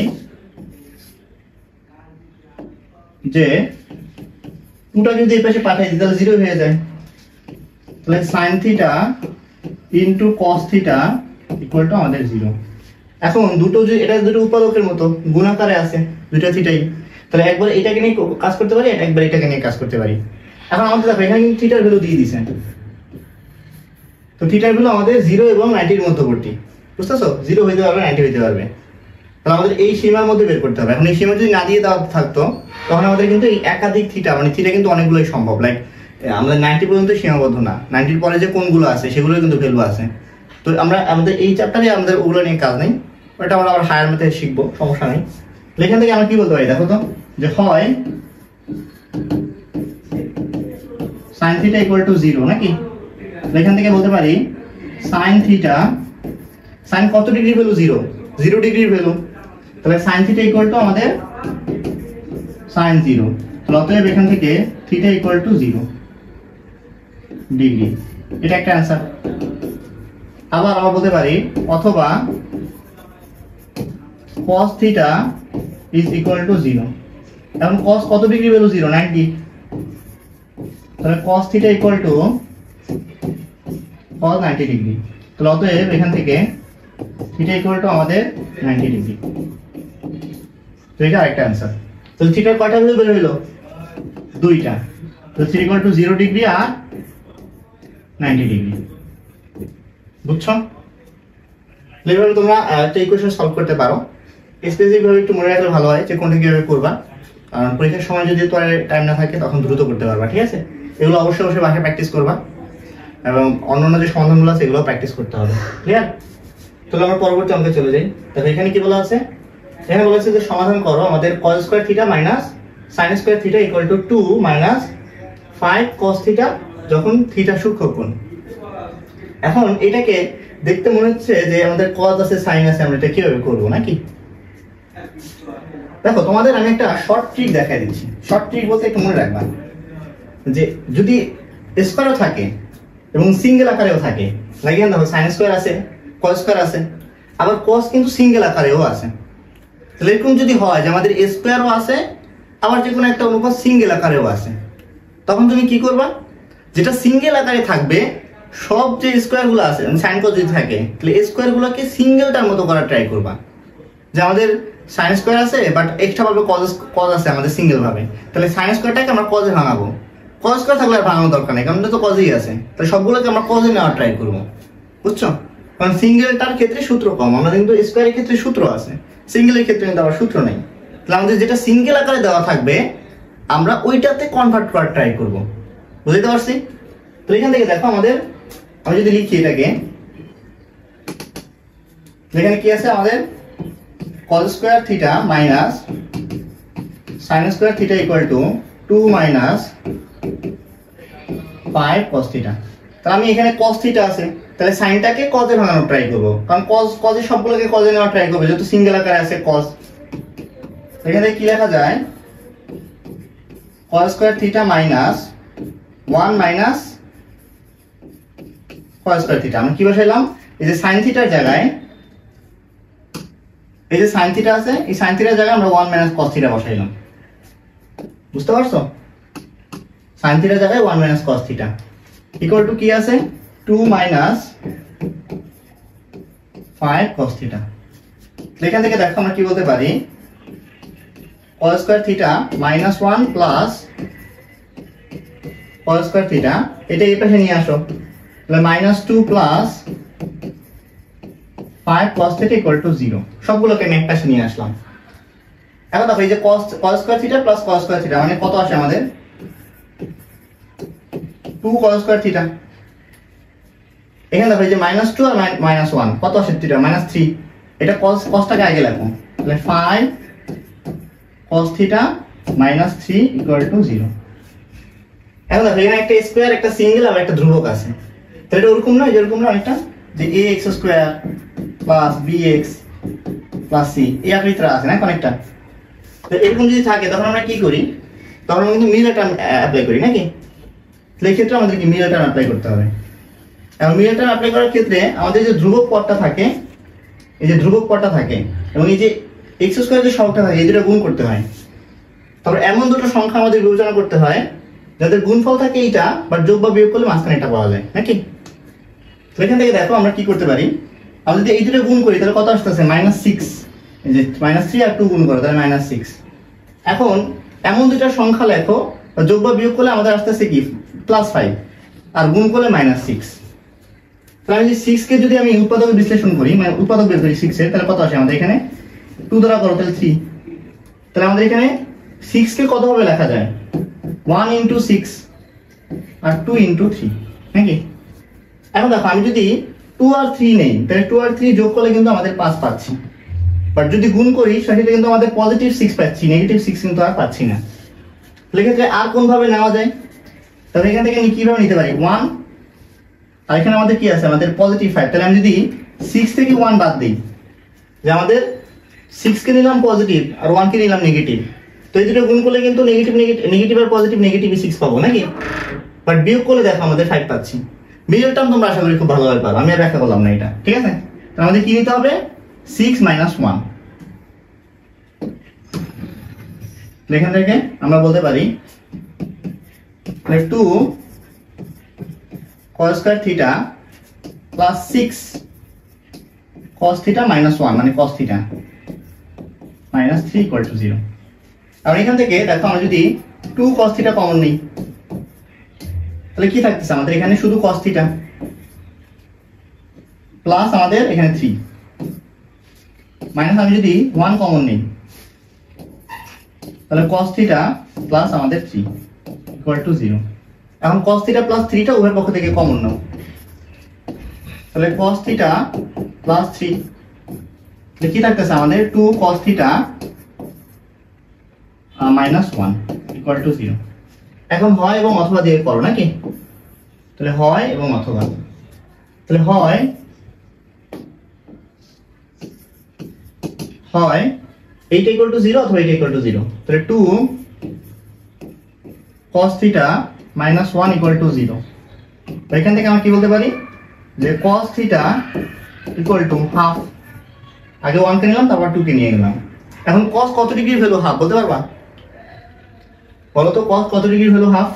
যে 2টা যদি এই পাশে পাঠাই দিই তাহলে 0 হয়ে যায়। তাহলে sin θ into cos θ equal to আমাদের 0। এখন দুটো যে এটা দুটো উৎপাদকের মতো গুণাকারে আছে দুইটা থিটাই, তাহলে একবার এটাকে নিয়ে কাজ করতে পারি, একবার এটাকে নিয়ে কাজ করতে পারি। এখন আমাদের দেখো এখানে থিটার ভ্যালু দিয়ে দিয়েছেন, তো থিটার ভ্যালু আমাদের 0 এবং 90 এর মধ্যবর্তী, বুঝতেছো? 0 হইতে পারবে 90 হইতে পারবে। তাহলে আমাদের এই সীমার মধ্যে বের করতে হবে। এখন এই সীমা যদি না দিয়ে দেওয়া থাকতো তখন আমাদের কিন্তু এই একাধিক থিটা, মানে থিটা কিন্তু অনেকগুলোই সম্ভব, লাইক আমাদের 90 পর্যন্ত সীমাবদ্ধ না, 90-র পরে যে কোনগুলো আছে সেগুলো কিন্তু ভ্যালু আছে। তো আমরা আমাদের এই চ্যাপ্টারে আমাদের ওগুলো নিয়ে কাজ নেই, ওটা আমরা আবার হায়ার ম্যাথে শিখবো, সমস্যা নেই। এখান থেকে আমরা কি বলতে পারি দেখো তো, যে হয় sin θ = 0 নাকি? এখান থেকে বলতে পারি sin θ, sin কত ডিগ্রি ভ্যালু? 0 ডিগ্রির ভ্যালু। তাহলে sin θ = আমাদের sin 0। তাহলে অতএব এখান থেকে θ = 0 ডিগ্রি, এটা একটা অ্যান্সার। আবার আমরা বলতে পারি অথবা cos θ = 0। এখন cos কত ডিগ্রি ভ্যালু? 0, 90। তাহলে cos θ = cos 90 ডিগ্রি। তাহলে অতএব এখান থেকে θ = আমাদের 90 ডিগ্রি। তো এটা আরেকটা অ্যান্সার। তাহলে থিটার কয়টা ভ্যালু বের হলো? দুইটা। তো θ = 0 ডিগ্রি আর 90 ডিগ্রি। বুঝছো? এইভাবে তোমরা একটা ইকুয়েশন সলভ করতে পারো। স্পেসিফিক ভাবে একটু মনে রাখলে ভালো হয় যে কোনটা কিভাবে করবা, কারণ পরীক্ষার সময় যদি তোমার টাইম না থাকে তখন দ্রুত করতে পারবা, ঠিক আছে? এগুলো অবশ্যই অবশ্যই বাসায় প্র্যাকটিস করবা এবং অন্যান্য যে সমাধানগুলো আছে এগুলো প্র্যাকটিস করতে হবে, ক্লিয়ার? তাহলে আমরা পরবর্তী অঙ্কে চলে যাই। তাহলে এখানে কি বলা আছে? এখানে বলা আছে যে সমাধান করো আমাদের cos square theta minus sin square theta = 2 minus 5 cos theta যখন থিটা সূক্ষ্ম কোণ। এখন এটাকে দেখতে মনে হচ্ছে যে আমাদের cos আছে sin আছে, আমরা এটা কিভাবে করব নাকি? দেখো তোমাদের আমি একটা শর্ট ট্রিক দেখাই দিচ্ছি। শর্ট ট্রিক বলতে একটু মনে রাখবা যে যদি স্কয়ারও থাকে এবং সিঙ্গেল আকারেও থাকে, লাগিয়ে দেখো sin স্কয়ার আছে, cos স্কয়ার আছে, আবার cos কিন্তু সিঙ্গেল আকারেও আছে। তাহলে এরকম যদি হয় যে আমাদের স্কয়ারও আছে আবার যে কোনো একটা অনুপাত সিঙ্গেল আকারেও আছে, তখন তুমি কি করবা? যেটা সিঙ্গেল আকারে থাকবে সব যে স্কয়ারগুলো আছে, sin cos যদি থাকে তাহলে স্কয়ারগুলোকে সিঙ্গেলটার মতো করার ট্রাই করবা। যে আমাদের sin স্কয়ার আছে বাট এক্সট্রা ভাবে cos আছে আমাদের সিঙ্গেল ভাবে, তাহলে sin স্কয়ারটাকে আমরা cos এ ভাঙাবো। cos স্কয়ার থাকলে আর ভাঙানোর দরকার নেই, কারণ এটা তো cos ই আছে। তাহলে সবগুলোকে আমরা cos এ নেওয়ার ট্রাই করব, বুঝছো? কারণ সিঙ্গেলটার ক্ষেত্রে সূত্র কম, আমাদের কিন্তু স্কয়ারের ক্ষেত্রে সূত্র আছে, সিঙ্গেলের ক্ষেত্রে কিন্তু আবার সূত্র নেই। তাহলে আমাদের যেটা সিঙ্গেল আকারে দেওয়া থাকবে আমরা ওইটাতে কনভার্ট করার ট্রাই করব, বুঝতে পারছি? তো এখান থেকে দেখো আমাদের, আমি যদি লিখি এটাকে, এখানে কি আছে আমাদের cos square theta minus sin square theta = 2 minus 5 cos theta. তাহলে আমি এখানে cos থিটা আছে, তাহলে সাইনটাকে cos এ ভাঙানোর ট্রাই করব, কারণ cos এর সবগুলোকে cos এ নেওয়ার ট্রাই করব যেহেতু সিঙ্গেল আকারে আছে cos। এখানে কি লেখা যায়? cos square theta minus 1 minus cos square theta. আমি কি বসাইলাম? এই যে sin থিটার জায়গায়, এই যে sin থিটা আছে, এই sin থিটার জায়গায় আমরা 1 মাইনাস cos থিটা বসাইলাম, বুঝতে পারছো? sin থিটার জায়গায় 1 minus cos theta equal two কি আছে? 2 মাইনাস 5 cos থিটা। এখান থেকে দেখো আমরা কি বলতে পারি? cos square theta minus 1 plus cos square theta, এটা এই পাশে নিয়ে আসো, তাহলে মাইনাস 2 প্লাস 5 cos থিটা = 0। সবগুলোকে আমি এক পাশে নিয়ে আসলাম। এখন দেখো এই যে cos square theta plus cos square theta মানে কত আসে আমাদের? 2 cos স্কয়ার থিটা। এখানে দেখো এই যে -2 আর -1 কত আসে? থিটা -3। এটা cosটাকে আগে লিখো, তাহলে 5 cos থিটা -3 = 0। এখন দেখো এখানে একটা স্কয়ার, একটা সিঙ্গেল আর একটা ধ্রুবক আছে, তাহলে এটা ওরকম না, এরকম না একটা যে ax² plus bx plus c এই আকৃতিটা আছে না অনেকটা। তো এরকম যদি থাকে তখন আমরা কি করি? তখন আমরা কিন্তু মিলার টার্ম অ্যাপ্লাই করি নাকি? তাহলে এই ক্ষেত্রে আমাদের কি মিলার টার্ম অ্যাপ্লাই করতে হবে। এবং মিলার টার্ম অ্যাপ্লাই করার ক্ষেত্রে আমাদের যে ধ্রুবক পদটা থাকে, এই যে ধ্রুবক পদটা থাকে এবং এই যে x² যে সংখ্যা থাকে এই দুটো গুণ করতে হয়। তারপর এমন দুটো সংখ্যা আমাদের বিবেচনা করতে হয় যাদের গুণফল থাকে এইটা, বাট যোগ বা বিয়োগ করলে মাঝখানে এটা পাওয়া যায় নাকি? তো এখান থেকে দেখো আমরা কি করতে পারি? আমরা যদি এই দুটো গুণ করি তাহলে কত আসতেছে? -6। এই যে -3 আর 2 গুণ করো তাহলে -6। এখন এমন দুটো সংখ্যা লেখো, যোগ বা বিয়োগ করলে আমাদের আসতেছে কি? +5 আর গুণ করলে -6। তাহলে আমি 6 কে যদি আমি উৎপাদক বিশ্লেষণ করি, মানে উৎপাদক বের করি 6 এর, তাহলে কত আসে আমাদের? এখানে 2 দ্বারা করো তাহলে 3, তাহলে আমাদের এখানে 6 কে কত ভাবে লেখা যায় 1 into 6 আর 2 into 3 নাকি। এখন দেখো আমি যদি 2 আর 3 নেই তাহলে 2 আর 3 যোগ করলে কিন্তু আমাদের 5 পাচ্ছি, বাট যদি গুণ করি সেক্ষেত্রে কিন্তু আমাদের পজিটিভ 6 পাচ্ছি, নেগেটিভ 6 কিন্তু আর পাচ্ছি না। তাহলে এক্ষেত্রে আর কোন ভাবে নেওয়া যায়, তাহলে এখান থেকে কিভাবে নিতে পারি 1 আর এখানে আমাদের কি আছে আমাদের পজিটিভ 5, তাহলে আমি যদি 6 থেকে 1 বাদ দিই যে আমাদের 6 কে নিলাম পজিটিভ আর 1 কে নিলাম নেগেটিভ, তো এই দুটো গুণ করলে কিন্তু নেগেটিভ আর পজিটিভ নেগেটিভে 6 পাবো নাকি, বাট বিয়োগ করলে দেখো আমাদের 5 পাচ্ছি। বিয়োগ টার্ম তোমরা আশা করি খুব ভালোভাবে পারো, আমি আর ব্যাখ্যা করলাম না এটা, ঠিক আছে। তাহলে আমাদের কি নিতে হবে 6 - 1, এখান থেকে আমরা বলতে পারি 2 cos square theta plus 6 cos theta minus 1 মানে cos theta minus 3 equal to 0। আর এখান থেকে দেখো আমরা যদি 2 cos theta কমন নিই তাহলে কি থাকতেছে আমাদের এখানে শুধু cos theta প্লাস আমাদের এখানে 3 মাইনাস আমি যদি 1 কমন নিই তাহলে cos theta প্লাস আমাদের 3 equal to 0। এখন cos theta প্লাস 3 টা উভয় পক্ষ থেকে কমন নাও, তাহলে cos theta প্লাস 3 কি থাকতেছে আমাদের 2 cos theta minus 1 equal to 0। এখন হয় এবং অথবা দিয়ে করো নাকি, তাহলে হয় এবং অথবা, তাহলে হয় এইটা ইকুয়াল টু 0 অথবা এইটা ইকুয়াল টু 0, তাহলে 2 cos theta minus 1 equal to 0। তো এখান থেকে আমরা কি বলতে পারি যে cos theta equal to half, আগে 1 কে নিলাম তারপর 2 কে নিয়ে গেলাম। এখন cos কত ডিগ্রি ভ্যালু হাফ বলতে পারবা, বলো তো cos কত degree value half,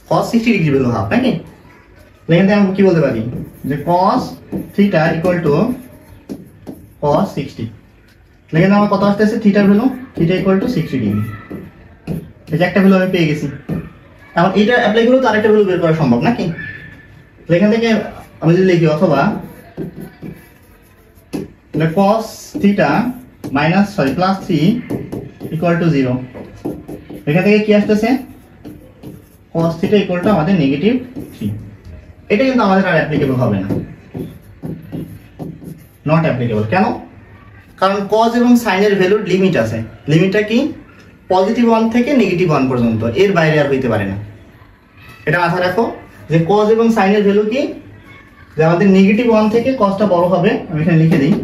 cos 60 degree value half নাকি। এখান থেকে আমরা কি বলতে পারি যে cos theta equal to cos 60, এখানে আমার কত আসতেছে থিটার value, theta equal two 60 degree, এই যে একটা ভ্যালু আমি পেয়ে গেছি। এখন এটা অ্যাপ্লাই করলে তো আরেকটা ভ্যালু বের করা সম্ভব নাকি, এখান থেকে আমি যদি লিখি অথবা তাহলে cos theta plus 3 equal to 0, এখান থেকে কি আসতেছে cos theta ইকুয়াল টু আমাদের নেগেটিভ 3। এটা কিন্তু আমাদের আর অ্যাপ্লিকেবল হবে না, নট অ্যাপ্লিকেবল। কেন, কারণ cos এবং sin এর ভ্যালুর লিমিট আছে, লিমিটটা কি পজিটিভ 1 থেকে নেগেটিভ 1 পর্যন্ত, এর বাইরে আর হইতে পারে না। এটা মাথায় রাখো যে cos এবং sin এর ভ্যালু কি যে আমাদের নেগেটিভ 1 থেকে cosটা বড় হবে, আমি এখানে লিখে দিই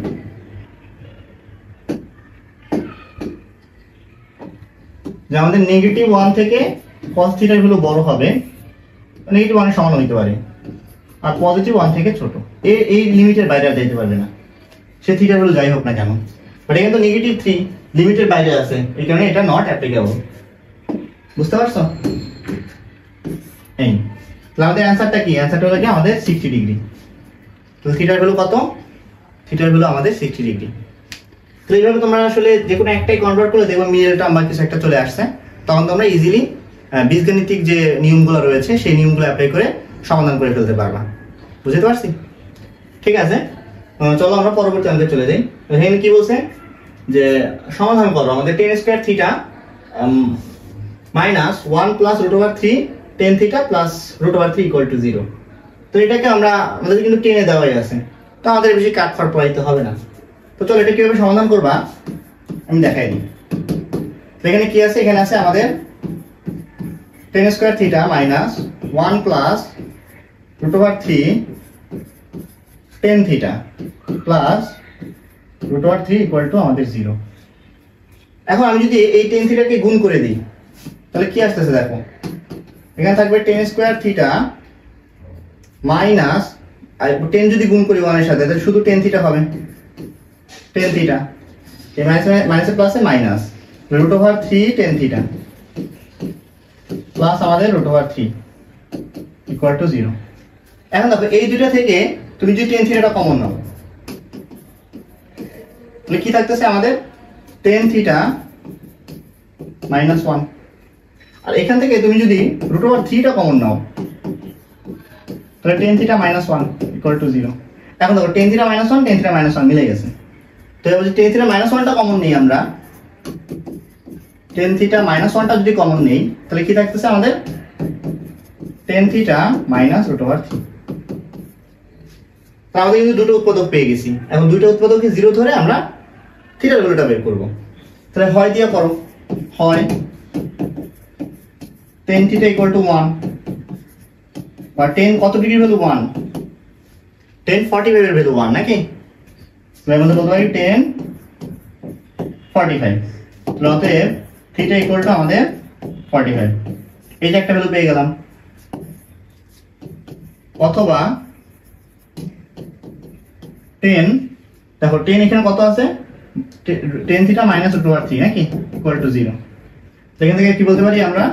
যে আমাদের নেগেটিভ 1 থেকে cos থিটা এর ভ্যালু বড় হবে, নেগেটিভ 1 এর সমান হইতে পারে, আর পজিটিভ 1 থেকে ছোট, এই লিমিটের বাইরে আর যেতে পারবে না, সে থিটার ভ্যালু যাই হোক না কেন। বাট এখানে তো নেগেটিভ 3 লিমিটের বাইরে আছে, এই কারণে এটা নট অ্যাপ্লিকেবল। বুঝতে পারছো? এই তাহলে আমাদের অ্যানসারটা কি, অ্যানসারটা হলো কি আমাদের 60 ডিগ্রি। তো থিটার ভ্যালু কত, থিটার ভ্যালু আমাদের 60 ডিগ্রি। তো এইভাবে তোমরা আসলে যে কোনো একটাই কনভার্ট করে দেখবে মিডলটা আমার কিছু একটা চলে আসছে, তখন তোমরা ইজিলি বীজগণিতিক যে নিয়মগুলো রয়েছে সেই নিয়মগুলো অ্যাপ্লাই করে সমাধান করে ফেলতে পারবা। বুঝতে পারছি? ঠিক আছে, চলো আমরা পরবর্তী অঙ্কে চলে যাই। এখানে কি বলছে যে সমাধান করো আমাদের tan square theta minus 1 plus √3 tan theta plus √3 equal to 0। তো এটাকে আমাদের কিন্তু টেনে দেওয়াই আছে, তো আমাদের বেশি কাটফাট পড়াইতে হবে না। তো চলো এটা কিভাবে সমাধান করবা আমি দেখাই দিই। তো এখানে কি আছে, এখানে আছে আমাদের tan square theta minus 1 plus √3 tan theta plus √3 equal to আমাদের 0। এখন আমি যদি এই tan থিটাকে গুণ করে দিই তাহলে কি আসতেছে দেখো, এখানে থাকবে tan স্কয়ার থিটা মাইনাস, আর 10 যদি গুণ করি 1 এর সাথে তাহলে শুধু tan থিটা হবে, tan থিটা এই মাইনাস প্লাসে মাইনাস √3 tan থিটা প্লাস আমাদের √3 ইকুয়াল টু 0। এখন দেখো এই দুটো থেকে তুমি যদি tan থিটাটা কমন নাও তাহলে কি থাকতেছে আমাদের tan থিটা -1, আর এখান থেকে তুমি যদি √3 টা কমন নাও তাহলে tan থিটা -1 ইকুয়াল টু 0। এখন দেখো ten theta minus one ten theta minus one মিলে গেছে। তো এবার টেন থিটা মাইনাস ওয়ানটা কমন নেই আমরা, টেন থিটা মাইনাস ওয়ানটা যদি কমন নেই তাহলে কি থাকতেছে আমাদের tan theta minus root over three. তো আমাদের কিন্তু দুটো উৎপাদক পেয়ে গেছি। এখন দুটো উৎপাদককে জিরো ধরে আমরা থিটার ভ্যালুটা বের করব। তাহলে হয় দিয়ে করো, হয় টেন থিটা ইকুয়াল টু 1 বা 10 কত ডিগ্রি ভ্যালু 1, 1045 এর ভ্যালু 1 নাকি? তাহলে আমাদের বলতে পারি 1045। তাহলে অতএব থিটা ইকুয়াল টু আমাদের 45, এই যে একটা ভ্যালু পেয়ে গেলাম। অথবা 10, দেখো 10 এখানে কত আছে, 10 থিটা মাইনাস রুট ওভার 3 নাকি ইকুয়াল টু 0। সেখান থেকে কি বলতে পারি আমরা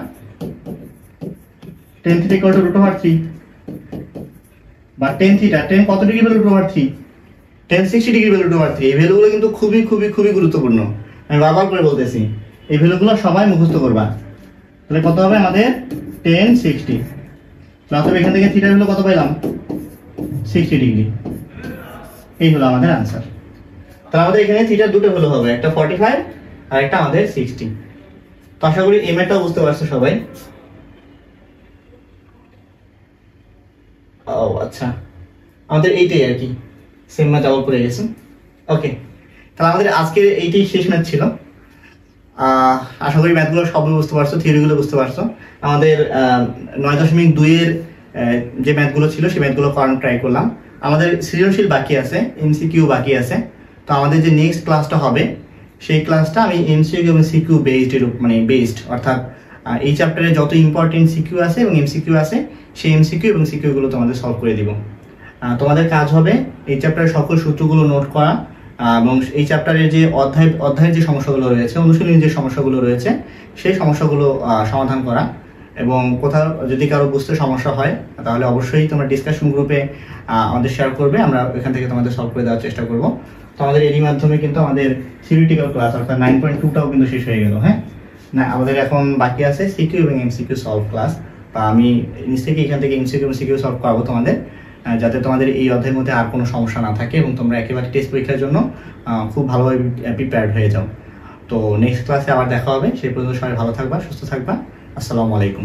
10 theta equal to root over 3 বা 10 থিটা 10 কত degree value root over 3, 1060 degree value root over 3। এই ভ্যালুগুলো কিন্তু খুবই খুবই খুবই গুরুত্বপূর্ণ, আমি বারবার করে বলতেছি এই ভ্যালুগুলো সবাই মুখস্থ করবা। তাহলে কত হবে আমাদের 1060, তাহলে এখান থেকে থিটার ভ্যালু কত পেলাম 60 ডিগ্রি। এই হলো আমাদের आंसर। তাহলে আমাদের এখানে থিটার দুটো ভ্যালু হবে, একটা 45 আর একটা আমাদের 60। তো আশা করি এই ম্যাথটা বুঝতে পারছো সবাই। ও আচ্ছা, আমাদের এইটাই আর কি, সেম ম্যাথ আবার করে গেছে। ওকে, তাহলে আমাদের আজকের এইটাই শেষ ম্যাথ ছিল। আশা করি ম্যাথগুলো সবই বুঝতে পারছো, থিওরিগুলো বুঝতে পারছো। আমাদের 9.2 এর যে ম্যাথগুলো ছিল সেই ম্যাথগুলো করার ট্রাই করলাম। আমাদের সৃজনশীল বাকি আছে, এমসিকিউ বাকি আছে। তো আমাদের যে নেক্সট ক্লাসটা হবে সেই ক্লাসটা আমি এমসিকিউ এবং সিকিউ বেসড, অর্থাৎ এই চ্যাপ্টারে যত ইম্পর্টেন্ট সিকিউ আছে এবং এমসিকিউ আছে সেই এমসিকিউ এবং সিকিউগুলো তোমাদের সলভ করে দিব। তোমাদের কাজ হবে এই চ্যাপ্টারের সকল সূত্রগুলো নোট করা এবং এই চ্যাপ্টারের যে অধ্যায়ের যে সমস্যাগুলো রয়েছে, অনুশীলনী যে সমস্যাগুলো রয়েছে সেই সমস্যাগুলো সমাধান করা। এবং কোথাও যদি কারো বুঝতে সমস্যা হয় তাহলে অবশ্যই তোমরা ডিসকাশন গ্রুপে আমাদের শেয়ার করবে, আমরা এখান থেকে তোমাদের সলভ করে দেওয়ার চেষ্টা করব। তো আমাদের এরই মাধ্যমে কিন্তু আমাদের থিওরিটিক্যাল ক্লাস অর্থাৎ 9.2টাও কিন্তু শেষ হয়ে গেল। হ্যাঁ, না আমাদের এখন বাকি আছে সিকিউ এবং এমসিকিউ সলভ ক্লাস। বা আমি নিজ থেকে এখান থেকে এমসিকিউ এবং সিকিউ সলভ করাবো তোমাদের, যাতে তোমাদের এই অধ্যায়ের মধ্যে আর কোনো সমস্যা না থাকে এবং তোমরা একেবারে টেস্ট পরীক্ষার জন্য খুব ভালোভাবে প্রিপেয়ার্ড হয়ে যাও। তো নেক্সট ক্লাসে আবার দেখা হবে, সেই পর্যন্ত সবাই ভালো থাকবা, সুস্থ থাকবা। আসসালামু আলাইকুম।